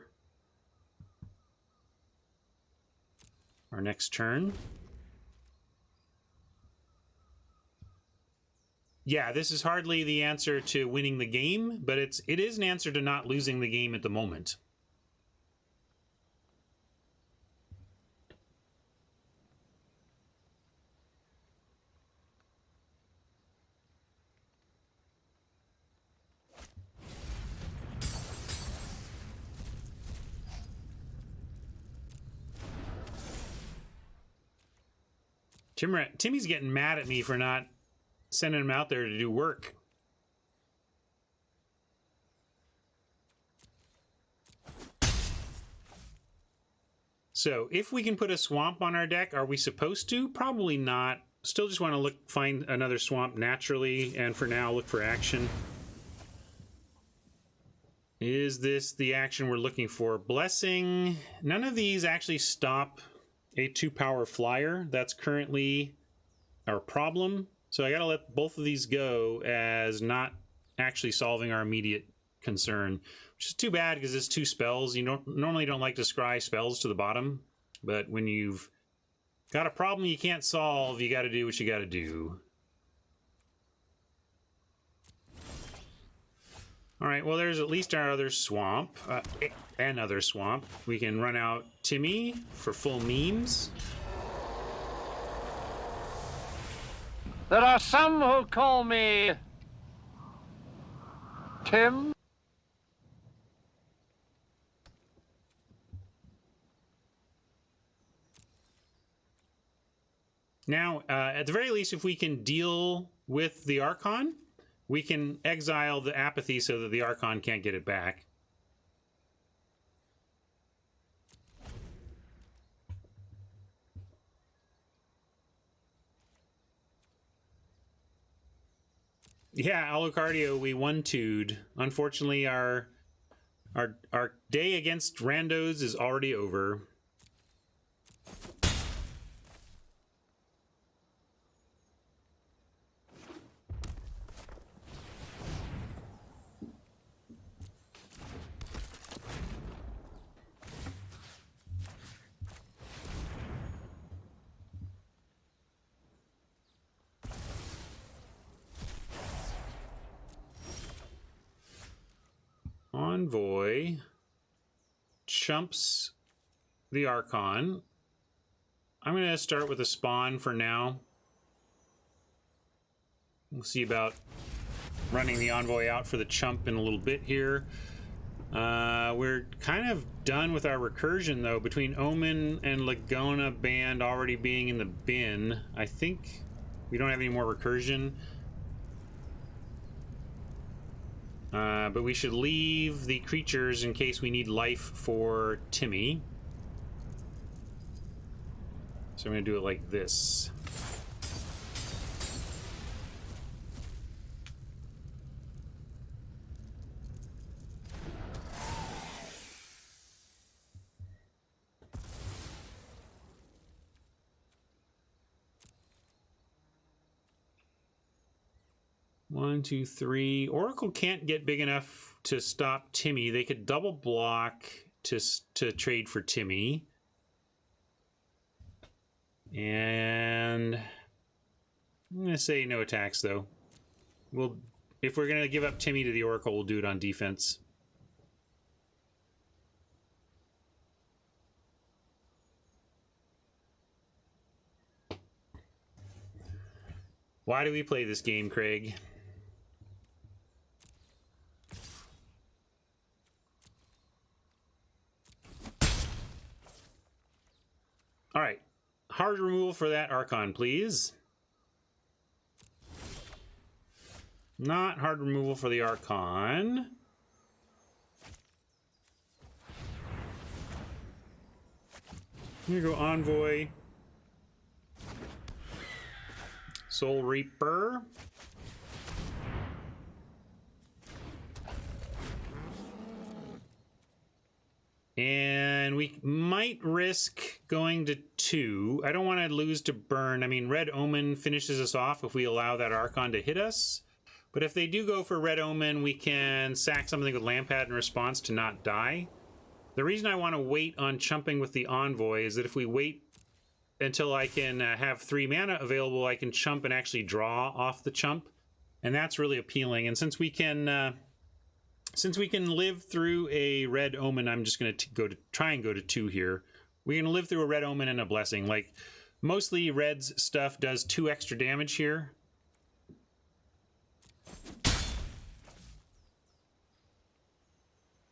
our next turn. Yeah, this is hardly the answer to winning the game, but it is an answer to not losing the game at the moment. Timmy's getting mad at me for not sending him out there to do work. So, if we can put a swamp on our deck, are we supposed to? Probably not. Still just want to find another swamp naturally, and for now, look for action. Is this the action we're looking for? Blessing. None of these actually stop a 2-power flyer. That's currently our problem. So I gotta let both of these go as not actually solving our immediate concern, which is too bad because it's 2 spells. You normally don't like to scry spells to the bottom, but when you've got a problem you can't solve, you got to do what you got to do. All right, well, there's at least our other swamp. Another swamp. We can run out Timmy for full memes. There are some who call me Tim. Now, at the very least, if we can deal with the Archon, we can exile the apathy so that the Archon can't get it back. Yeah, Alucardio, we 1-2'd. Unfortunately, our day against randos is already over. Envoy chumps the Archon. I'm going to start with a spawn for now. We'll see about running the Envoy out for the chump in a little bit here. We're kind of done with our recursion, though, between Omen and Laguna Band already being in the bin. I think we don't have any more recursion. But we should leave the creatures in case we need life for Timmy. So I'm going to do it like this. One, two, three. Oracle can't get big enough to stop Timmy. They could double block to trade for Timmy. And I'm going to say no attacks, though. If we're going to give up Timmy to the Oracle, we'll do it on defense. Why do we play this game, Craig? All right. Hard removal for that Archon, please. Not hard removal for the Archon. I'm gonna go Envoy. Soul Reaper. And we might risk going to 2. I don't want to lose to burn. I mean, Red Omen finishes us off if we allow that Archon to hit us. But if they do go for Red Omen, we can sack something with Lampad in response to not die. The reason I want to wait on chumping with the Envoy is that if we wait until I can have 3 mana available, I can chump and actually draw off the chump. And that's really appealing. And since we can live through a Red Omen, I'm just going to try and go to 2 here. We're going to live through a Red Omen and a Blessing. Like, mostly Red's stuff does 2 extra damage here.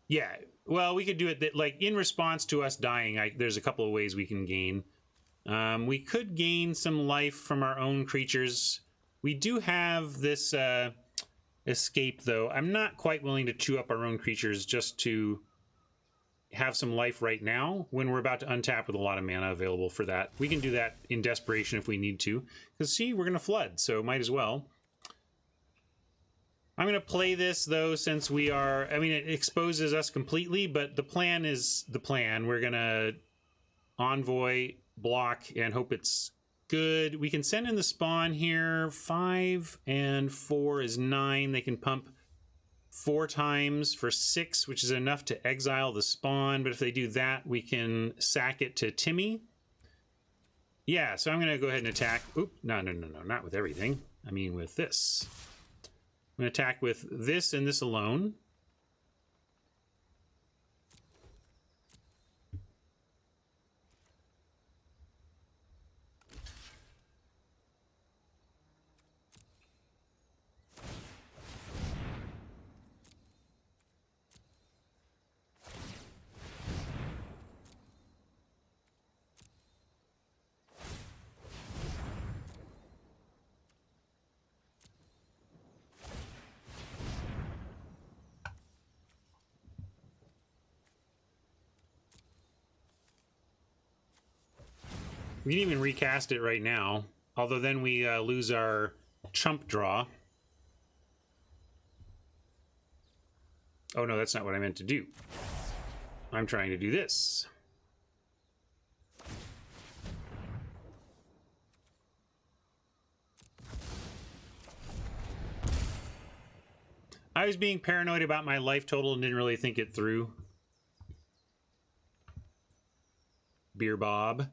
Yeah, well, we could do it like in response to us dying. There's a couple of ways we can gain. We could gain some life from our own creatures. We do have this escape, though. I'm not quite willing to chew up our own creatures just to have some life right now when we're about to untap with a lot of mana available for that. We can do that in desperation if we need to. Because see, we're going to flood, so might as well. I'm going to play this, though, since we are... I mean, it exposes us completely, but the plan is the plan. We're going to envoy, block, and hope it's good. We can send in the spawn here. 5 and 4 is 9. They can pump 4 times for 6, which is enough to exile the spawn. But if they do that, we can sack it to Timmy. Yeah, so I'm going to go ahead and attack. Oop, no, not with everything. I mean with this. I'm going to attack with this and this alone. We can even recast it right now, although then we lose our chump draw. Oh no, that's not what I meant to do. I'm trying to do this. I was being paranoid about my life total and didn't really think it through. Beer Bob.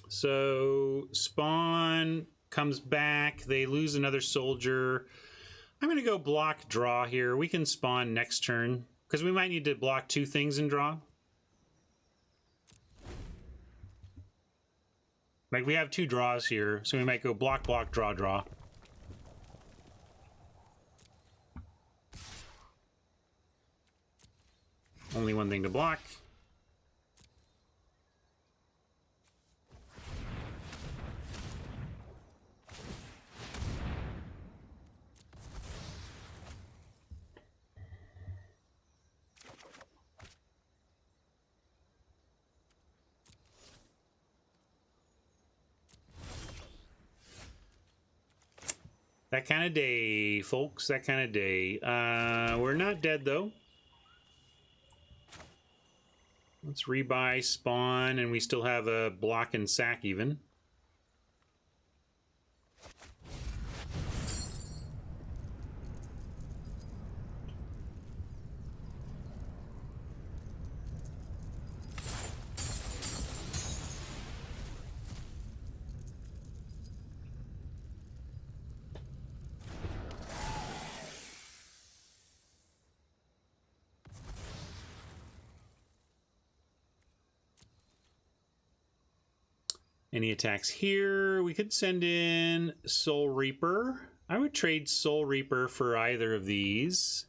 So spawn comes back. They lose another soldier. I'm going to go block draw here. We can spawn next turn because we might need to block 2 things and draw. Like we have 2 draws here, so we might go block, block, draw, draw. Only 1 thing to block. That kind of day, folks. That kind of day. We're not dead, though. Let's rebuy spawn, and we still have a block and sack even. Any attacks here? We could send in Soul Reaper. I would trade Soul Reaper for either of these.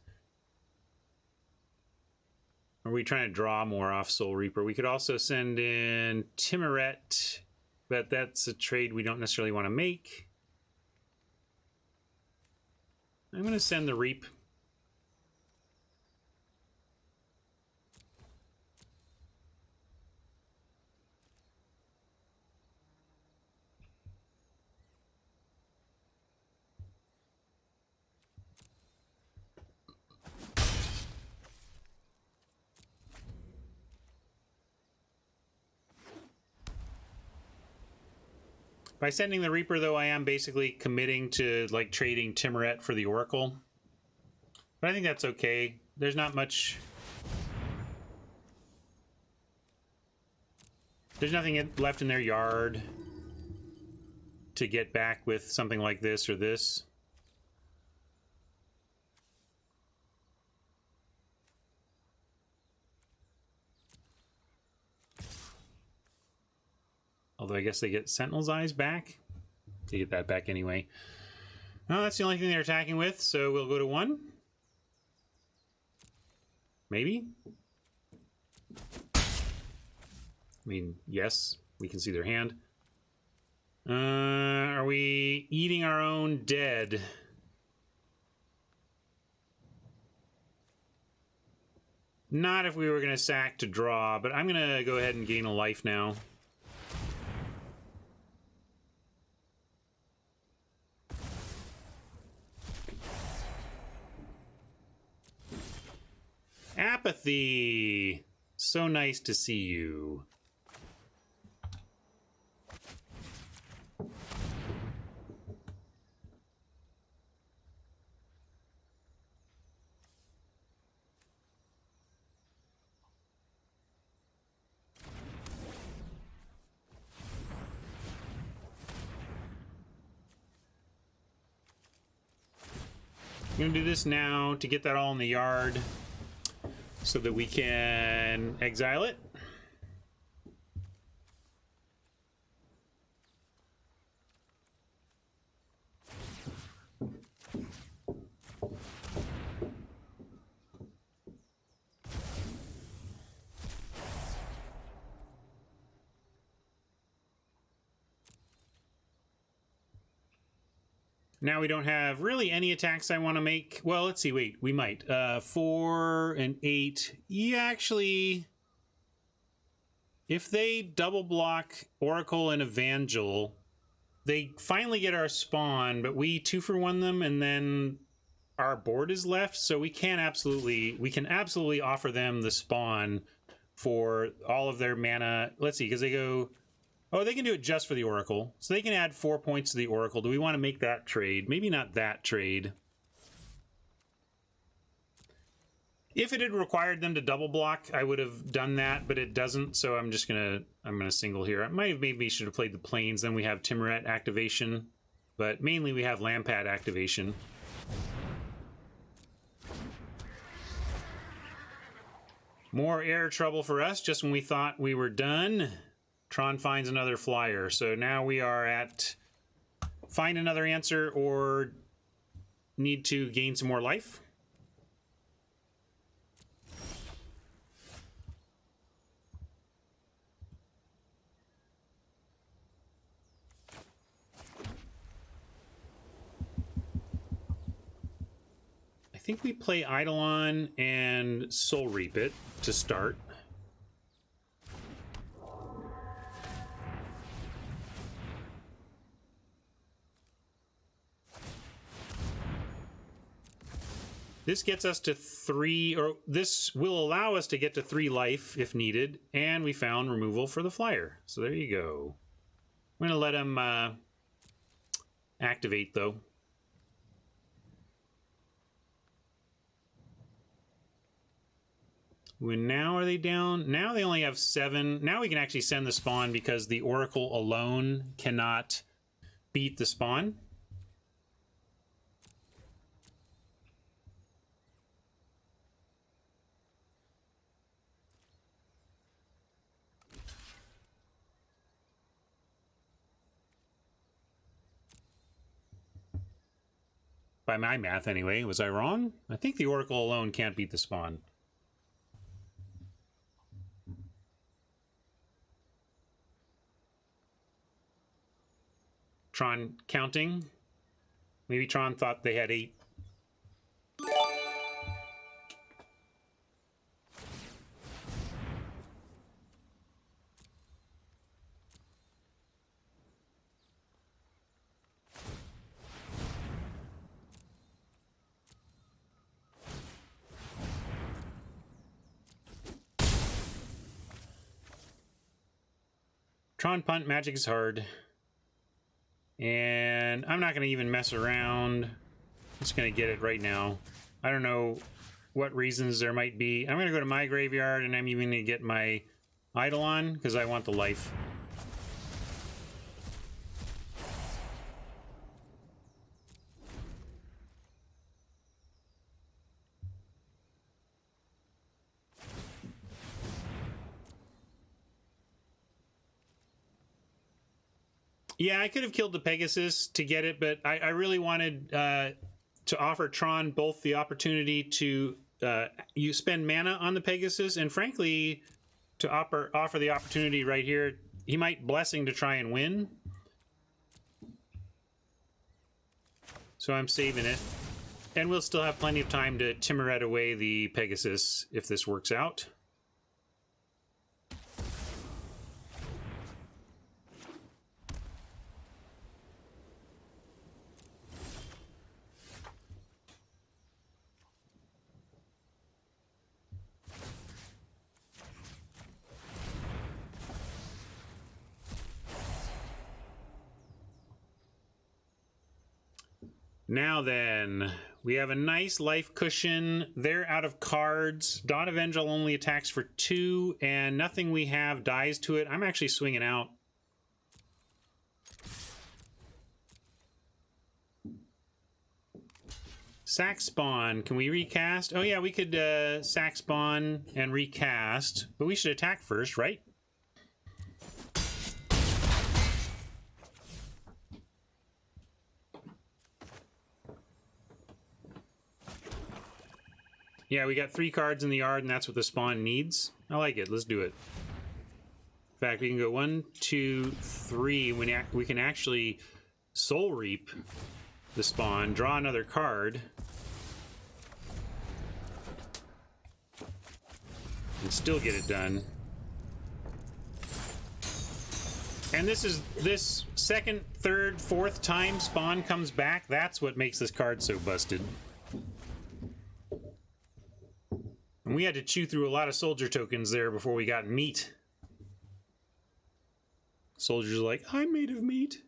Or are we trying to draw more off Soul Reaper? We could also send in Timuret, but that's a trade we don't necessarily want to make. I'm going to send the Reap. By sending the Reaper, though, I am basically committing to, like, trading Timuret for the Oracle. But I think that's okay. There's not much... There's nothing left in their yard to get back with something like this or this. Although I guess they get Sentinel's Eyes back. They get that back anyway. No, that's the only thing they're attacking with, so we'll go to 1. Maybe? I mean, yes, we can see their hand. Are we eating our own dead? Not if we were going to sack to draw, but I'm going to go ahead and gain a life now. Apathy! So nice to see you. I'm going to do this now to get that all in the yard so that we can exile it. Now we don't have really any attacks I want to make. Well, let's see. Wait, we might. 4 and 8. Yeah, actually, if they double block Oracle and Evangel, they finally get our spawn, but we 2-for-1 them, and then our board is left. So we can absolutely offer them the spawn for all of their mana. Let's see, because they go. Oh, they can do it just for the Oracle. So they can add 4 points to the Oracle. Do we want to make that trade? Maybe not that trade. If it had required them to double block, I would have done that, but it doesn't. So I'm gonna single here. I might have maybe should have played the Plains. Then we have Timuret activation, but mainly we have Lampad activation. More air trouble for us just when we thought we were done. Tron finds another flyer. So now we are at find another answer or need to gain some more life. I think we play Eidolon and Soul Reap it to start. This gets us to 3, or this will allow us to get to 3 life if needed, and we found removal for the flyer. So there you go. I'm going to let him activate, though. When now are they down? Now they only have 7. Now we can actually send the spawn because the Oracle alone cannot beat the spawn. By my math, anyway. Was I wrong? I think the Oracle alone can't beat the spawn. Tron counting. Maybe Tron thought they had 8. Tron punt, magic is hard. And I'm not going to even mess around. I'm just going to get it right now. I don't know what reasons there might be. I'm going to go to my graveyard, and I'm even going to get my Eidolon, because I want the life. Yeah, I could have killed the Pegasus to get it, but I really wanted to offer Tron both the opportunity to you spend mana on the Pegasus, and frankly, to offer the opportunity right here. He might Blessing to try and win. So I'm saving it. And we'll still have plenty of time to Timuret away the Pegasus if this works out. Now then, we have a nice life cushion. They're out of cards. Dawn Avengel only attacks for 2, and nothing we have dies to it. I'm actually swinging out. Sack Spawn, can we recast? Oh yeah, we could Sack Spawn and recast, but we should attack first, right? Yeah, we got 3 cards in the yard, and that's what the spawn needs. I like it. Let's do it. In fact, we can go 1, 2, 3. We can actually Soul Reap the spawn, draw another card, and still get it done. And this second, third, fourth time spawn comes back. That's what makes this card so busted. And we had to chew through a lot of soldier tokens there before we got meat. Soldiers are like, I'm made of meat.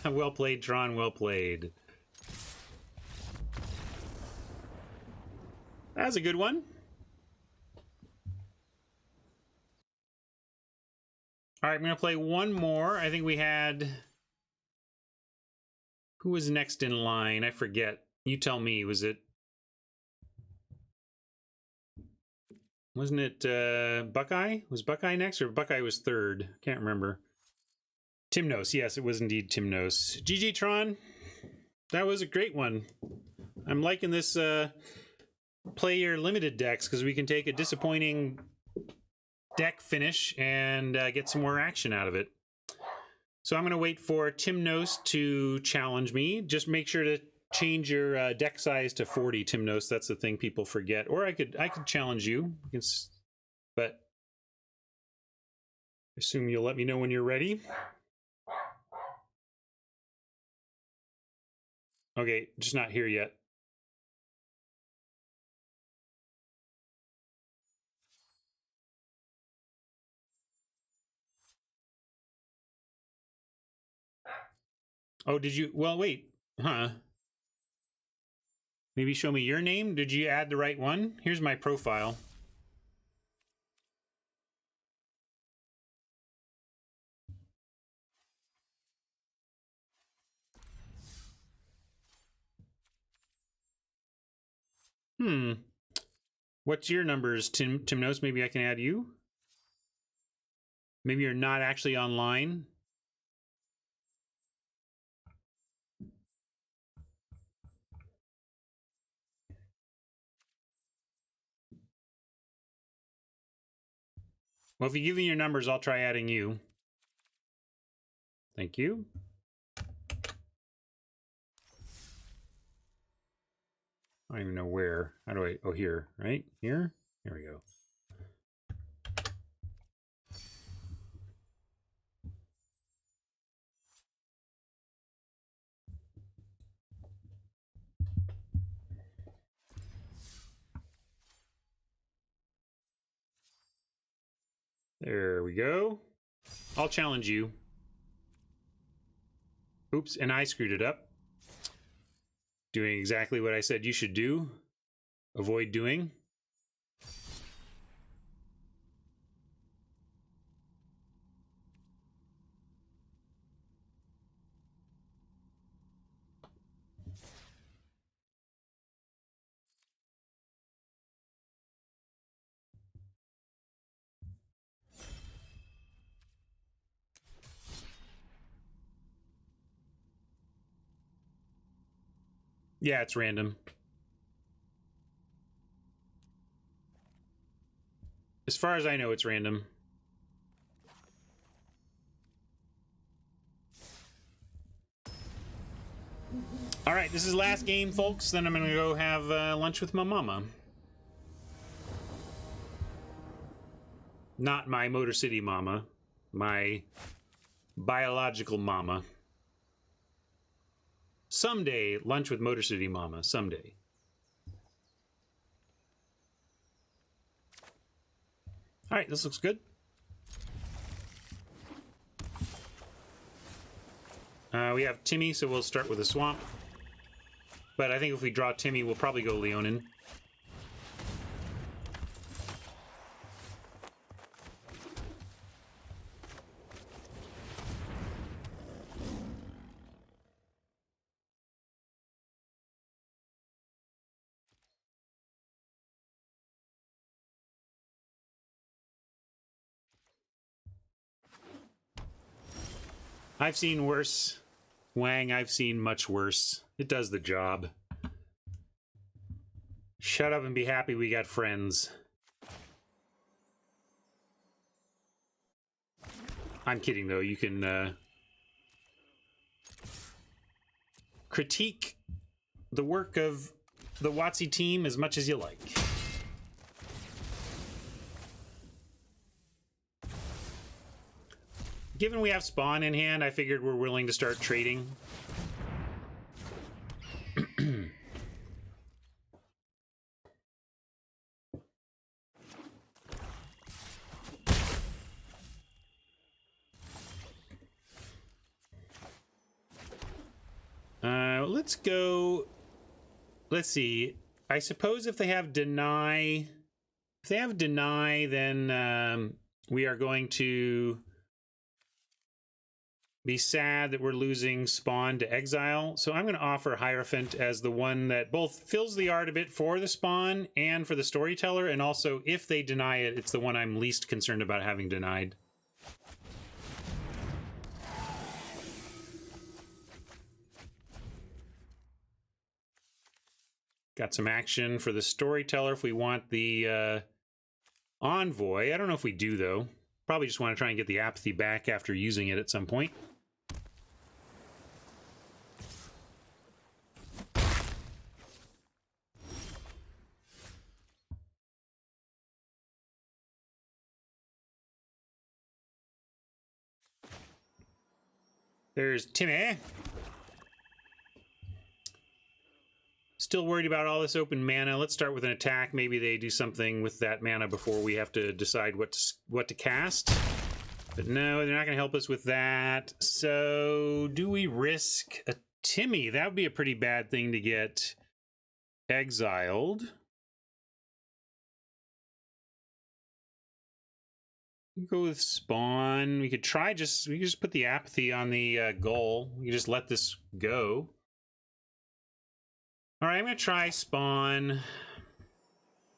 Well played, Tron, well played. That was a good one. All right, I'm going to play one more. I think we had... Who was next in line? I forget. You tell me. Was it... Wasn't it Buckeye? Was Buckeye next, or Buckeye was third? Can't remember. Timnos. Yes, it was indeed Timnos. GG Tron. That was a great one. I'm liking this play your limited decks, because we can take a disappointing deck finish and get some more action out of it. So I'm going to wait for Timnos to challenge me. Just make sure to change your deck size to 40, Timnos. That's the thing people forget. Or I could challenge you. But I assume you'll let me know when you're ready. Okay, just not here yet. Oh, did you? Well, wait. Huh. Maybe show me your name. Did you add the right one? Here's my profile. What's your numbers, Timnos? Maybe I can add you? Maybe you're not actually online. Well, if you give me your numbers, I'll try adding you. Thank you. I don't even know where. How do I? Oh, here, right? Here? Here we go. There we go. I'll challenge you. Oops, and I screwed it up. Doing exactly what I said you should do. Avoid doing. Yeah, it's random. As far as I know, it's random. All right, this is last game, folks. Then I'm gonna go have lunch with my mama. Not my Motor City mama, my biological mama. Someday, lunch with Motor City mama. Someday. All right, this looks good. We have Timmy, so we'll start with a swamp. But I think if we draw Timmy, we'll probably go Leonin. I've seen worse. Wang, I've seen much worse. It does the job. Shut up and be happy we got friends. I'm kidding, though. You can critique the work of the WotC team as much as you like. Given we have spawn in hand, I figured we're willing to start trading. Let's go. Let's see. I suppose if they have deny, then we are going to be sad that we're losing Spawn to Exile. So I'm going to offer Hierophant as the one that both fills the art a bit for the Spawn and for the Storyteller, and also if they deny it, it's the one I'm least concerned about having denied. Got some action for the Storyteller if we want the Envoy. I don't know if we do, though. Probably just want to try and get the apathy back after using it at some point. There's Timmy. Still worried about all this open mana. Let's start with an attack. Maybe they do something with that mana before we have to decide what to cast. But no, they're not going to help us with that. So do we risk a Timmy? That would be a pretty bad thing to get exiled. Go with Spawn. We could try we could just put the apathy on the goal. We could just let this go. All right, I'm going to try Spawn.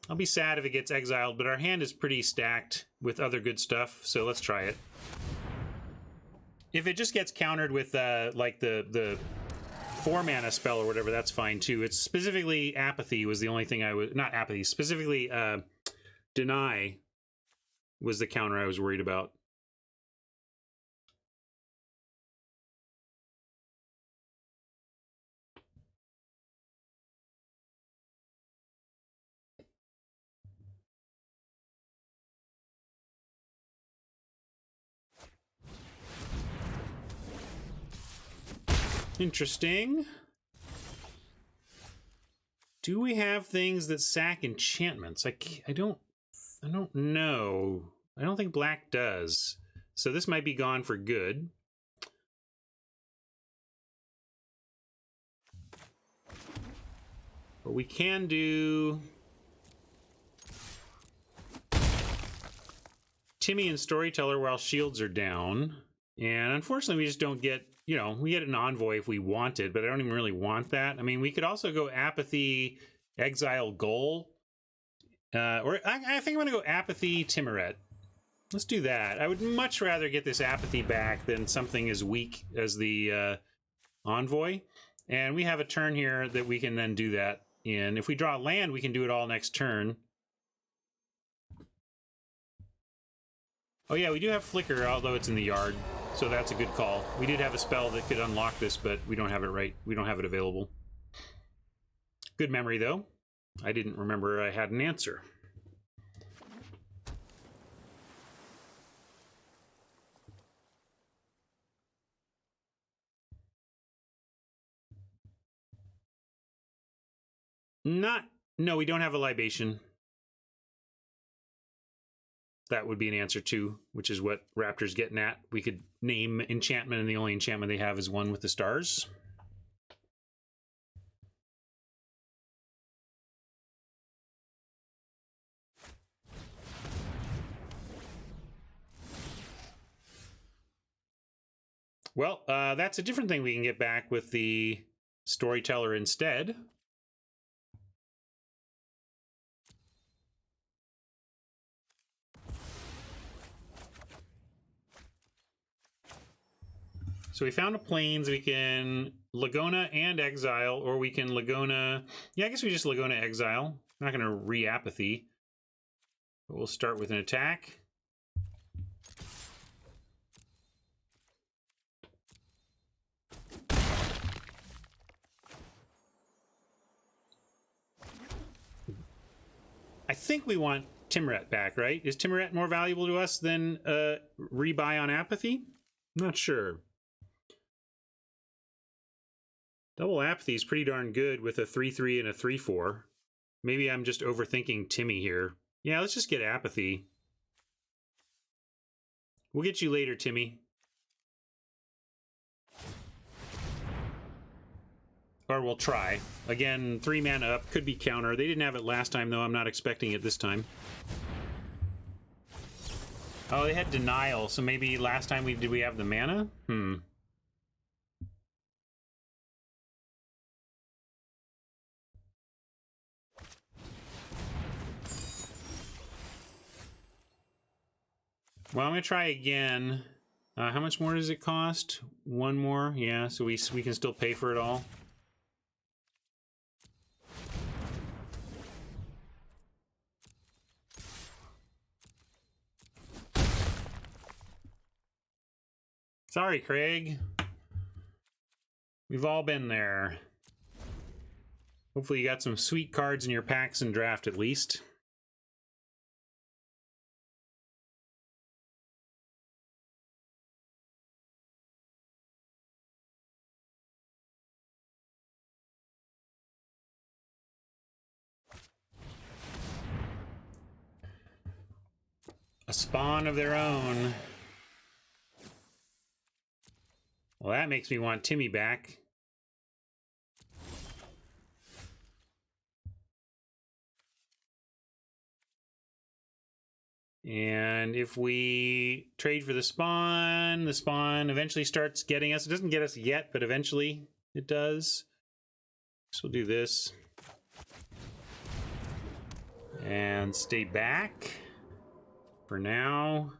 I'll be sad if it gets exiled, but our hand is pretty stacked with other good stuff, so let's try it. If it just gets countered with like the 4-mana spell or whatever, that's fine too. It's specifically apathy was the only thing I was... Not apathy, specifically deny was the counter I was worried about. Interesting. Do we have things that sack enchantments? I don't know. I don't think black does. So this might be gone for good. But we can do Timmy and Storyteller while shields are down. And unfortunately, we just don't get, you know, we get an Envoy if we wanted, but I don't even really want that. I mean, we could also go Apathy, Exile, Goal. Or I think I'm going to go Apathy, Timuret. Let's do that. I would much rather get this Apathy back than something as weak as the Envoy. And we have a turn here that we can then do that in. If we draw land, we can do it all next turn. Oh yeah, we do have Flicker, although it's in the yard. So that's a good call. We did have a spell that could unlock this, but we don't have it right. We don't have it available. Good memory, though. I didn't remember I had an answer. No, we don't have a libation. That would be an answer too, which is what Raptor's getting at. We could name enchantment, and the only enchantment they have is one with the stars. Well, that's a different thing we can get back with the storyteller instead. So we found a plains. We can Lagona and Exile, or we can Lagona... Yeah, I guess we just Lagona Exile. I'm not going to re-apathy. But we'll start with an attack. I think we want Timuret back, right? Is Timuret more valuable to us than rebuy on apathy? I'm not sure. Double apathy is pretty darn good with a 3-3 and a 3-4. Maybe I'm just overthinking Timmy here. Yeah, let's just get apathy. We'll get you later, Timmy. Or we'll try. Again, 3 mana up. Could be counter. They didn't have it last time, though. I'm not expecting it this time. Oh, they had denial. So maybe last time did we have the mana? Well, I'm going to try again. How much more does it cost? 1 more? Yeah, so we can still pay for it all. Sorry, Craig. We've all been there. Hopefully you got some sweet cards in your packs and draft at least. A spawn of their own. Well, that makes me want Timmy back. And if we trade for the spawn eventually starts getting us. It doesn't get us yet, but eventually it does. So we'll do this. And stay back for now.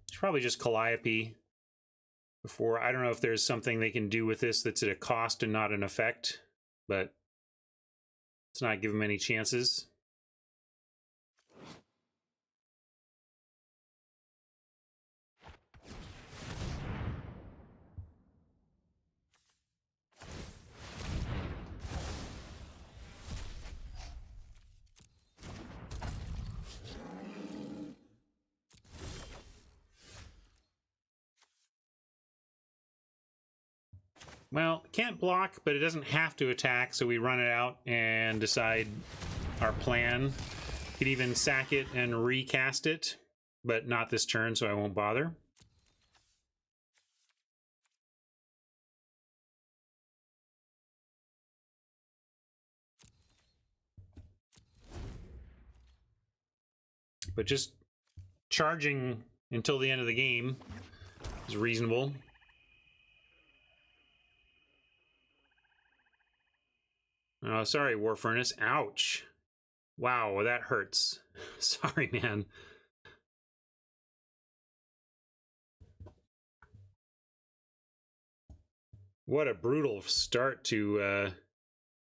It's probably just Calliope. Before, I don't know if there's something they can do with this that's at a cost and not an effect, but let's not give them any chances. Well, can't block, but it doesn't have to attack, so we run it out and decide our plan. Could even sack it and recast it, but not this turn, so I won't bother. But just charging until the end of the game is reasonable. Oh, sorry, War Furnace. Ouch. Wow, that hurts. Sorry, man. What a brutal start to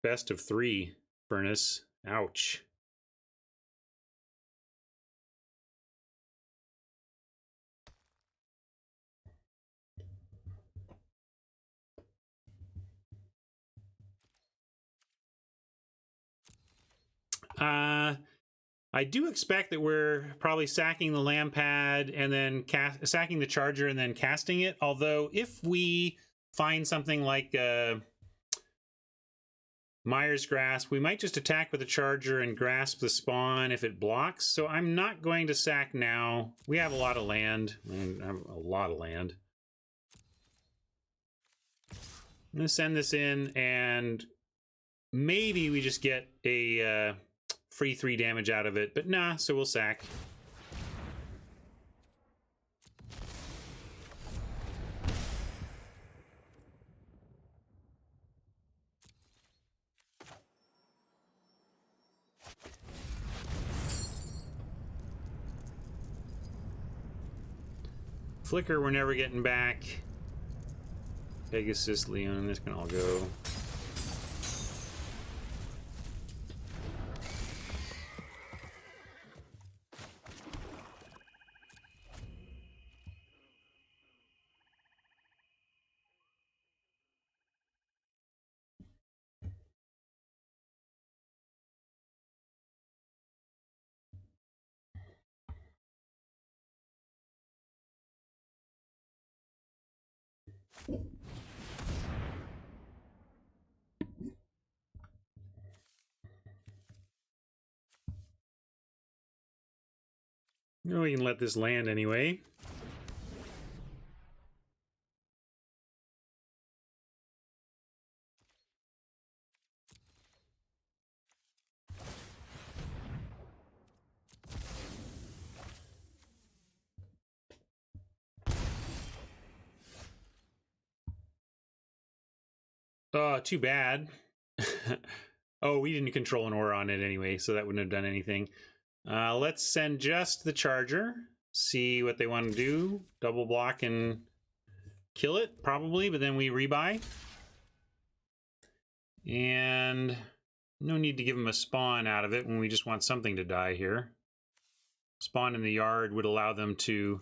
best of 3, Furnace. Ouch. I do expect that we're probably sacking the land pad and then sacking the charger and then casting it. Although if we find something like Myers Grasp, we might just attack with the charger and grasp the spawn if it blocks. So I'm not going to sack now. We have a lot of land. I'm going to send this in, and maybe we just get a free 3 damage out of it, but nah, so we'll sack. Flicker, we're never getting back. Pegasus, Leon, this can all go. No, we can let this land anyway. Oh, too bad. Oh, we didn't control an aura on it anyway, so that wouldn't have done anything. Let's send just the charger. See what they want to do. Double block and kill it, probably, but then we rebuy. And no need to give them a spawn out of it when we just want something to die here. Spawn in the yard would allow them to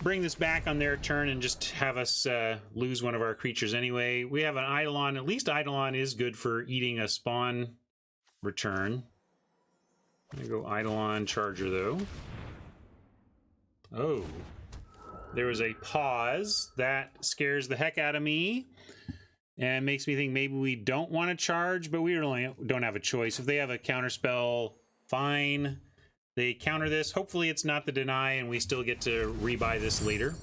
bring this back on their turn and just have us lose one of our creatures anyway. We have an Eidolon. At least Eidolon is good for eating a spawn return. I'm gonna go Eidolon Charger, though. Oh. There was a pause. That scares the heck out of me and makes me think maybe we don't want to charge, but we really don't have a choice. If they have a counterspell, fine. They counter this. Hopefully it's not the deny and we still get to rebuy this later.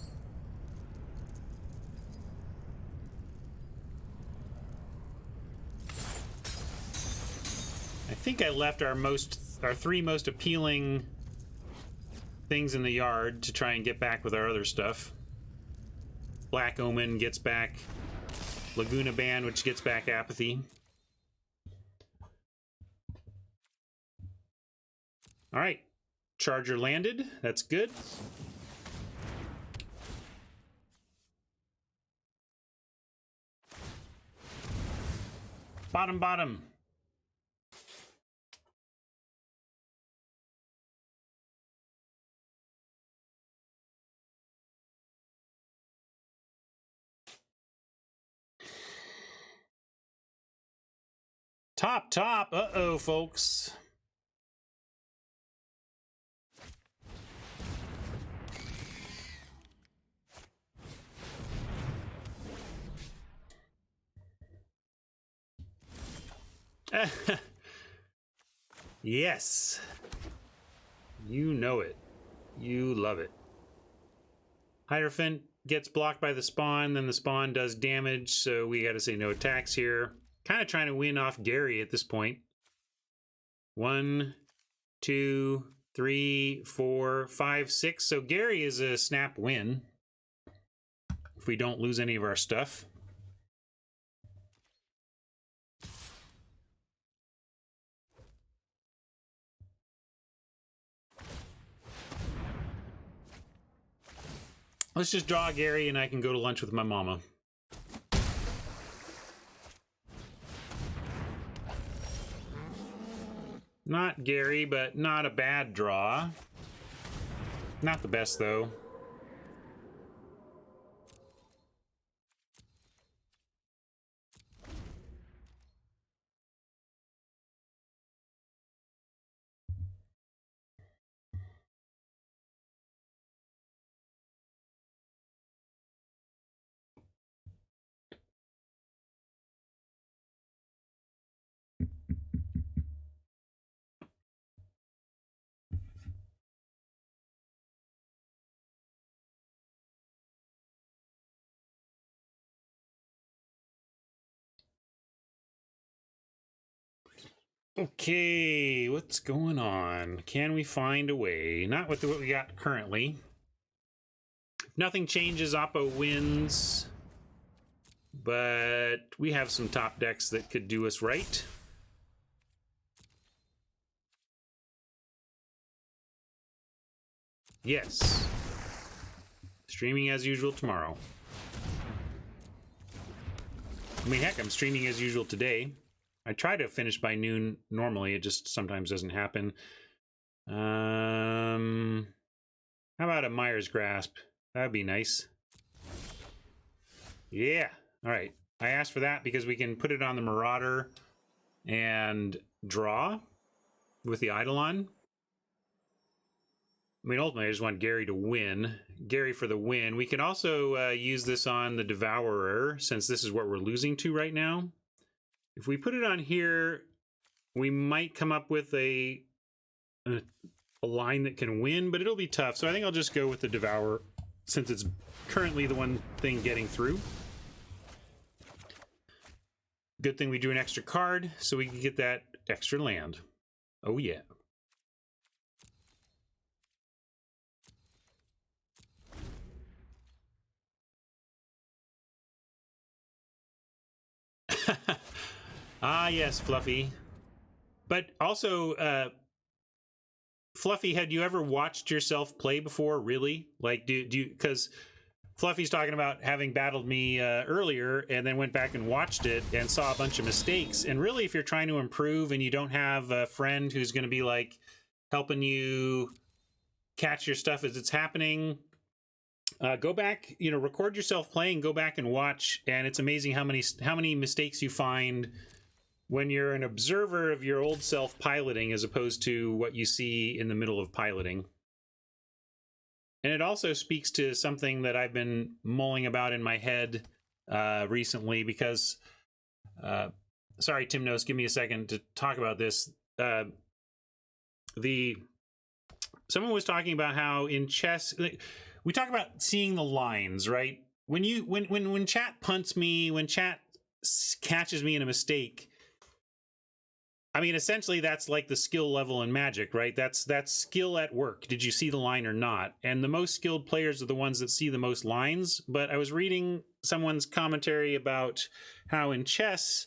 I think I left our 3 most appealing things in the yard to try and get back with our other stuff. Black Omen gets back Laguna Band, which gets back Apathy. All right, charger landed. That's good. Bottom. Top. Uh-oh, folks. Yes. You know it. You love it. Hierophant gets blocked by the spawn, then the spawn does damage, so we gotta say no attacks here. Kind of trying to win off Gary at this point. 1, 2, 3, 4, 5, 6. So Gary is a snap win if we don't lose any of our stuff. Let's just draw Gary and I can go to lunch with my mama. Not Gary, but not a bad draw. Not the best, though. Okay, what's going on? Can we find a way? Not with what we got currently. If nothing changes, Oppo wins. But we have some top decks that could do us right. Yes. Streaming as usual tomorrow. I mean, heck, I'm streaming as usual today. I try to finish by noon normally. It just sometimes doesn't happen. How about a Myers Grasp? That'd be nice. Yeah. All right. I asked for that because we can put it on the Marauder and draw with the Eidolon. I mean, ultimately, I just want Gary to win. Gary for the win. We can also use this on the Devourer, since this is what we're losing to right now. If we put it on here, we might come up with a line that can win, but it'll be tough. So I think I'll just go with the Devourer, since it's currently the one thing getting through. Good thing we drew an extra card, so we can get that extra land. Oh, yeah. Ah, yes, Fluffy. But also, Fluffy, had you ever watched yourself play before, really? Like, do you, because Fluffy's talking about having battled me earlier and then went back and watched it and saw a bunch of mistakes. And really, if you're trying to improve and you don't have a friend who's going to be like helping you catch your stuff as it's happening, go back, you know, record yourself playing, go back and watch. And it's amazing how many mistakes you find when you're an observer of your old self piloting as opposed to what you see in the middle of piloting. And it also speaks to something that I've been mulling about in my head recently because, sorry, Tim Nose, give me a second to talk about this. Someone was talking about how in chess, we talk about seeing the lines, right? When chat punts me, when chat catches me in a mistake, I mean, essentially, that's like the skill level in Magic, right? That's skill at work. Did you see the line or not? And the most skilled players are the ones that see the most lines. But I was reading someone's commentary about how in chess,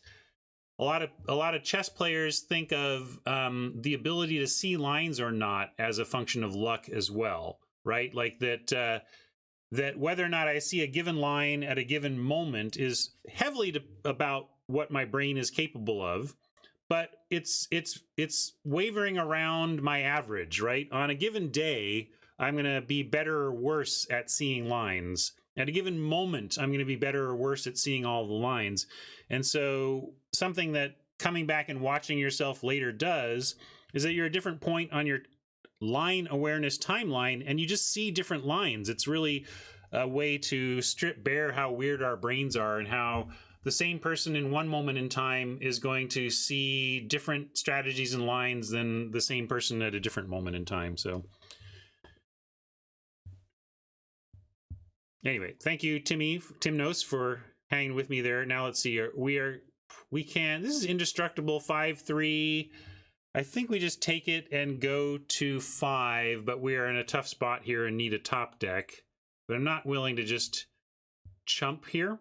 a lot of chess players think of the ability to see lines or not as a function of luck as well, right? Like that whether or not I see a given line at a given moment is heavily about what my brain is capable of. But it's wavering around my average, right? On a given day, I'm going to be better or worse at seeing lines. At a given moment, I'm going to be better or worse at seeing all the lines. And so something that coming back and watching yourself later does is that you're at a different point on your line awareness timeline, and you just see different lines. It's really a way to strip bare how weird our brains are and how the same person in one moment in time is going to see different strategies and lines than the same person at a different moment in time. So anyway, thank you, Tim Nose, for hanging with me there. Now let's see. This is indestructible 5/3. I think we just take it and go to 5, but we are in a tough spot here and need a top deck. But I'm not willing to just chump here.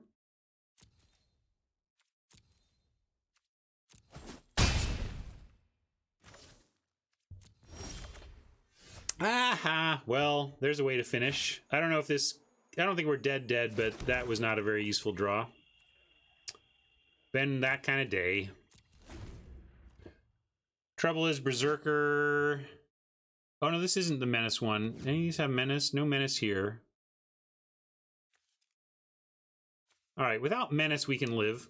Aha! Well, there's a way to finish. I don't know if this... I don't think we're dead, but that was not a very useful draw. Been that kind of day. Trouble is Berserker... Oh, no, this isn't the Menace one. Any of these have Menace? No Menace here. Alright, without Menace, we can live.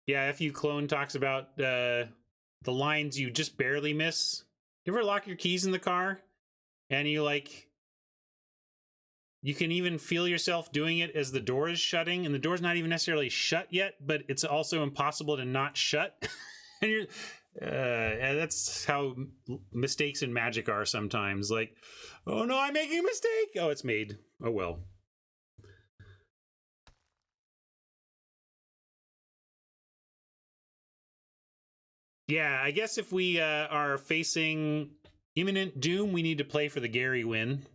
Yeah, FU Clone talks about the lines you just barely miss. You ever lock your keys in the car and you can even feel yourself doing it as the door is shutting, and the door's not even necessarily shut yet, but it's also impossible to not shut. And Yeah, that's how mistakes in Magic are sometimes. Like, oh no, I'm making a mistake. Oh, it's made. Oh well. Yeah, I guess if we are facing imminent doom, we need to play for the Gary win.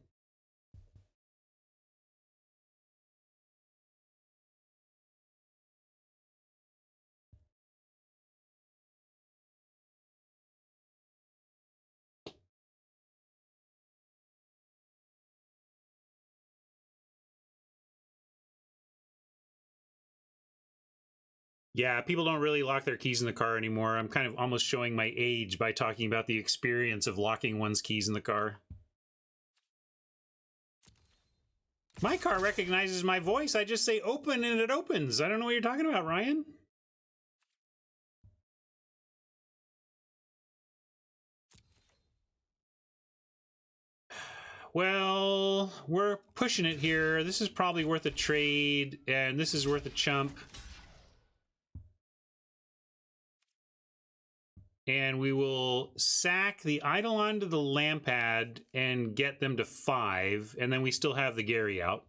Yeah, people don't really lock their keys in the car anymore. I'm kind of almost showing my age by talking about the experience of locking one's keys in the car. My car recognizes my voice. I just say open and it opens. I don't know what you're talking about, Ryan. Well, we're pushing it here. This is probably worth a trade, and this is worth a chump. And we will sack the Eidolon to the Lampad and get them to 5, and then we still have the Gary out.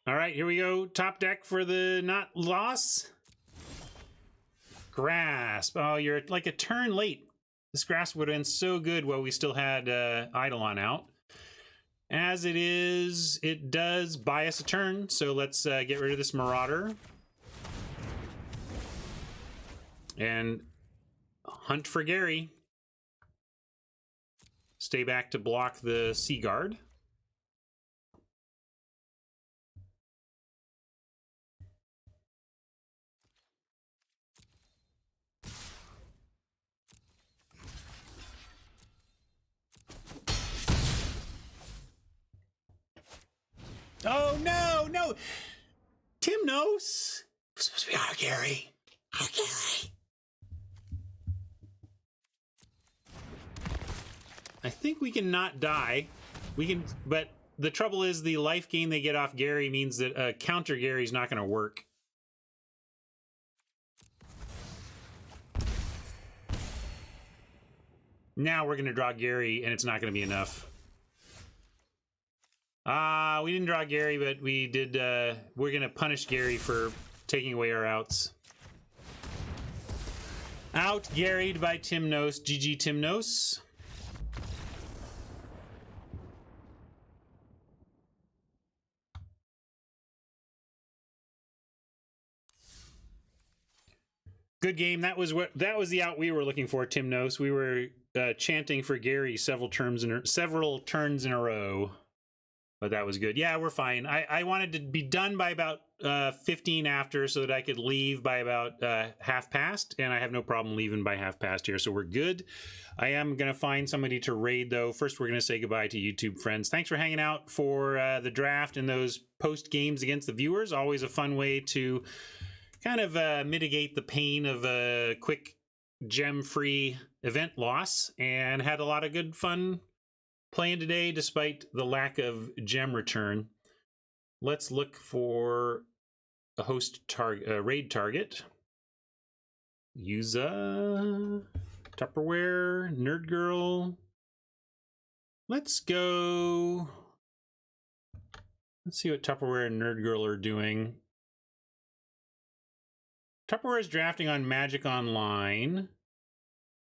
All right, here we go. Top deck for the not loss. Grasp. Oh, you're like a turn late. This grasp would have been so good while we still had Eidolon out. As it is, it does buy us a turn, so let's get rid of this Marauder. And hunt for Gary. Stay back to block the Sea Guard. Oh, no, no. Tim knows. It's supposed to be our Gary. Our Gary. I think we can not die. We can, but the trouble is the life gain they get off Gary means that counter Gary's not going to work. Now we're going to draw Gary, and it's not going to be enough. We didn't draw Gary, but we did. We're going to punish Gary for taking away our outs. Out Gary'd by Timnos. GG Timnos. Good game. That was the out we were looking for, Timnos. We were chanting for Gary several turns in a row. But that was good. Yeah, we're fine. I wanted to be done by about 15 after so that I could leave by about half past, and I have no problem leaving by half past here, so we're good. I am going to find somebody to raid, though. First, we're going to say goodbye to YouTube friends. Thanks for hanging out for the draft and those post games against the viewers. Always a fun way to kind of mitigate the pain of a quick gem-free event loss, and had a lot of good fun playing today despite the lack of gem return. Let's look for a host target, raid target. Use Tupperware, Nerd Girl. Let's go. Let's see what Tupperware and Nerd Girl are doing. Tupperware is drafting on Magic Online.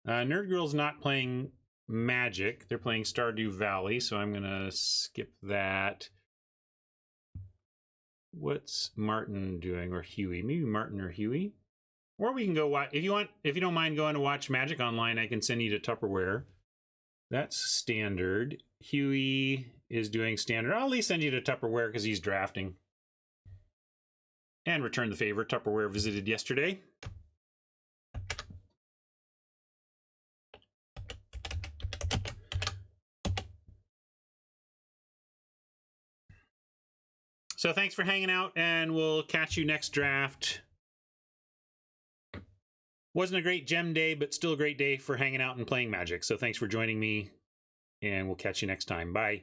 Nerd Girl's not playing Magic. They're playing Stardew Valley, so I'm gonna skip that. What's Martin doing, or Huey? Maybe Martin or Huey. Or we can go watch, if you don't mind going to watch Magic Online, I can send you to Tupperware. That's standard. Huey is doing standard. I'll at least send you to Tupperware because he's drafting. And return the favor. Tupperware visited yesterday. So thanks for hanging out, and we'll catch you next draft. Wasn't a great gem day, but still a great day for hanging out and playing Magic. So thanks for joining me, and we'll catch you next time. Bye.